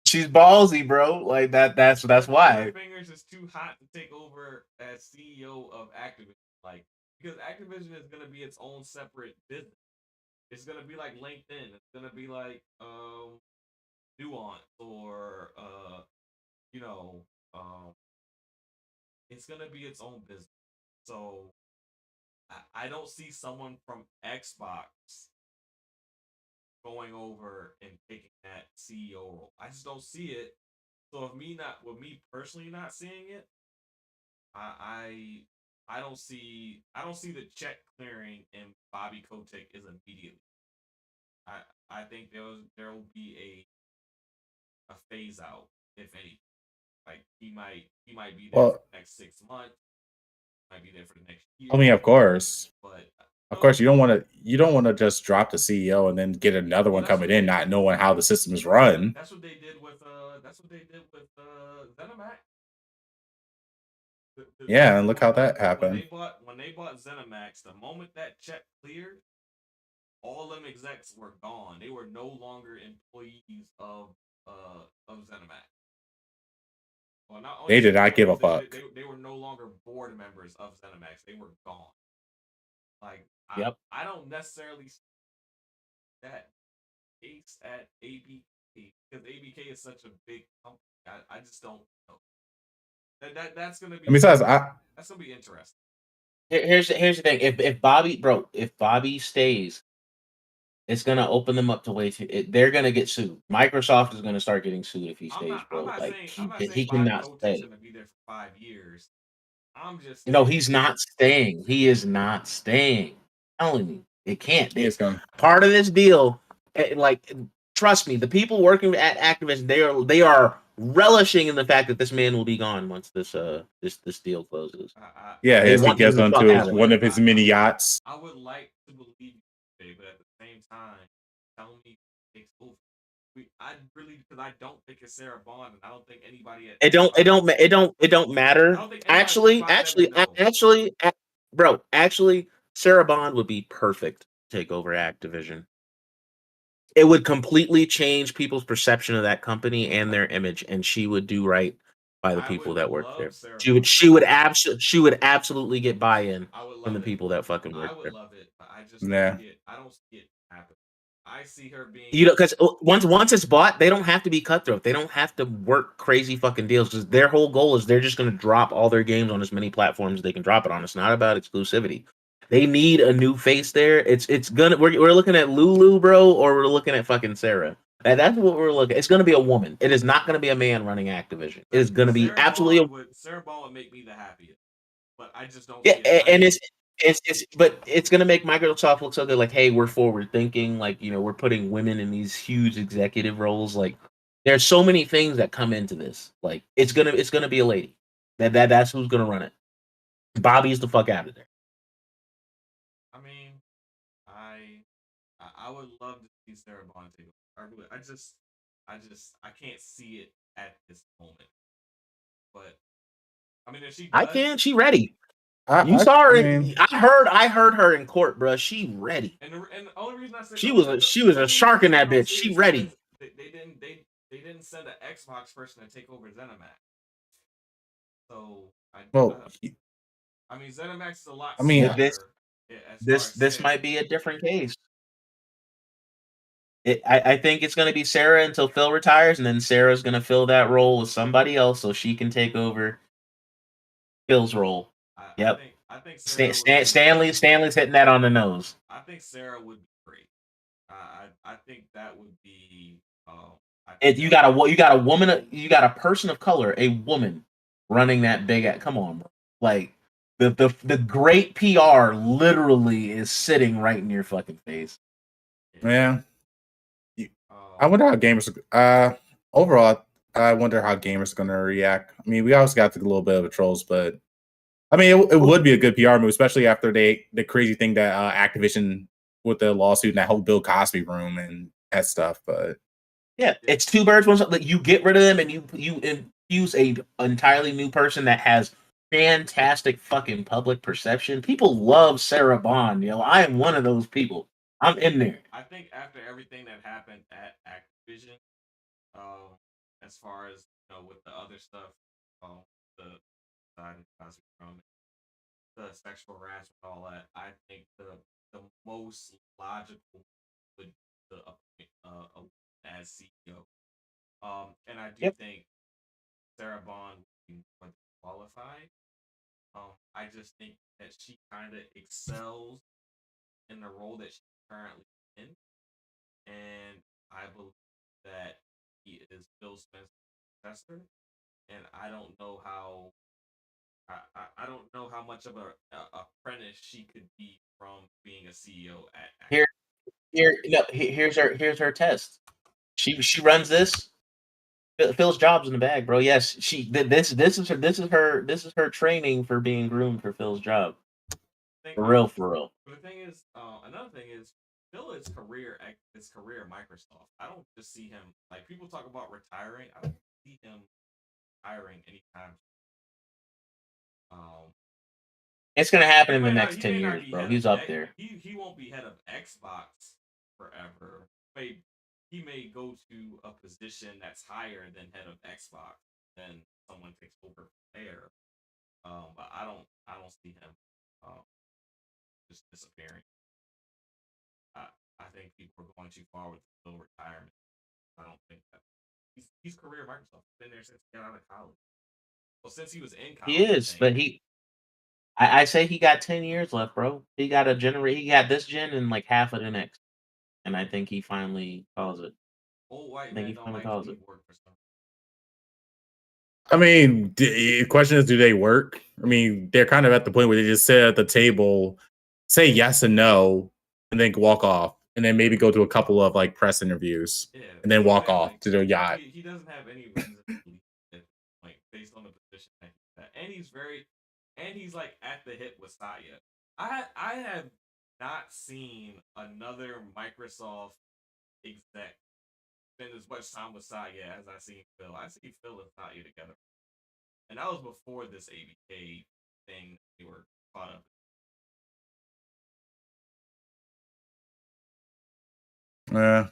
she's ballsy, bro. Like that's why. Twitter fingers is too hot to take over as CEO of Activision. Like, because Activision is gonna be its own separate business. It's gonna be like LinkedIn. It's gonna be like Nuance or it's gonna be its own business. So I don't see someone from Xbox going over and taking that CEO role. I just don't see it. So with me personally not seeing it, I don't see the check clearing and Bobby Kotick is immediately. I think there will be a phase out, if any. Like he might be there for the next 6 months. Might be there for the next year. I mean, of course. But of course, you don't want to just drop the CEO and then get another one coming in, not knowing how the system is run. That's what they did with ZeniMax. Yeah, and look how that happened. When they bought ZeniMax, the moment that check cleared, all them execs were gone. They were no longer employees of ZeniMax. Well, they did not give a fuck. They were no longer board members of ZeniMax. They were gone. Like, I don't necessarily see that case at ABK because ABK is such a big company. I just don't know. That's gonna be. And besides, that's gonna be interesting. Here's the thing. If Bobby stays, it's gonna open them up to way too. They're gonna get sued. Microsoft is gonna start getting sued if he stays, bro. Like he cannot stay. Gonna be there for 5 years. I'm just no. He's not staying. He is not staying. I'm telling you, it can't. It's part of this deal. Like, trust me, the people working at Activision, they are relishing in the fact that this man will be gone once this deal closes. Yeah, he gets onto one of his mini yachts. I would like to believe you, but at the same time, tell me it's over. I really, because I don't think it's Sarah Bond, and I don't think anybody. It don't matter. Actually, bro, Sarah Bond would be perfect to take over Activision. It would completely change people's perception of that company and their image, and she would do right by the people that work there. She would absolutely get buy-in from the people that fucking work there. I would love it, but I just I don't see it happen. I see her being, because once it's bought, they don't have to be cutthroat. They don't have to work crazy fucking deals because their whole goal is they're just going to drop all their games on as many platforms as they can drop it on. It's not about exclusivity. They need a new face there. We're looking at Lulu, bro, or we're looking at fucking Sarah. That's what we're looking at. It's going to be a woman. It is not going to be a man running Activision. It is going to be absolutely Sarah Ball would make me the happiest, but I just don't. Yeah, and it's going to make Microsoft look so good. Like, hey, we're forward thinking. Like, we're putting women in these huge executive roles. Like, there's so many things that come into this. Like, it's gonna be a lady. That's who's gonna run it. Bobby's the fuck out of there. I mean, I would love to see Sarah Bond take over. I can't see it at this moment. But I mean, if she does, I can. She ready. You saw her. I heard her in court, bro. She ready. And the only reason I said she was a shark in that bitch. She ready. They they didn't send an Xbox person to take over ZeniMax. So I mean, ZeniMax is a lot smarter as far as This sales. might be a different case. I think it's going to be Sarah until Phil retires, and then Sarah's going to fill that role with somebody else so she can take over Phil's role. Yep. I think Sarah Stanley's hitting that on the nose. I think Sarah would be great. I think that would be. You got a woman, you got a person of color, a woman running that big. Come on, bro. Like the great PR literally is sitting right in your fucking face. Yeah. I wonder how gamers. Overall, I wonder how gamers are going to react. I mean, we always got a little bit of a trolls, but I mean, it would be a good PR move, especially after the crazy thing that Activision with the lawsuit and that whole Bill Cosby room and that stuff. But yeah, it's two birds, one stone. Like, you get rid of them and you infuse a entirely new person that has fantastic fucking public perception. People love Sarah Bond. I am one of those people. I'm in there. I think after everything that happened at Activision, as far as with the other stuff, the the sexual harassment, all that, I think the most logical would be as CEO. And I do think Sarah Bond would be more qualified. I just think that she kind of excels in the role that she's currently in, and I believe that he is Phil Spencer's successor, and I don't know how. I don't know how much of a apprentice she could be from being a CEO at. Here's her test. She runs this. Phil's job's in the bag, bro. Yes, this is her training for being groomed for Phil's job. For real. But the thing is, another thing is, Phil is career at Microsoft. I don't just see him, like, people talk about retiring. I don't see him retiring anytime. It's gonna happen in the next 10 years, bro. He's up there. He won't be head of Xbox forever. He may go to a position that's higher than head of Xbox. Then someone takes over there. But I don't see him just disappearing. I think people are going too far with Phil retirement. I don't think that he's career at Microsoft. He's been there since he got out of college. Well, since he was in college. He is, but I say he got 10 years left, bro. He got this gen and like half of the next. And I think he finally calls it. Old white men don't like to work for some. I mean, the question is, do they work? I mean, they're kind of at the point where they just sit at the table, say yes and no, and then walk off, and then maybe go to a couple of like press interviews, and then walk off to their yacht. He doesn't have any reason to believe it, like, based on the position that he's at. And he's like at the hip with Satya. I have not seen another Microsoft exec spend as much time with Satya as I seen Phil. I see Phil and Satya together, and that was before this ABK thing they were caught up. Yeah.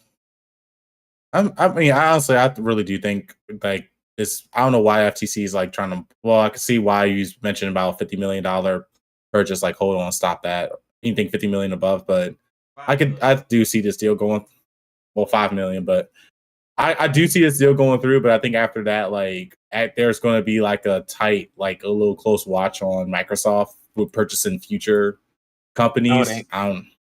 I mean, honestly, I really do think like this. I don't know why FTC is like trying to. Well, I can see why you mentioned about $50 million purchase. Like, hold on, stop that. You think 50 million above, but I do see this deal going. Well, 5 million, but I do see this deal going through. But I think after that, like, there's going to be like a tight, like a little close watch on Microsoft with purchasing future companies.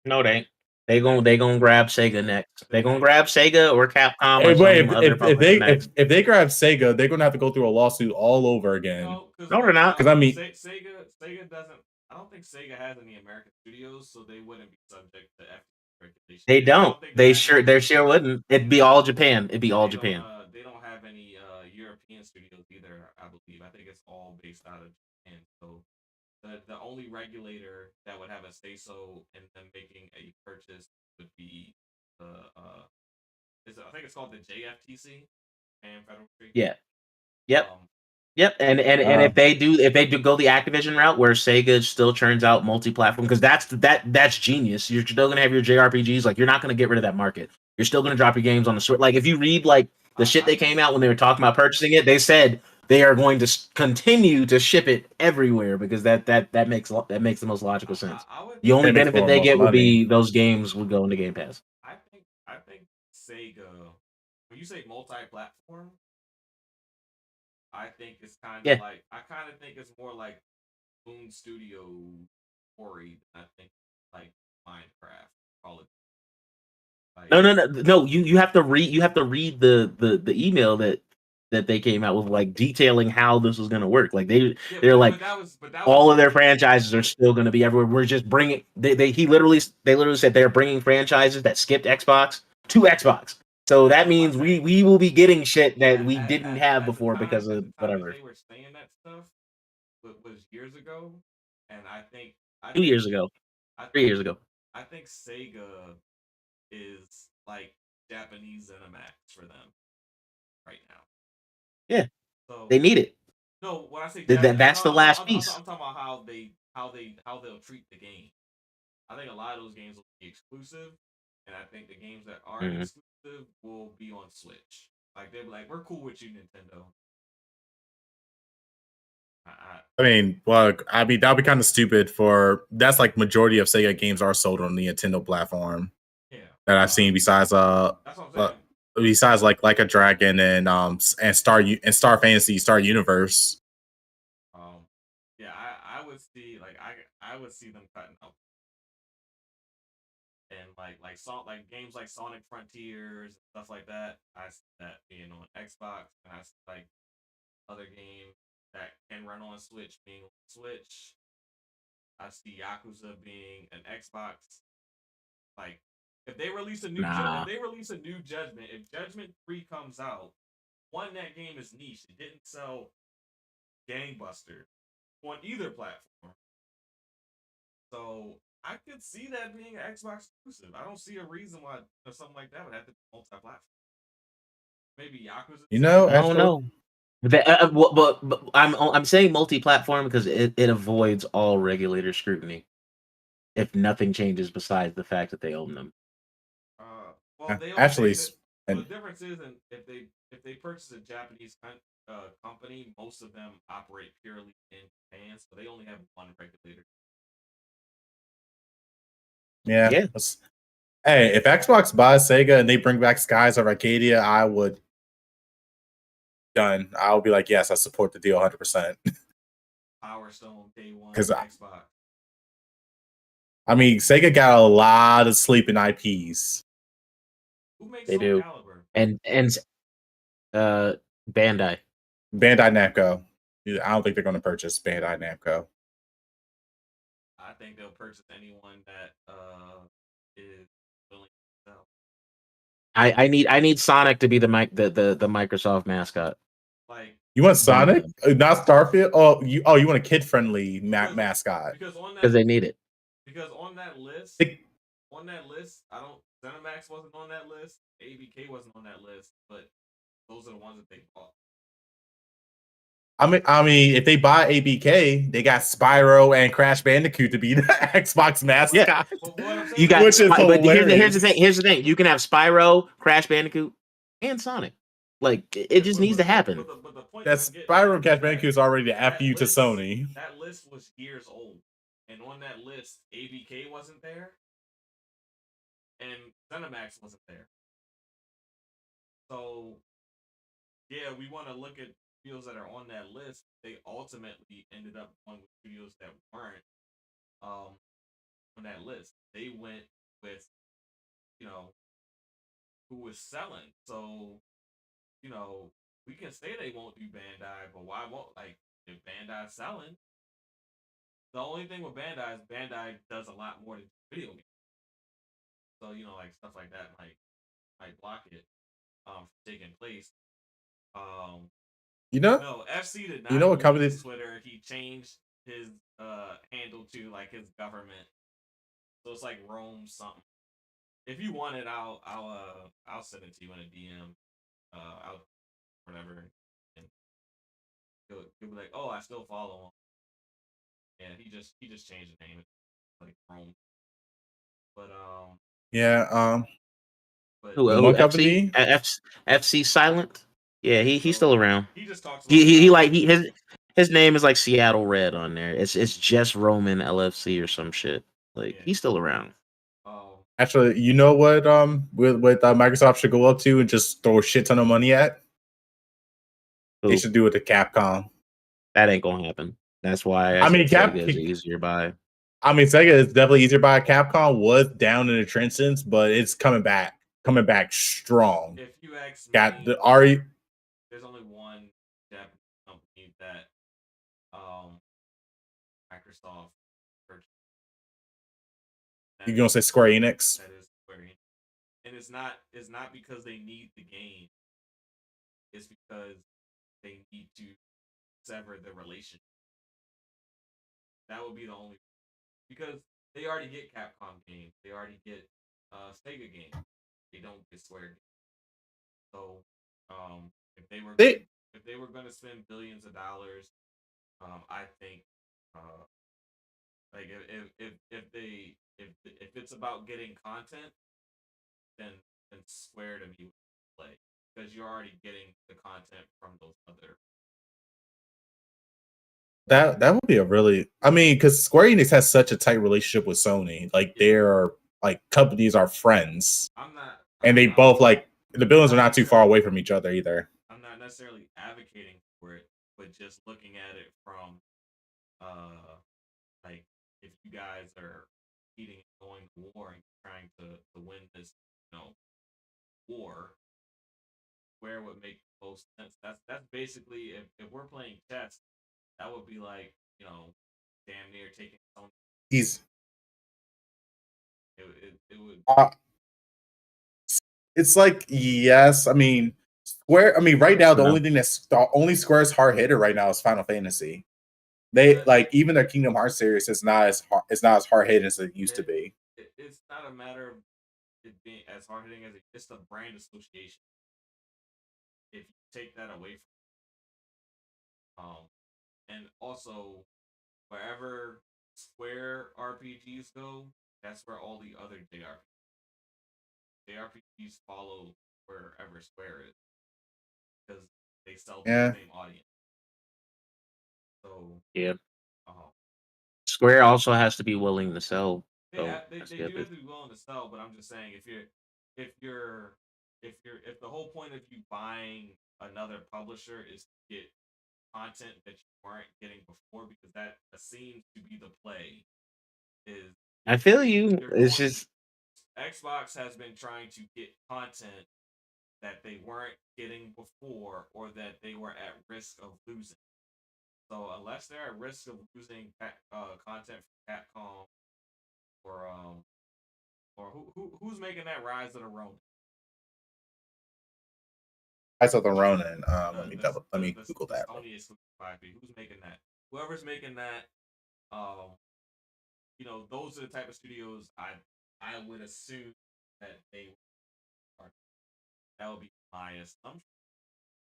No, they ain't. They gonna grab Sega next. They gonna grab Sega or Capcom. If they grab Sega, they're gonna have to go through a lawsuit all over again. No, they're not. Because I mean, Sega doesn't. I don't think Sega has any American studios, so they wouldn't be subject to FTC regulation. They don't. They sure wouldn't. It'd be all Japan. They don't have any European studios either. I believe. I think it's all based out of Japan. So the only regulator that would have a say so in them making a purchase would be I think it's called the JFTC, and Federal Trade. Yeah. Yep. Yep. And if they do go the Activision route where Sega still churns out multi-platform, because that's genius. You're still gonna have your JRPGs. Like, you're not gonna get rid of that market. You're still gonna drop your games on the switch. Like, if you read like The shit they came out when they were talking about purchasing it, they said they are going to continue to ship it everywhere because that makes the most logical sense. The only It makes benefit more they get would money. be those games would go into Game Pass. I think Sega, when you say multi-platform, I think it's kind of Yeah. like I kind of think it's more like Boom Studio Ori. I think like Minecraft, Call it. Like, No. You have to read the email that they came out with, like detailing how this was going to work. Like yeah, they're like but that was all of their franchises are still going to be everywhere. We're just bringing they literally said they're bringing franchises that skipped Xbox to Xbox. So that means we will be getting shit that we didn't have before because of whatever. they were saying that stuff was years ago, and I think 2 years ago, I 3 think years ago. I think Sega is like Japanese ZeniMax for them right now. Yeah, So they need it. no, when I say That's the last I'm piece. talking about how they'll treat the game. I think a lot of those games will be exclusive, and I think the games that aren't Mhm. exclusive will be on Switch. Like they'll be like, "We're cool with you, Nintendo." I mean, well, I mean that'd be kind of stupid for that's like majority of Sega games are sold on the Nintendo platform Yeah, that I've seen besides that's what I'm saying. besides like a Dragon and Star Fantasy Star Universe. Yeah, I would see like I would see them cutting out and like games like Sonic Frontiers stuff like that. I see that being on Xbox, and I see like other games that can run on Switch being on Switch. I see Yakuza being an Xbox. Like if they release a Nah. if they release a new Judgment, if Judgment 3 comes out, one, that game is niche. It didn't sell gangbuster on either platform. So I could see that being an Xbox exclusive. I don't see a reason why something like that would have to be multi-platform. Maybe Yakuza You 2. know, I don't know. But I'm saying multi-platform because it avoids all regulator scrutiny if nothing changes besides the fact that they own them. Well, they own actually, the difference is if they purchase a Japanese company, most of them operate purely in Japan, so they only have one regulator. yeah. Yeah. Hey, if Xbox buys Sega and they bring back Skies of Arcadia, I would done. I'll be like, yes, I support the deal 100%. Power Stone Day One Because Xbox. I mean, Sega got a lot of sleeping IPs. Who makes They Soul do. Calibur? And Bandai. Bandai Namco. I don't think they're going to purchase Bandai Namco. I think they'll purchase anyone that is willing to sell. I need Sonic to be the Microsoft mascot. Like You want Sonic, not Starfield? You want a kid friendly mascot because because they need it. Because on that list, I don't. Zenimax wasn't on that list. ABK wasn't on that list, but those are the ones that they bought. I mean, if they buy ABK, they got Spyro and Crash Bandicoot to be the Xbox mascot. Yeah. But what I'm saying You got, which is but hilarious. here's the thing. You can have Spyro, Crash Bandicoot, and Sonic. Like it just needs to happen. But the point That Spyro and Crash Bandicoot is already the FU to Sony. That list was years old, and on that list, ABK wasn't there, and ZeniMax wasn't there. So, yeah, we want to look at studios that are on that list. They ultimately ended up going with studios that weren't on that list. They went with, who was selling. So, we can say they won't do Bandai, but why won't, if Bandai's selling? The only thing with Bandai is Bandai does a lot more than video games. So, stuff like that might block it from taking place. No, FC did not. What company? Twitter. He changed his handle to like his government, so it's like Rome something. If you want it, I'll send it to you in a DM. I'll whatever, and you'll be like, oh, I still follow him. Yeah, he just changed the name, like Rome. But yeah. But Who? The Who? one FC? company? FC Silent. Yeah, he's so still around. he just talks about He how like his name is like Seattle Red on there. It's just Roman LFC or some shit. Like yeah. he's still around. Actually, you know what? With Microsoft should go up to and just throw a shit ton of money at. They Who? should do it to Capcom. That ain't gonna happen. That's why I I mean, said Sega is an easier buy. Sega is definitely easier by. Capcom was down in the trenches, but it's coming back strong. If you ask Got me, the Ari. there's only one Japanese company that Microsoft purchased. You gonna say Square Enix? That is Square Enix. And it's not because they need the game. It's because they need to sever the relationship. That would be the only, because they already get Capcom games. They already get Sega games. They don't get Square games. So if they were going to spend billions of dollars, I think like if it's about getting content, then Square to me would play, because you're already getting the content from those other. That would be a really. I mean, because Square Enix has such a tight relationship with Sony. Like their like companies are friends, and they both like the buildings are not too far away from each other either. I'm not necessarily advocating for it, but just looking at it from like, if you guys are competing and going to war and trying to win this, war, where would make most sense? That's basically, if we're playing chess, that would be like, damn near taking Sony. He's It would. It's like, yes. I mean, Square. I mean, right now the only Square's hard hitter right now is Final Fantasy. They like even their Kingdom Hearts series is not as hard. It's not as hard hitting as it used to be. It's not a matter of it being as hard hitting as it's the brand association. If you take that away from, and also wherever Square RPGs go, that's where all the other JRPGs follow wherever Square is, because they sell to the same audience. So yeah, Square also has to be willing to sell. They do have to be willing to sell, but I'm just saying, if the whole point of you buying another publisher is to get content that you weren't getting before, because that seems to be the play. I feel you. It's just Xbox has been trying to get content that they weren't getting before, or that they were at risk of losing. So unless they're at risk of losing content from Capcom, or who's making that Rise of the Ronin? Rise of the Ronin. Let me Google that. Sony exclusive IP. Who's making that? Whoever's making that, those are the type of studios I would assume that they are. That would be my assumption.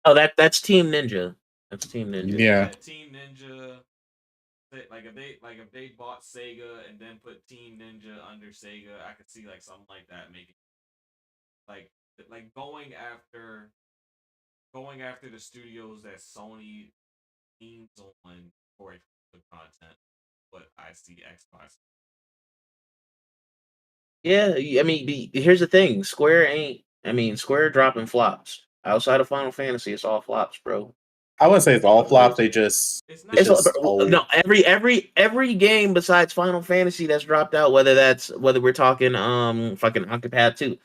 Oh, that's Team Ninja. That's Team Ninja. Yeah. Team Ninja. Like if they bought Sega and then put Team Ninja under Sega, I could see like something like that making, like going after the studios that Sony leans on for the content. But I see Xbox. Yeah, I mean, here's the thing: Square dropping flops. Outside of Final Fantasy, it's all flops, bro. I wouldn't say it's all flops. They just no, every game besides Final Fantasy that's dropped out, whether we're talking fucking Octopath 2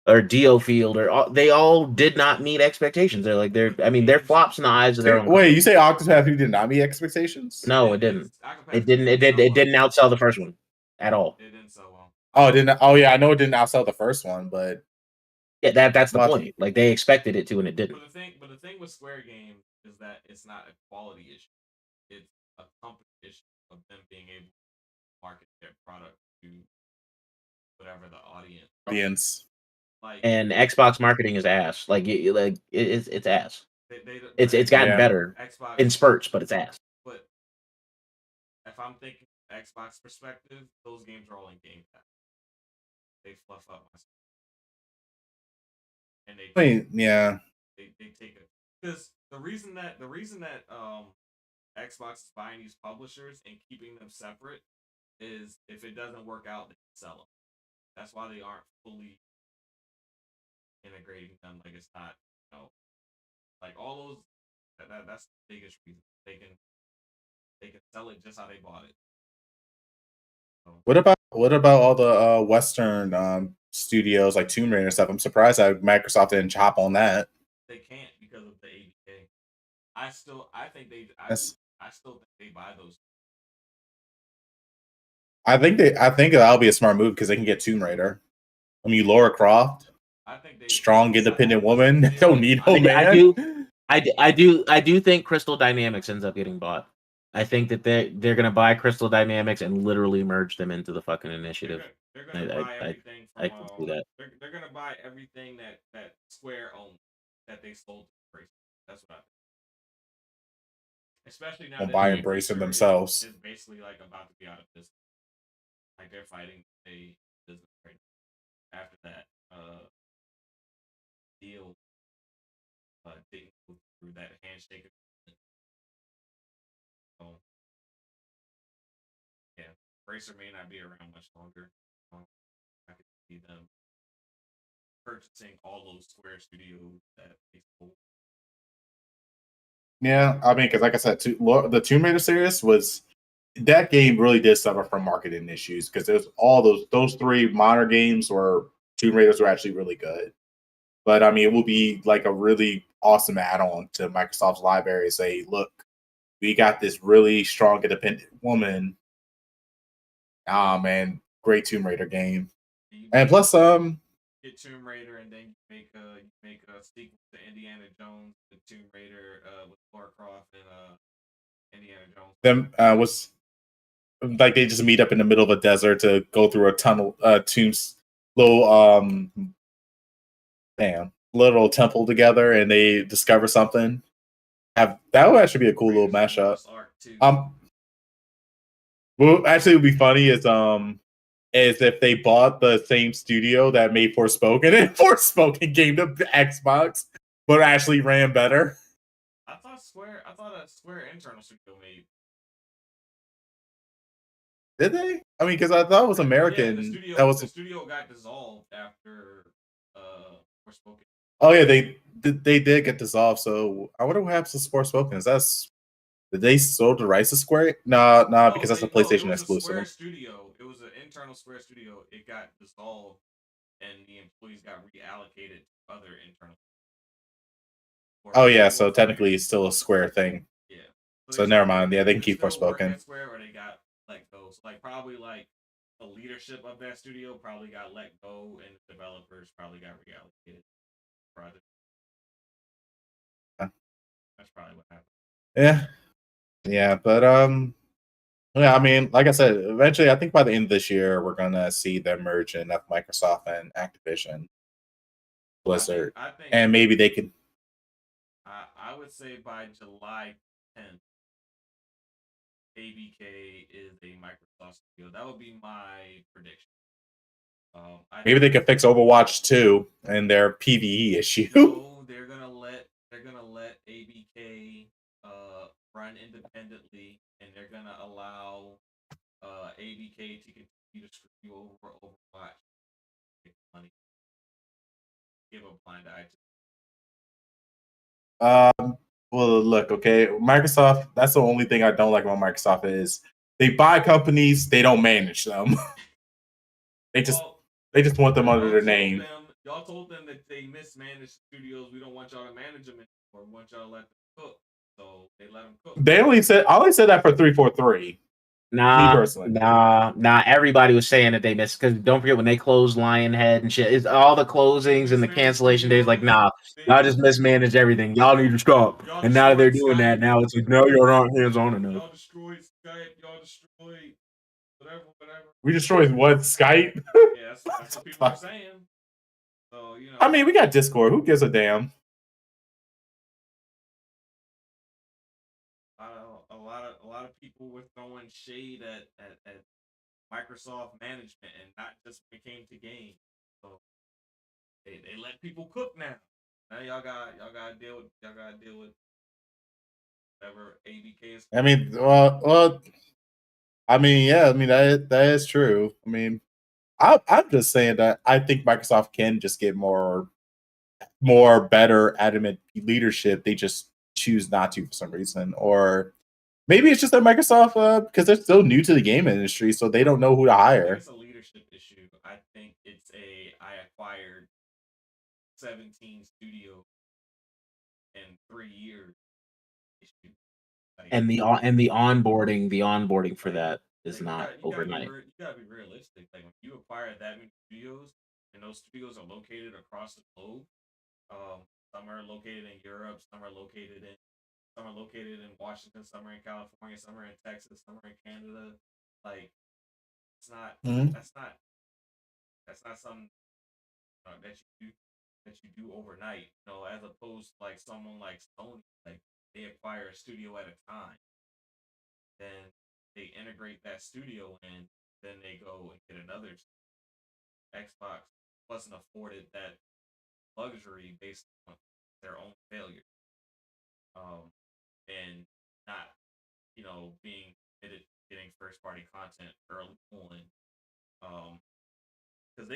or Dio Field, or they all did not meet expectations. They're flops in the eyes of their own. Wait, you say Octopath 2 did not meet expectations? No, it didn't. It didn't outsell the first one at all. It didn't sell well. Oh, it didn't. Oh, yeah, I know it didn't outsell the first one, but yeah, that's the point. Like they expected it to, and it didn't. But the thing with Square Games is that it's not a quality issue; it's a company issue of them being able to market their product to whatever the audience. And Xbox marketing is ass. It's ass. It's gotten better in spurts, but it's ass. But if I'm thinking Xbox perspective, those games are all in Game Pass. They fluff up my. and they Wait, yeah. they take it because the reason that Xbox is buying these publishers and keeping them separate is if it doesn't work out, they can sell them. That's why they aren't fully integrating them. Like it's not, like all those. That's the biggest reason they can sell it just how they bought it. So What about all the Western studios like Tomb Raider stuff? I'm surprised that Microsoft didn't chop on that. they can't because of the ABK. I think That's I still think they buy those. I think that'll be a smart move because they can get Tomb Raider. I mean, Laura Croft, I think they strong, independent woman. They don't need no I man. do think Crystal Dynamics ends up getting bought. I think that they're gonna buy Crystal Dynamics and literally merge them into the fucking initiative. They're gonna buy everything I from can see that. they're gonna buy everything that Square owned that they sold to Embracer. That's what I think. Especially now Don't that buy Embracer Embracer themselves. is basically like about to be out of business. Like they're fighting a business right now. After that deal didn't go through that handshake. So yeah, Embracer may not be around much longer. I could see them purchasing all those Square studios that they sold. Yeah, I mean, because like I said, the Tomb Raider series was that game really did suffer from marketing issues because there's all those three modern games where Tomb Raiders were actually really good. But I mean, it will be like a really awesome add-on to Microsoft's library. Say, look, we got this really strong independent woman. Ah man, great Tomb Raider game. And plus, get Tomb Raider, and then you make a sequel to Indiana Jones, the Tomb Raider with Lara Croft and Indiana Jones. them was like they just meet up in the middle of a desert to go through a tunnel, tombs, little little temple together, and they discover something. That would actually be a cool little mashup. Well, actually, it would be funny is if they bought the same studio that made Forspoken and Forspoken came to Xbox, but actually ran better. I thought a Square internal studio made. Did they? I mean, because I thought it was American. Yeah, the studio got dissolved after Forspoken. Oh yeah, they did get dissolved. So I wonder what happens to Forspoken. Did they sold the rights to Square? No, because that's a PlayStation exclusive. Square studio. It was an internal Square studio. It got dissolved, and the employees got reallocated to other internal. Oh yeah, so technically it's still a Square thing. Yeah. So never mind. Yeah, they can keep Forspoken. Square, or they got let go. So probably the leadership of that studio probably got let go, and the developers probably got reallocated. Project. That's probably what happened. Yeah, but yeah, I mean, like I said, eventually, I think by the end of this year, we're gonna see the merging of Microsoft and Activision, Blizzard, I think and maybe they could. I would say by July 10th, ABK is a Microsoft studio. That would be my prediction. Maybe they could fix Overwatch 2 and their PVE issue. No, they're gonna let ABK run independently, and they're gonna allow ABK to continue to screw over Overwatch, make money, give up blind eye. Well, look, okay, Microsoft. That's the only thing I don't like about Microsoft is they buy companies, they don't manage them. They just want them under their name. Y'all told them that they mismanage studios. We don't want y'all to manage them anymore. We want y'all to let them cook. So they let them cook. I only said that for 343. Nah. Everybody was saying that they missed because don't forget when they closed Lionhead and shit. It's all the closings and the cancellation days. Like, nah, y'all just mismanaged everything. Y'all need to stop. And now they're doing that. Now it's like, no, you're not hands on enough. Y'all destroyed Skype. Y'all destroyed whatever. We destroyed what, Skype? Yeah, that's what people are saying. So I mean, we got Discord. Who gives a damn? A lot of people were throwing shade at Microsoft management, and not just when it came to games. So They let people cook now. Now y'all gotta deal with whatever ABK is. I mean, well, I mean, yeah, I mean that is true. I mean, I'm just saying that I think Microsoft can just get more better adamant leadership. They just choose not to for some reason, or maybe it's just that Microsoft, because they're still new to the game industry, so they don't know who to hire. It's a leadership issue. I think it's I acquired 17 studios in 3 years issue. Like, And the onboarding for that is like, not overnight. You gotta be realistic. Like when you acquire that many studios, and those studios are located across the globe. Some are located in Europe, some are located in Washington, some are in California, some are in Texas, some are in Canada. Like it's not that's not something that you do overnight. You know, as opposed to like someone like Sony, like they acquire a studio at a time, then they integrate that studio in, then they go and get another. Xbox wasn't afforded that luxury based on their own failure, and not being committed to getting first party content early on, because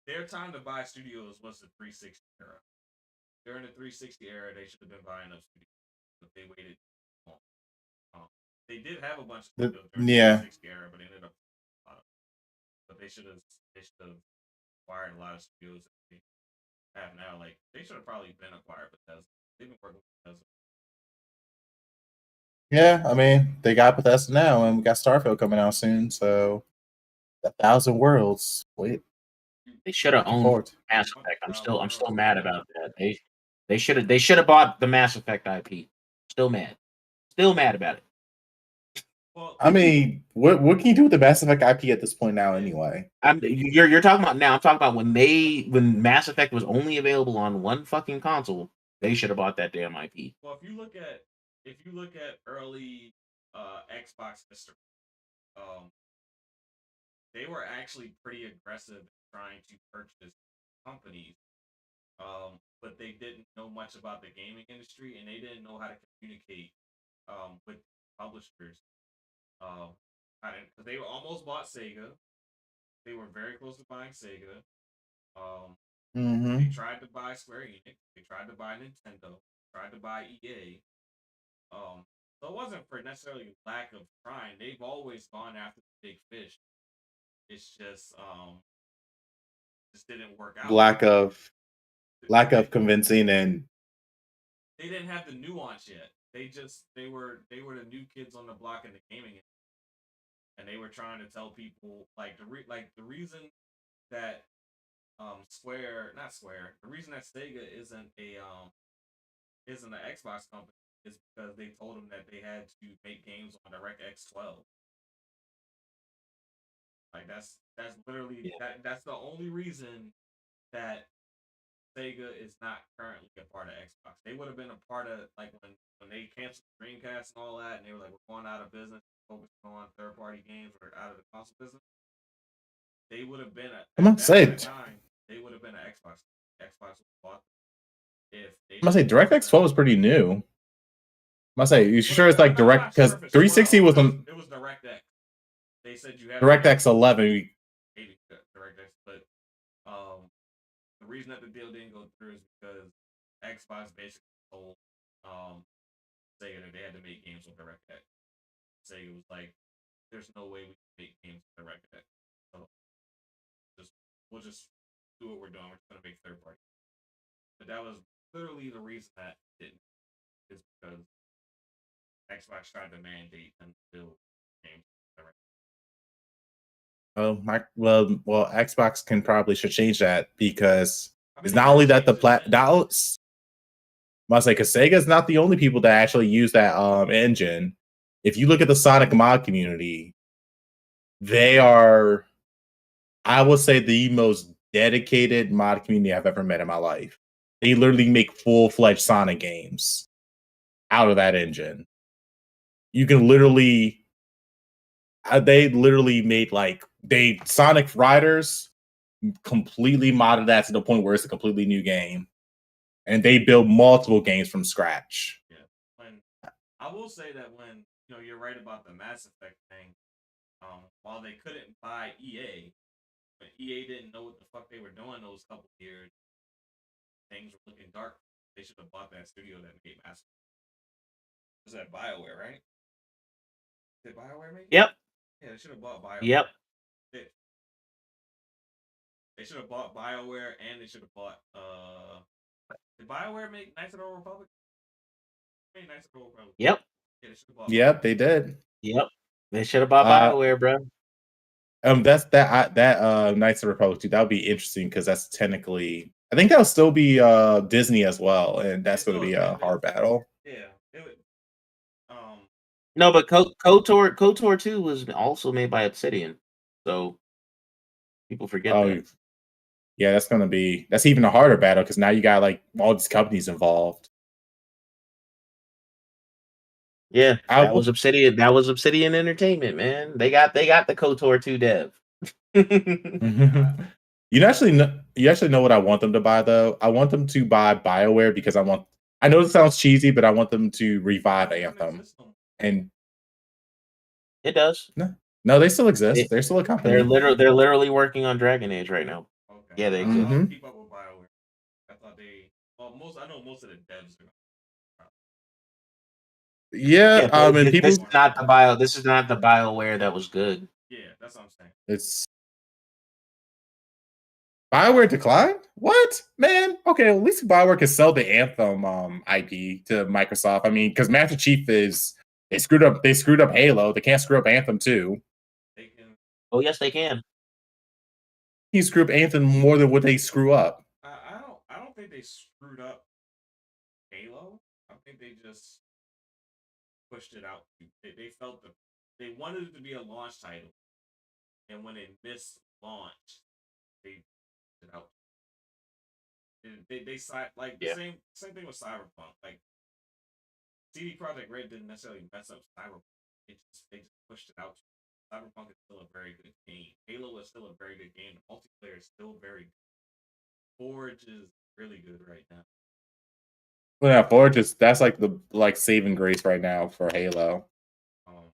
their time to buy studios was the 360 era. During the 360 era, they should have been buying up studios, but they waited too long. They did have a bunch of studios during the 360 era, but they ended up, but they should have acquired a lot of studios that they have now. Like they should have probably been acquired because they've been working with Bethesda. Yeah, I mean, they got Bethesda now, and we got Starfield coming out soon. So, 1,000 Worlds. Wait, they should have owned forward. Mass Effect. I'm still mad about that. They should have bought the Mass Effect IP. Still mad about it. Well, I mean, what can you do with the Mass Effect IP at this point now, anyway? You're talking about now. I'm talking about when Mass Effect was only available on one fucking console. They should have bought that damn IP. Well, if you look at early Xbox history, they were actually pretty aggressive in trying to purchase companies, but they didn't know much about the gaming industry, and they didn't know how to communicate with publishers. Because they almost bought Sega. They were very close to buying Sega. They tried to buy Square Enix. They tried to buy Nintendo. Tried to buy EA. So it wasn't for necessarily lack of trying. They've always gone after the big fish. It's just didn't work out. Lack of convincing, and they didn't have the nuance yet. They were the new kids on the block in the gaming industry. And they were trying to tell people the reason that the reason that Sega isn't an Xbox company is because they told them that they had to make games on DirectX 12. Like that's literally that's the only reason that Sega is not currently a part of Xbox. They would have been a part of like when they canceled Dreamcast and all that, and they were like, we're going out of business, focusing on third party games or out of the console business. They would have been I'm gonna say they would have been an Xbox. Xbox would have bought them. If they I'm gonna say DirectX 12 was pretty new. I'm gonna say, you sure it's like direct, because 360 was on. It was DirectX. They said you have DirectX 11. DirectX, but the reason that the deal didn't go through is because Xbox basically told Sega that they had to make games with DirectX. Sega was like, "There's no way we can make games with DirectX. So we'll just do what we're doing. We're just gonna make third party." But that was literally the reason that didn't. Is because Xbox tried to mandate and build games. Oh, well, Xbox should change that, because it's not only that because Sega's not the only people that actually use that engine. If you look at the Sonic mod community, they are, I would say, the most dedicated mod community I've ever met in my life. They literally make full-fledged Sonic games out of that engine. You can literally, they literally made Sonic Riders completely modded that to the point where it's a completely new game, and they build multiple games from scratch. Yeah, I will say that when you're right about the Mass Effect thing. While they couldn't buy EA, but EA didn't know what the fuck they were doing those couple years, things were looking dark. They should have bought that studio that made Mass Effect. Was that BioWare, right? Did BioWare make it? Yep. Yeah, they should have bought BioWare. Yep. They should have bought BioWare, and they should have bought. Did BioWare make Knights of the Old Republic? Made Knights of the Old Republic. Yep. Yeah, they should have bought. Yep, they did. Yep. They should have bought BioWare, bro. That's that Knights of the Republic 2. That would be interesting because that's technically, I think that'll still be Disney as well, and that's going to be a hard battle. Yeah, it would. No, but KOTOR 2 was also made by Obsidian, so people forget that. Yeah, that's even a harder battle because now you got like all these companies involved. Yeah, that was Obsidian. That was Obsidian Entertainment, man. They got the KOTOR 2 dev. You actually know what I want them to buy though. I want them to buy BioWare because I know it sounds cheesy, but I want them to revive Anthem. And it does. No, they still exist. They're still a company. They're literally working on Dragon Age right now. Okay. Yeah, they exist. exist. Keep up with BioWare. I thought I know most of the devs are. Yeah, this is not the BioWare that was good. Yeah, that's what I'm saying. It's BioWare declined? What? Man, okay, at least BioWare can sell the Anthem IP to Microsoft. I mean, because Master Chief they screwed up Halo. They can't screw up Anthem too. They can. Oh yes, they can. He screwed up Anthem more than what they screw up. I don't think they screwed up Halo. I think they just pushed it out. They felt they wanted it to be a launch title, and when it missed launch, they pushed it out. They like the same thing with Cyberpunk. Like CD Projekt Red didn't necessarily mess up Cyberpunk. They just pushed it out. Cyberpunk is still a very good game. Halo is still a very good game. The multiplayer is still very good. Forge is really good right now. Well, yeah, Forge that's like the saving grace right now for Halo.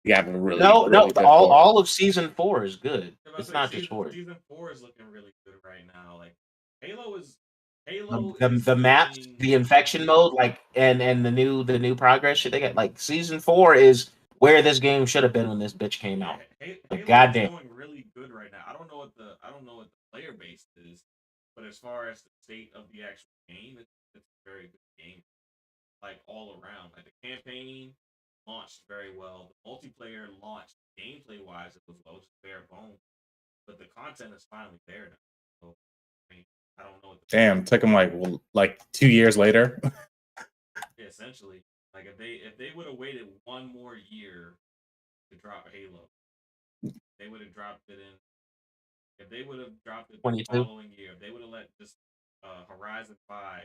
You have a really all of season 4 is good. It's not just Forge. Season 4 is looking really good right now. Like Halo is the maps, the infection mode, like and the new progress shit they got. Like season 4 is where this game should have been when this bitch came out. Like goddamn, doing really good right now. I don't know what the player base is, but as far as the state of the actual game, it's a very good game. Like all around, like the campaign launched very well. The multiplayer launched gameplay wise, it was low, just bare bones, but the content is finally there now. So, I mean, I don't know. Damn, took them like 2 years later. Yeah, essentially, like if they would have waited one more year to drop Halo, they would have dropped it in. If they would have dropped it the following year, if they would have let just Horizon 5,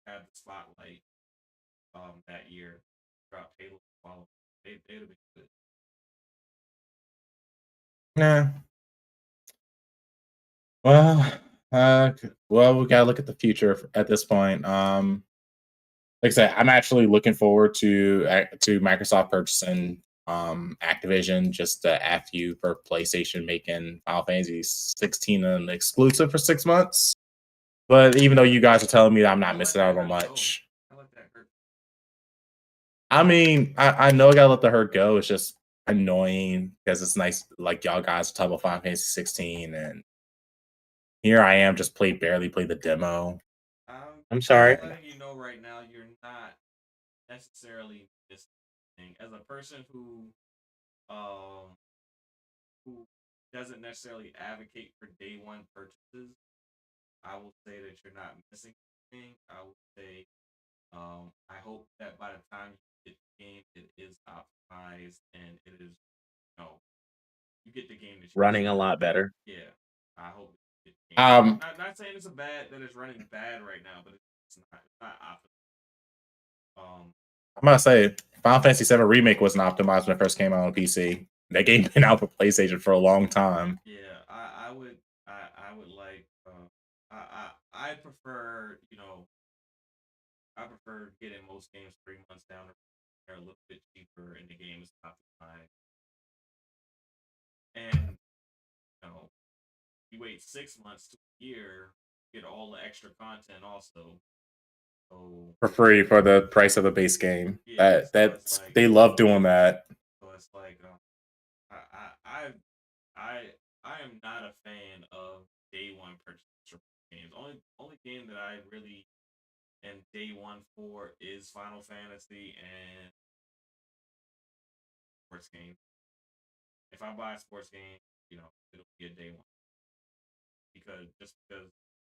have the spotlight that year, drop Halo following, they'd have been good. Nah. Well, we gotta look at the future at this point. Like I said, I'm actually looking forward to Microsoft purchasing Activision just to F you for PlayStation making Final Fantasy 16 an exclusive for 6 months. But even though you guys are telling me that I'm not missing out on much, I mean, I know I gotta let the herd go. It's just annoying because it's nice, like y'all guys talk about Final Fantasy 16, and here I am, just barely play the demo. I'm sorry. I'm letting you know right now, you're not necessarily missing anything. As a person who doesn't necessarily advocate for day one purchases, I will say that you're not missing anything. I would say, I hope that by the time you get the game, it is optimized and it is, you get the game that running a lot better. Yeah, I hope. Not saying it's that it's running bad right now, but it's not optimal. I'm gonna say Final Fantasy 7 Remake wasn't optimized when it first came out on PC. That game been out for PlayStation for a long time. Yeah, I would like I prefer, I prefer getting most games 3 months down. They're a little bit cheaper, and the game is not behind. And you wait 6 months to a year, get all the extra content also. So for free for the price of the base game. yeah, so it's That's like they love doing that. I I I am not a fan of day one purchase for games. Only game that I really am day one for is Final Fantasy and sports game. If I buy a sports game, it'll be a day one because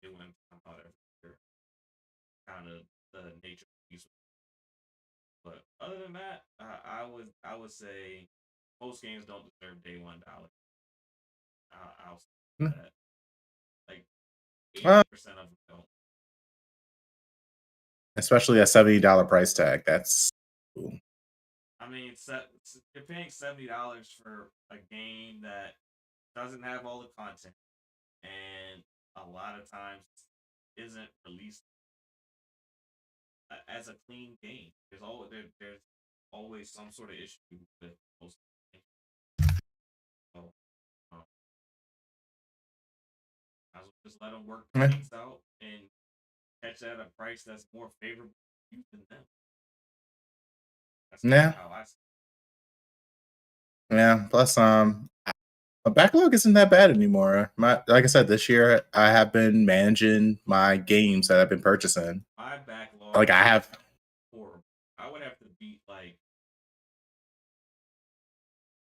it went come out every year, kind of the nature of the beast. But other than that, I would say most games don't deserve day $1. I'll say that like Well, 80% of them don't. especially a $70 price tag. That's cool. I mean, you're paying $70 for a game that doesn't have all the content, and a lot of times isn't released as a clean game. There's always some sort of issue with most games. So, um, I will just let them work the Yeah. kinks out and catch at a price that's more favorable to you than them. That's Yeah. how I see Yeah. Plus, my backlog isn't that bad anymore. Like I said, this year I have been managing my games that I've been purchasing. my backlog. Like I have horrible. I would have to beat like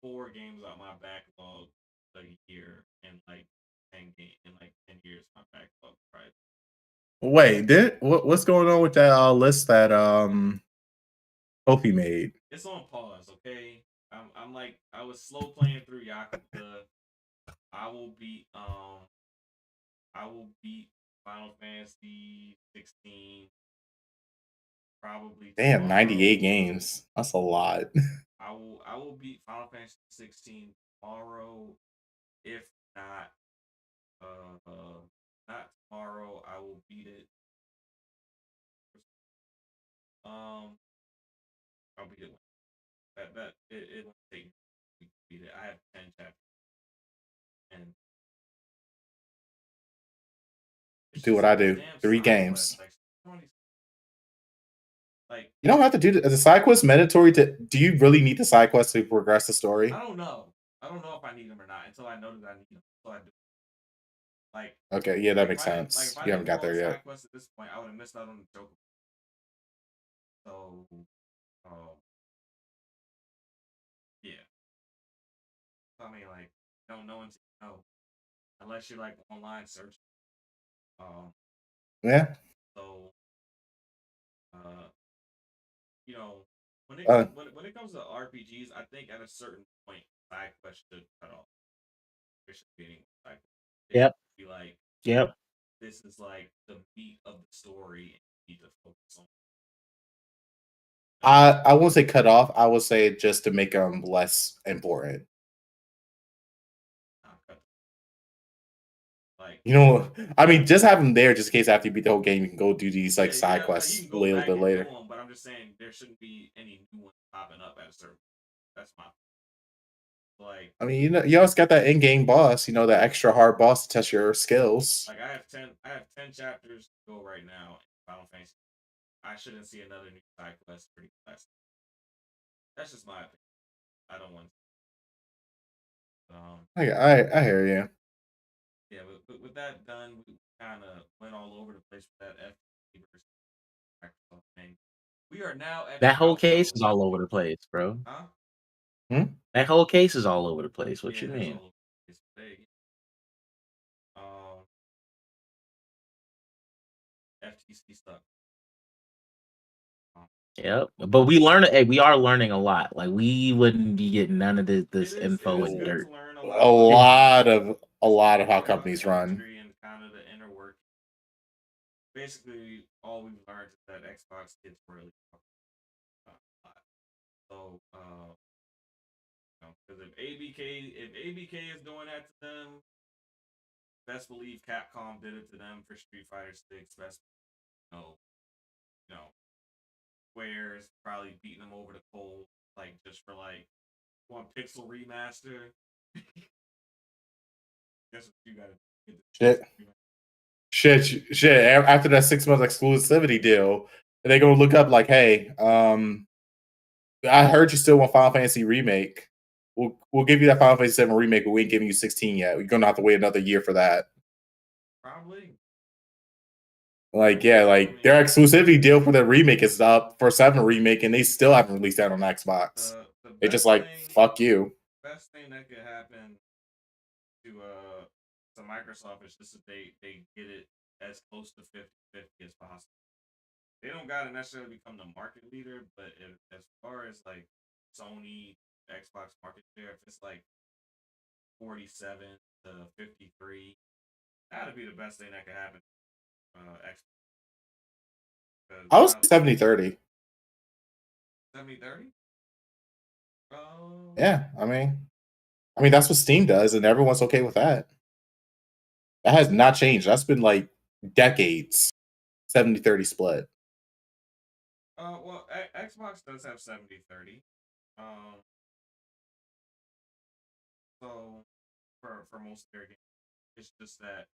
4 games out my backlog a year, and like 10 years my backlog right. wait, what's going on with that list that Kofi made? It's on pause, okay? I'm like I was slow playing through Yakuza. I will beat Final Fantasy 16 probably Damn, tomorrow. 98 games. That's a lot. I will beat Final Fantasy 16 tomorrow. If not, not tomorrow, I will beat it. I'll beat it. It won't take me to beat it. I have 10 chapters, and it's Do just what I these do. damn 3 side games. quests. Like You don't have to do the side quest mandatory to. Do you really need the side quest to progress the story? I don't know. I don't know if I need them or not until I know that I need them. So I do. Like Okay, yeah, that like makes sense. if I You didn't haven't do got all there the yet. side quests at this point, I would have missed out on the Joker. So, yeah. I mean, like, don't know until you know, unless you're like online search. Um, Yeah. so, uh, when Uh, it comes to RPGs, I think at a certain point, side quests should cut off. There should be any side quests. It Yep. should be like Yep. this is like the meat of the story, and you need to focus on. I won't say cut off. I would say just to make them less important. Like I mean, just have them there just in case after you beat the whole game, you can go do these like side like you quests can a go little back bit and later. do them, but I'm just saying there shouldn't be any new ones popping up at a certain. That's my like. I mean, you always got that in-game boss, that extra hard boss to test your skills. Like I have 10 chapters to go right now in Final Fantasy. I shouldn't see another new side quest pretty fast. That's just my opinion. I don't want to. I hear you. Yeah, but with that done, we kind of went all over the place with that FTC versus Microsoft thing. We are now at That the whole case outro. is all over the place, bro. Huh? That whole case is all over the place. What Yeah, you it is mean? all over the place. Big. Um, FTC stuff. Yep. But we are learning a lot. Like we wouldn't be getting none of this It info is and good dirt. to learn a A lot. lot of how About companies the run. industry and kind of the inner work. Basically, all we've learned is that Xbox gets really a lot. So, because if ABK is doing that to them, best believe Capcom did it to them for Street Fighter 6. Best, you know, you know, Square's probably beating them over the coals, like just for like one pixel remaster. Guess what you gotta get Shit. After that 6-month exclusivity deal, they gonna look up like, hey, I heard you still want Final Fantasy remake. We'll give you that Final Fantasy 7 remake, but we ain't giving you 16 yet. You're gonna have to wait another year for that. Probably. Like, yeah, like their exclusivity deal for the remake is up for 7 remake, and they still haven't released that on Xbox. They just like, fuck you. Best thing that could happen to Microsoft is just that they get it as close to 50-50 as possible. They don't gotta necessarily become the market leader, but as far as like Sony, Xbox market share, if it's like 47 to 53, that'd be the best thing that could happen. I was 70-30. 70-30? Yeah, I mean that's what Steam does, and everyone's okay with that. That has not changed. That's been like decades. 70-30 split. Well, Xbox does have 70-30. So for most of their games, it's just that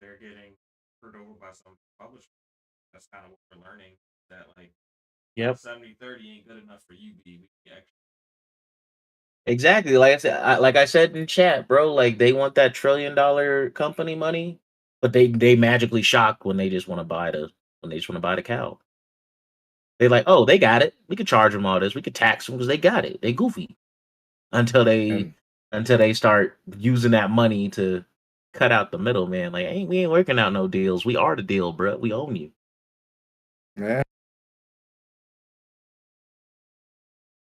they're getting screwed over by some publishers. That's kind of what we're learning. That like, Yep. 70-30 ain't good enough for you, B. Exactly. Like I said in chat, bro. Like they want that $1 trillion company money, but they magically shock when they just want to buy the cow. They're like, oh, they got it. We could charge them all this. We could tax them because they got it. They goofy until they start using that money to cut out the middleman. Like, we ain't working out no deals. We are the deal, bro. We own you. Yeah.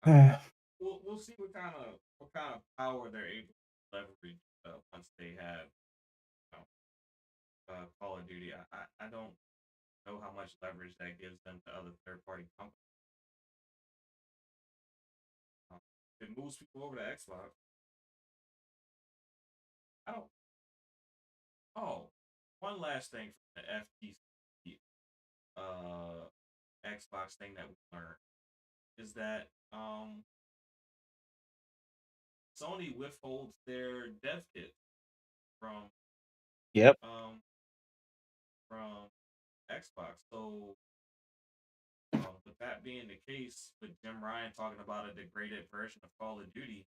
We'll see what kind of power they're able to leverage once they have Call of Duty. I don't know how much leverage that gives them to other third party companies. It moves people over to Xbox. I don't. Oh, one last thing from the FTC Xbox thing that we learned is that Sony withholds their dev kit from from Xbox. So with that being the case, with Jim Ryan talking about a degraded version of Call of Duty,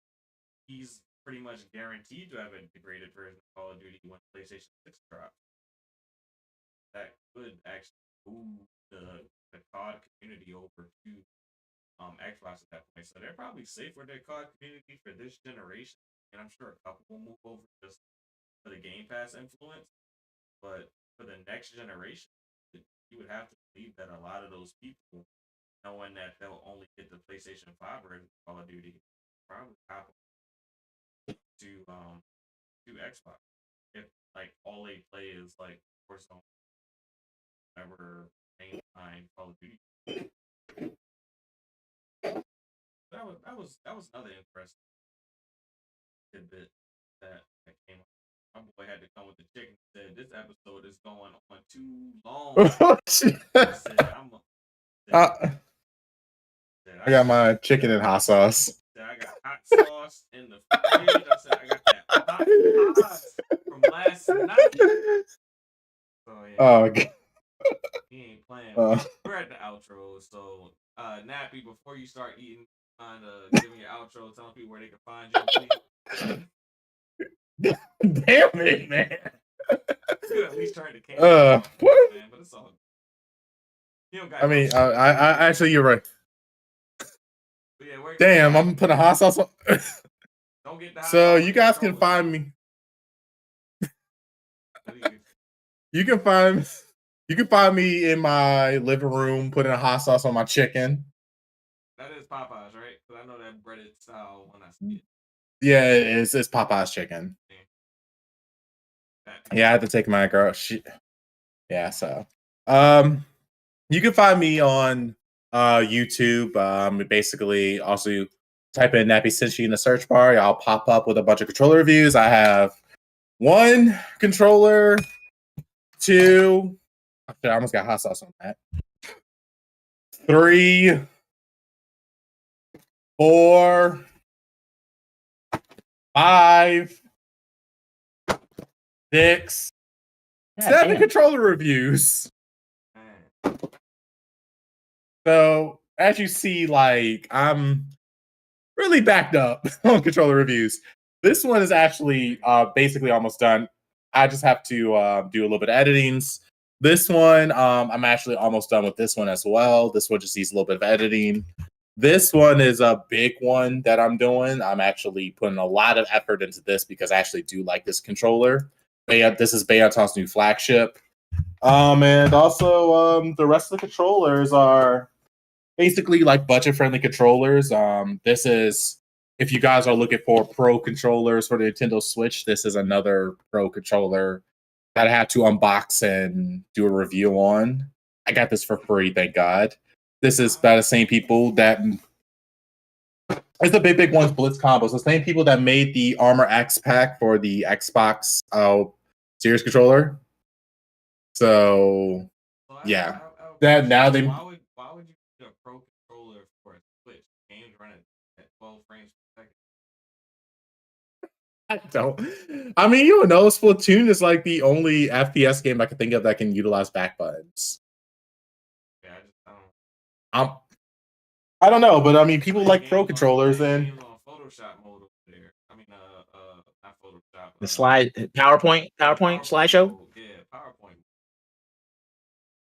he's pretty much guaranteed to have a degraded version of Call of Duty when PlayStation 6 drops. That could actually move the COD community over to Xbox at that point. So they're probably safe with their COD community for this generation. And I'm sure a couple will move over just for the Game Pass influence. But for the next generation, you would have to believe that a lot of those people, knowing that they'll only get the PlayStation 5 version of Call of Duty, probably hop to Xbox. If like all they play is like Warzone, whatever mainline Call of Duty. That was another interesting tidbit that came up. My boy had to come with the chicken. Said this episode is going on too long. I got my chicken and hot sauce. I got hot sauce in the fridge. I said I got that hot sauce from last night. So yeah. Oh, God. He ain't playing. We're at the outro, so Nappy, before you start eating, give me your outro, telling people where they can find you, please. Damn it, man. You at least trying to cancel what? Man, but it's all. I mean, I actually, you're right. Yeah, damn, I'm gonna put a hot sauce on. Don't get the so you guys can find me. You can find me in my living room putting a hot sauce on my chicken. That is Popeyes, right? Because I know that breaded style when I see it. Yeah, it's Popeye's chicken. Yeah, I had to take my girl. Yeah, so you can find me on YouTube. Basically, also type in Nappy Cinchi in the search bar. I'll pop up with a bunch of controller reviews. I have 1 controller, 2. I almost got hot sauce on that. 3, 4, 5, 6, God 7 damn. controller reviews. So as you see, like, I'm really backed up on controller reviews. This one is actually basically almost done. I just have to do a little bit of editings. This one, I'm actually almost done with this one as well. This one just needs a little bit of editing. This one is a big one that I'm doing. I'm actually putting a lot of effort into this because I actually do like this controller. This is Bayoton's new flagship. And also the rest of the controllers are basically like budget-friendly controllers. This is, if you guys are looking for pro controllers for the Nintendo Switch, this is another pro controller that I had to unbox and do a review on. I got this for free, thank God. This is by the same people that... It's the big ones, Blitz combos. The same people that made the Armor X pack for the Xbox Series controller. So, yeah. That now they... Why would you get a pro controller for a Switch? Games run at 12 frames per second. I don't. I mean, you know, Splatoon is like the only FPS game I can think of that can utilize back buttons. Yeah, I just I don't know, but I mean, people like pro controllers, and games on Photoshop mode over there. I mean, not Photoshop. The slide PowerPoint slideshow. Mode. Yeah, PowerPoint.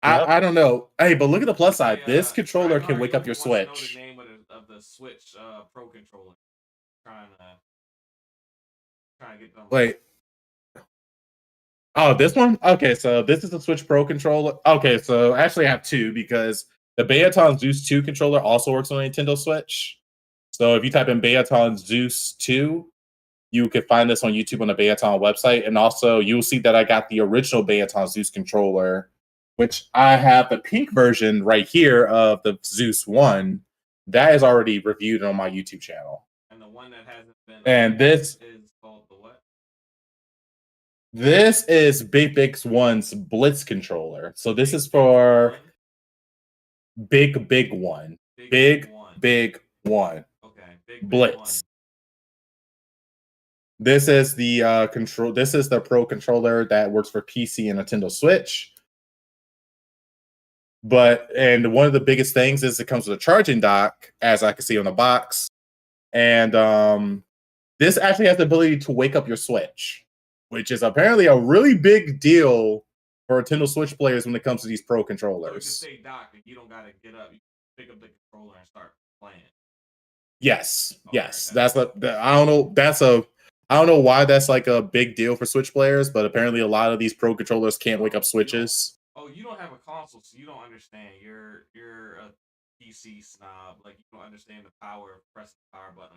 I don't know. Hey, but look at the plus side. This controller can wake up your wants to know Switch. the name of the Switch Pro controller. Trying to get them. Wait. Oh, this one? Okay, so this is the Switch Pro controller. Okay, so actually I have 2 because the Bayoton Zeus 2 controller also works on a Nintendo Switch. So if you type in Bayoton Zeus 2, you can find this on YouTube on the Bayoton website. And also you'll see that I got the original Bayoton Zeus controller, which I have the pink version right here of the Zeus 1. That is already reviewed on my YouTube channel. And the one that hasn't been... And this is called the what? This is Big 1's Blitz controller. So this is for Big One. Big One. Okay. Blitz. This is the control. This is the pro controller that works for PC and Nintendo Switch. And one of the biggest things is it comes with a charging dock, as I can see on the box. And this actually has the ability to wake up your Switch, which is apparently a really big deal for Nintendo Switch players when it comes to these pro controllers. So you can stay docked, you don't gotta get up. You pick up the controller and start playing. Yes, Okay, yes. I don't know. I don't know why that's like a big deal for Switch players, but apparently a lot of these pro controllers can't wake up Switches. You don't have a console, so you don't understand. You're a PC snob. Like, you don't understand the power of pressing the power button.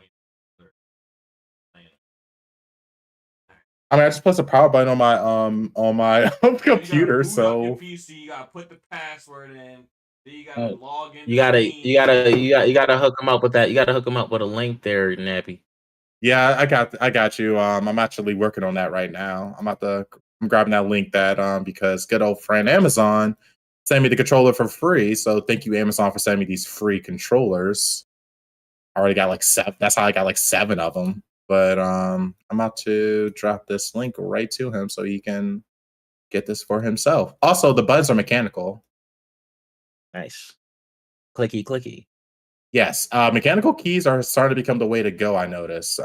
I mean, I just press the power button on my computer. So your PC, you gotta put the password in. Then you gotta log in. You gotta hook them up with that. You gotta hook them up with a link there, Nappy. Yeah, I got you. I'm actually working on that right now. I'm grabbing that link because good old friend Amazon sent me the controller for free. So thank you, Amazon, for sending me these free controllers. I already got like 7. That's how I got like 7 of them. But I'm about to drop this link right to him so he can get this for himself. Also, the buttons are mechanical. Nice. Clicky. Yes, mechanical keys are starting to become the way to go, I notice.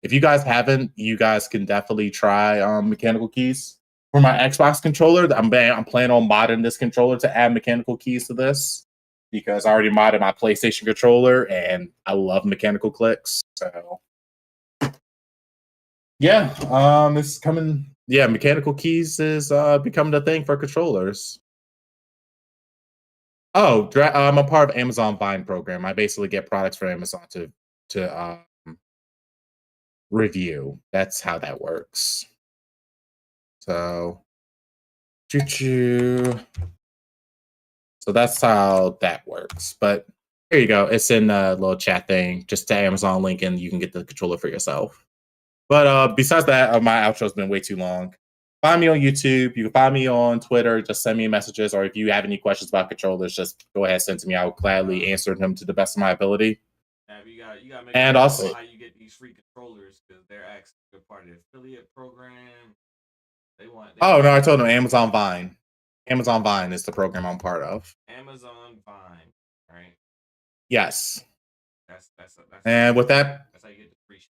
If you guys haven't, you guys can definitely try mechanical keys. For my Xbox controller, I'm planning on modding this controller to add mechanical keys to this because I already modded my PlayStation controller and I love mechanical clicks. So yeah, it's coming. Yeah, mechanical keys is becoming the thing for controllers. Oh, I'm a part of Amazon Vine program. I basically get products from Amazon to review. That's how that works. So, so that's how that works. But here you go. It's in the little chat thing. Just to Amazon link, and you can get the controller for yourself. But besides that, my outro's been way too long. Find me on YouTube. You can find me on Twitter. Just send me messages, or if you have any questions about controllers, just go ahead and send to me. I will gladly answer them to the best of my ability. Yeah, you got to make And sure also, how you get these free controllers, because they're actually a part of the affiliate program. They want. Oh no, I told them Amazon Vine. Amazon Vine is the program I'm part of. Amazon Vine, right? Yes. That's and with that, that's how you get the free shit.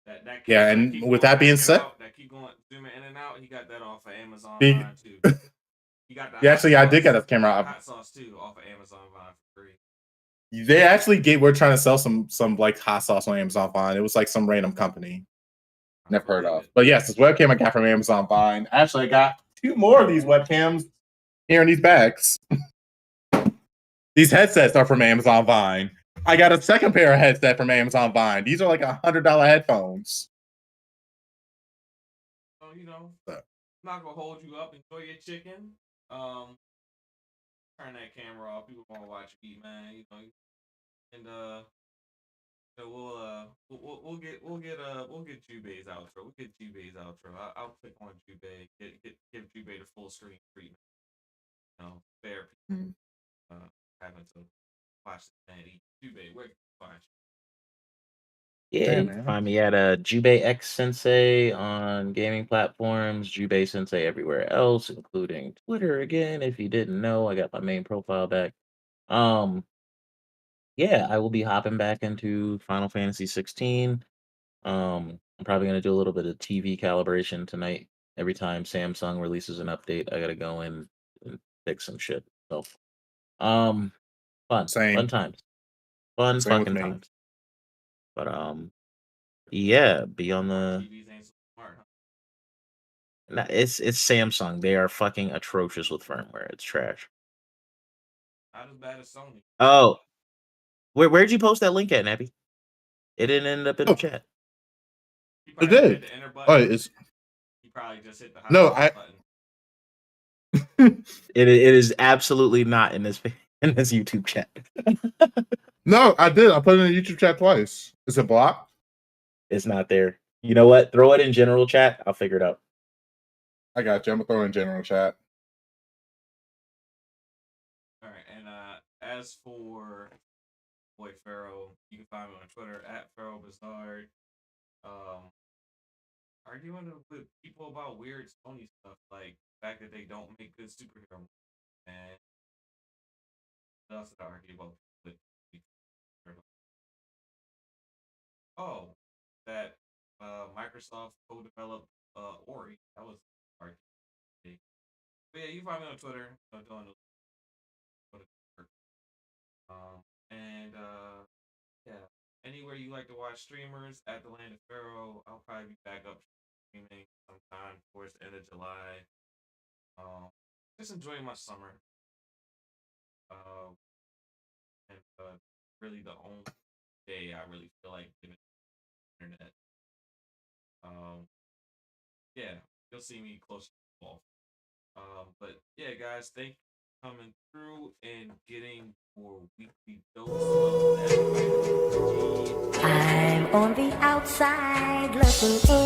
That yeah, and with that being said, that keep going zooming in and out. He got that off of Amazon Be- Vine too. He got the yeah, actually, I did get a hot camera. sauce too off of Amazon Vine for free. They actually we're trying to sell some like hot sauce on Amazon Vine. It was like some random company. Never heard of. But yes, this webcam I got from Amazon Vine. Actually, I got 2 more of these webcams here in these bags. These headsets are from Amazon Vine. I got a second pair of headset from Amazon Vine. These are like $100 headphones. So, you know, I'm not gonna hold you up. Enjoy your chicken. Turn that camera off. People want to watch me, man. You know, and we'll get Jubei's outro. We'll get Jubei's outro. I'll click on Jubei. Give Jubei the full screen treatment. You know, fair people having to watch the man eat. Jubei, where can you find you? Yeah, Yeah, you can man. find me at Jubei X Sensei on gaming platforms, Jubei Sensei everywhere else, including Twitter again. If you didn't know, I got my main profile back. Yeah, I will be hopping back into Final Fantasy 16. I'm probably gonna do a little bit of TV calibration tonight. Every time Samsung releases an update, I gotta go in and fix some shit. So, fun Same. times, fun Same with fucking me. times. But yeah, be on the. TVs ain't so smart, huh? Nah, it's Samsung. They are fucking atrocious with firmware. It's trash. Not as bad as Sony. Oh, where'd you post that link at, Nappy? It didn't end up in the chat. He It probably did. hit the enter button. Oh, it's He probably just hit the hot no. button. It is absolutely not in this YouTube chat. No, I did. I put it in the YouTube chat twice. Is it blocked? It's not there. You know what? Throw it in general chat. I'll figure it out. I got you. I'm gonna throw it in general chat. All right, and as for boy Pharaoh, you can find me on Twitter at Pharaoh Bizarre. Arguing with people about weird Sony stuff, like the fact that they don't make good superhero movies, and what else did I argue about? Oh, that Microsoft co-developed Ori. That was hard. But yeah, you find me on Twitter. I'm doing and yeah, anywhere you like to watch streamers at the Land of Pharaoh. I'll probably be back up streaming sometime towards the end of July. Just enjoying my summer. And really the only day I really feel like giving internet. Yeah, you'll see me closer to the ball. But yeah, guys, thank you for coming through and getting more weekly dose of that vitamin D. I'm on the outside looking in.